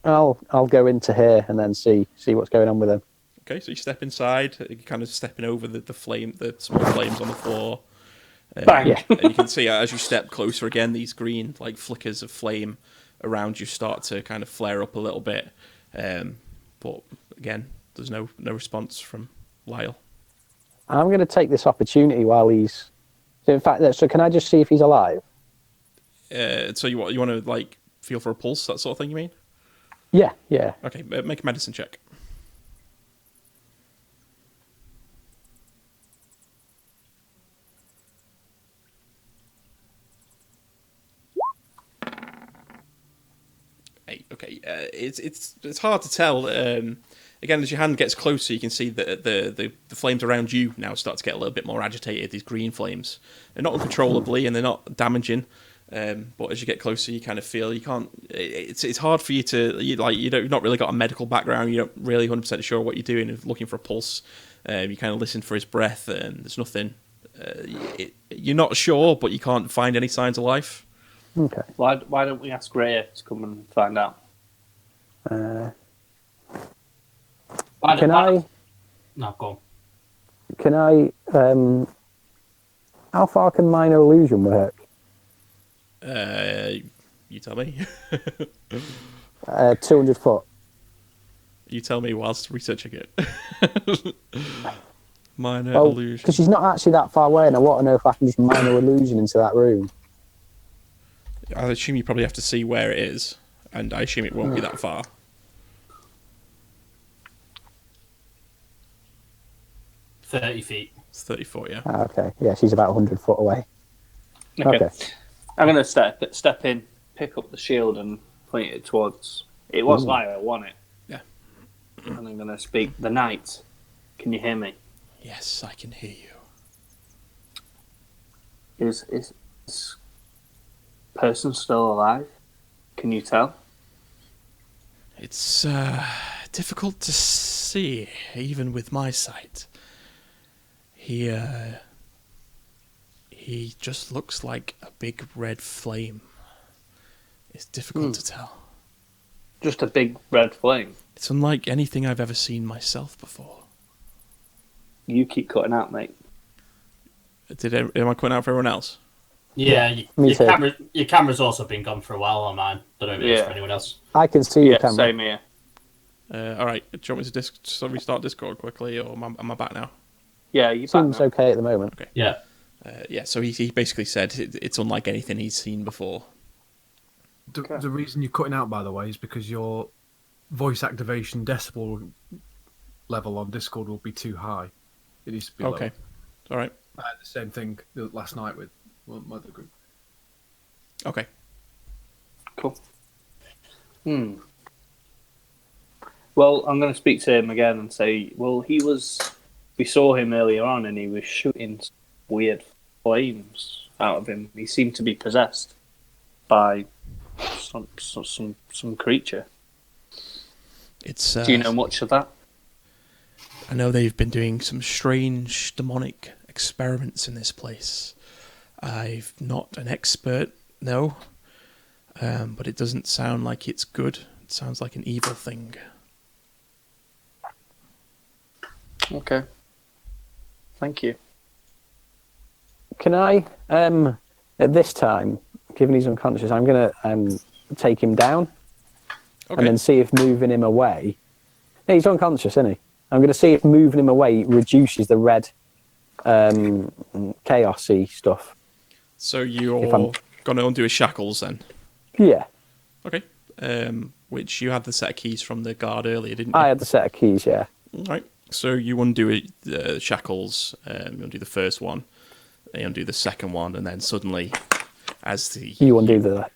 I'll go into here and then see what's going on with him. Okay, so you step inside, you're kind of stepping over the small flames on the floor. Bang! Yeah. And you can see as you step closer again, these green like flickers of flame around you start to kind of flare up a little bit. But again, there's no response from Lyle. I'm going to take this opportunity while he's. So in fact, so can I just see if he's alive? So you want to like feel for a pulse, that sort of thing, you mean? Yeah, yeah. Okay, make a medicine check. Okay, it's hard to tell. Again, as your hand gets closer, you can see that the flames around you now start to get a little bit more agitated. These green flames, they're not uncontrollably and they're not damaging. But as you get closer, you kind of feel you can't. It's hard for you to you've not really got a medical background. You're not really 100% sure what you're doing. If looking for a pulse, you kind of listen for his breath, and there's nothing. You're not sure, but you can't find any signs of life. Okay. Why don't we ask Rhea to come and find out? Can No, go on. Can I? How far can minor illusion work? You tell me. 200 foot. You tell me whilst researching it. Minor Well, illusion. because she's not actually that far away, and I want to know if I can just minor illusion into that room. I assume you probably have to see where it is, and I assume it won't be that far. $30. It's 34, yeah. Okay, yeah, she's about 100 foot away. Okay. I'm going to step in, pick up the shield, and point it towards. It was Lyra, wasn't it? Yeah. And I'm going to speak. The knight. Can you hear me? Yes, I can hear you. Is this person still alive? Can you tell? It's difficult to see, even with my sight. He just looks like a big red flame. It's difficult to tell. Just a big red flame. It's unlike anything I've ever seen myself before. You keep cutting out, mate. Am I cutting out for everyone else? Yeah, Me too. your camera's also been gone for a while on mine. Don't know if it is for anyone else. I can see your camera. Same here. All right. Do you want me to restart Discord quickly, or am I back now? Yeah, you Seems okay at the moment. Okay. Yeah. Yeah. So he basically said it's unlike anything he's seen before. The reason you're cutting out, by the way, is because your voice activation decibel level on Discord will be too high. It needs to be Okay. lower. All right. I had the same thing last night with my other group. Okay. Cool. Well, I'm going to speak to him again and say, well, we saw him earlier on and he was shooting weird flames out of him. He seemed to be possessed by some creature. It's. Do you know much of that? I know they've been doing some strange demonic experiments in this place. I'm not an expert, no, but it doesn't sound like it's good. It sounds like an evil thing. Okay. Thank you. Can I, at this time, given he's unconscious, I'm going to take him down and then see if moving him away. No, he's unconscious, isn't he? I'm going to see if moving him away reduces the red chaosy stuff. So you're going to undo his shackles then? Yeah. Okay. Which you had the set of keys from the guard earlier, didn't you? I had the set of keys, yeah. All right. So you undo the shackles, you undo the first one, you undo the second one, and then suddenly, as You undo the...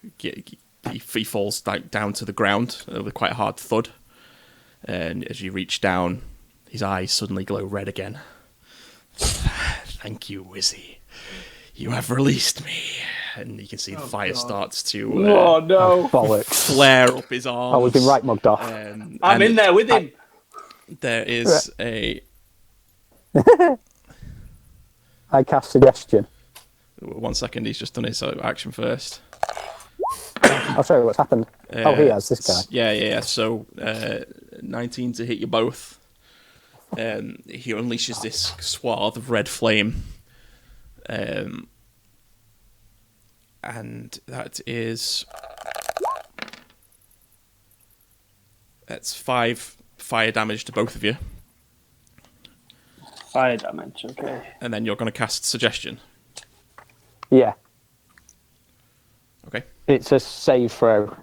he falls down to the ground with quite a hard thud. And as you reach down, his eyes suddenly glow red again. Thank you, Wizzy. You have released me. And you can see the fire starts to flare up his arms. Oh, we've been right mugged off. I'm in there with him. There is a... I cast suggestion. 1 second, he's just done his action first. Oh, sorry, what's happened? He has, this guy. Yeah. So, 19 to hit you both. He unleashes this swath of red flame. And that is... That's 5 fire damage to both of you. Fire damage, okay. And then you're going to cast Suggestion. Yeah. Okay. It's a save throw.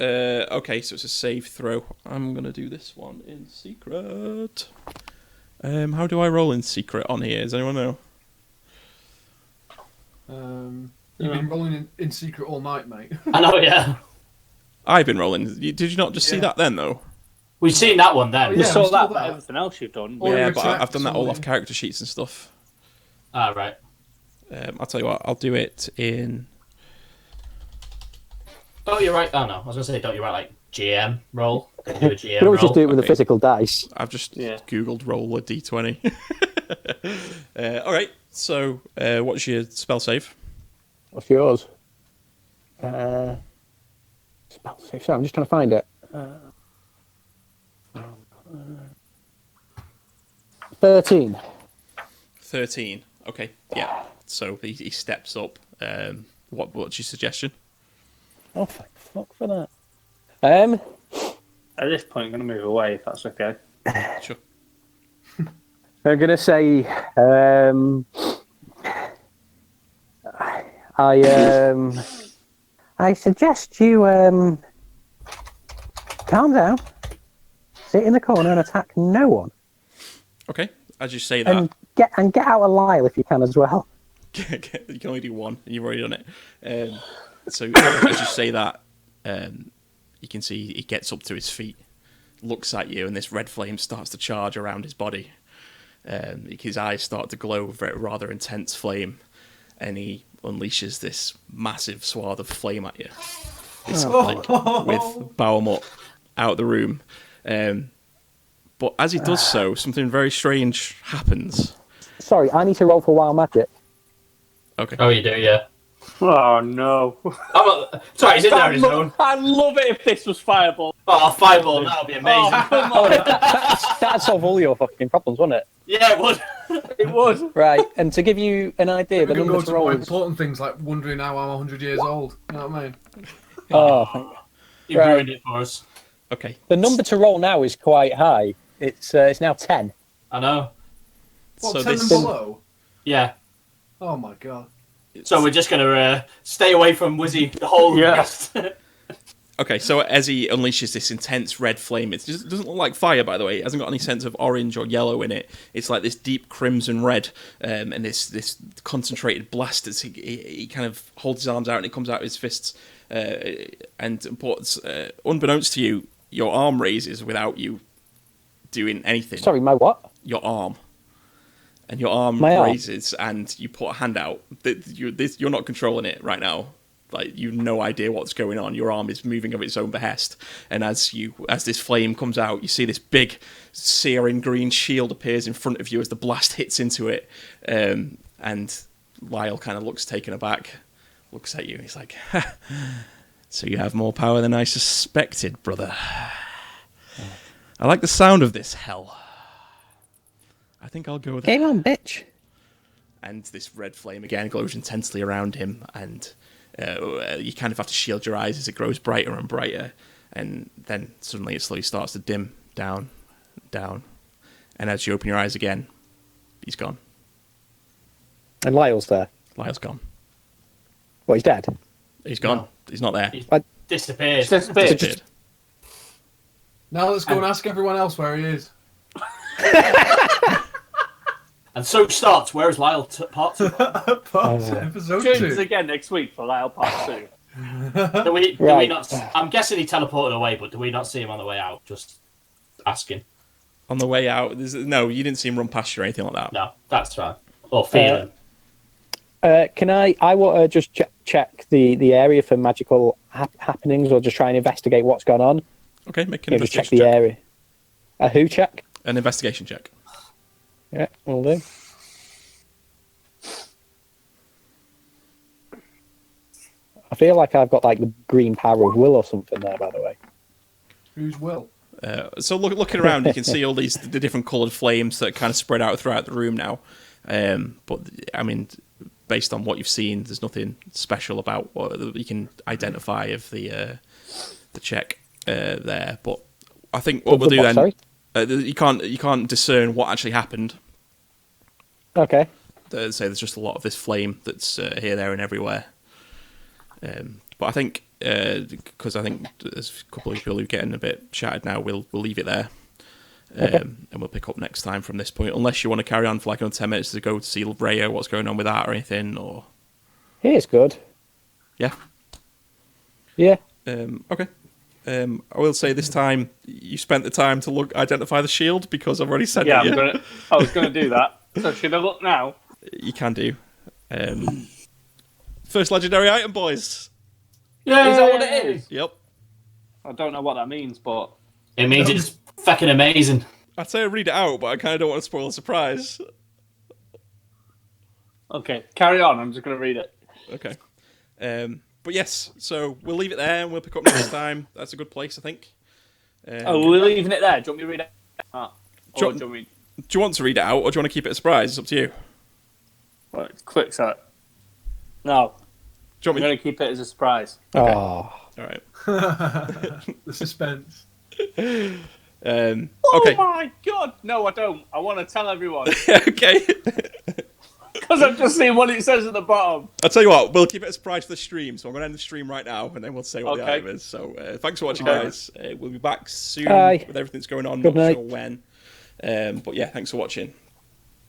Okay, so it's a save throw. I'm going to do this one in secret. How do I roll in secret on here? Does anyone know? You've been rolling in secret all night, mate. I know, yeah. I've been rolling. Did you not just see that then, though? We've seen that one then. Oh, yeah. We saw we saw that, that. everything else you've done. Or Yeah, you but attacked I've done that all somebody. off character sheets and stuff. Ah, right. I'll tell you what, I'll do it in... Oh, you're right. Oh, no. I was going to say, don't you write, like, GM roll? Do a GM You can always roll. just do it with Okay. a physical dice. I've just Yeah. Googled roll a d20. All right, so what's your spell save? What's yours? Spell save. Sorry, I'm just trying to find it. 13. 13. Okay, yeah. So he steps up. What's your suggestion? Oh, thank fuck for that. At this point, I'm going to move away if that's okay. Sure. I'm gonna say, I suggest you calm down, sit in the corner, and attack no one, Okay, as you say that, and get out a Lyle if you can as well. you can only do one, and you've already done it. So as you say that, you can see he gets up to his feet, looks at you, and this red flame starts to charge around his body. His eyes start to glow with a rather intense flame, and he unleashes this massive swath of flame at you. It's like with Bahamut out the room. But as he does so, something very strange happens. Sorry, I need to roll for wild magic. Okay. Oh, you do, yeah. Oh, no. Sorry, he's in there on his own. I'd love it if this was Fireball. Oh, Fireball, that would be amazing. That'd solve all your fucking problems, wouldn't it? Yeah, it would. It would. Right, and to give you an idea, the We can go number to to more roll is... important things like wondering how I'm 100 years old. You know what I mean? Oh, thank you. You Right. ruined it for us. Okay. The number to roll now is quite high. It's now 10. I know. What, So 10 this- and below? Yeah. Oh my god. So we're just going to stay away from Wizzy the whole rest. Okay, so as he unleashes this intense red flame, it doesn't look like fire, by the way. It hasn't got any sense of orange or yellow in it. It's like this deep crimson red, and this concentrated blast as he kind of holds his arms out and it comes out of his fists. Unbeknownst to you, your arm raises without you doing anything. Sorry, my what? Your arm. And your arm My arm? raises and you put a hand out. You're not controlling it right now. Like, you've no idea what's going on. Your arm is moving of its own behest. And as this flame comes out, you see this big searing green shield appears in front of you as the blast hits into it. And Lyle kind of looks taken aback, looks at you, and he's like, ha, so you have more power than I suspected, brother. I like the sound of this, hell. I think I'll go with Game on, bitch. And this red flame again glows intensely around him, and you kind of have to shield your eyes as it grows brighter and brighter, and then suddenly it slowly starts to dim down, And as you open your eyes again, he's gone. And Lyle's there. Lyle's gone. What, he's dead? He's gone. No. He's not there. He disappeared. Disappeared. Now let's go and ask everyone else where he is. And so starts Where is Lyle Part 2? Episode Tunes 2. again next week for Lyle Part 2. Do we Right. not? I'm guessing he teleported away, but do we not see him on the way out? Just asking. On the way out, no, you didn't see him run past you or anything like that. No, that's right. Or feeling. Can I want to just check the area for magical happenings, or just try and investigate what's gone on? Okay, make an Just check investigation the check. area. A who check? An investigation check. Yeah, will do. I feel like I've got like the green power of will or something there, by the way. Who's Will? So looking around, you can see all the different coloured flames that kind of spread out throughout the room now. But I mean, based on what you've seen, there's nothing special about what you can identify of the check there. But I think what we'll do then, you can't discern what actually happened. Okay. So there's just a lot of this flame that's here, there, and everywhere. But I think because I think there's a couple of people who are getting a bit shattered now, we'll leave it there. And we'll pick up next time from this point, unless you want to carry on for like another 10 minutes to go to see Rhea, what's going on with that or anything, or It's good. yeah. Okay. I will say this time you spent the time to identify the shield because I've already said Yeah, it. I was going to do that. So should I look now? You can do. First legendary item, boys. Yeah, Is that what it is? Yep. I don't know what that means, but It means it's fucking amazing. I'd say I read it out, but I kind of don't want to spoil the surprise. okay, carry on. I'm just going to read it. Okay. But yes, so we'll leave it there and we'll pick up next time. That's a good place, I think. Oh, we're leaving it there. Do you want me to read it? Do you want to read it out, or do you want to keep it a surprise? It's up to you. Well, quick set. No, Do you I'm want me going to keep it as a surprise. Okay. Oh. All right. The suspense. Okay. Oh my god! No, I don't. I want to tell everyone Okay. because I've just seen what it says at the bottom. I'll tell you what, we'll keep it a surprise for the stream. So I'm going to end the stream right now, and then we'll say what the Okay. item is. So thanks for watching, guys. We'll be back soon Bye. with everything that's going on. Good Not night. sure when. But yeah, thanks for watching.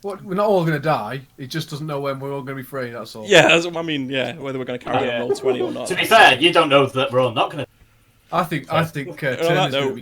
What? We're not all going to die. He just doesn't know when we're all going to be free. That's all. Yeah, I mean, yeah, whether we're going to carry on roll 20 or not. To be fair, you don't know that we're all not going to. I think On that Turner's going to note- be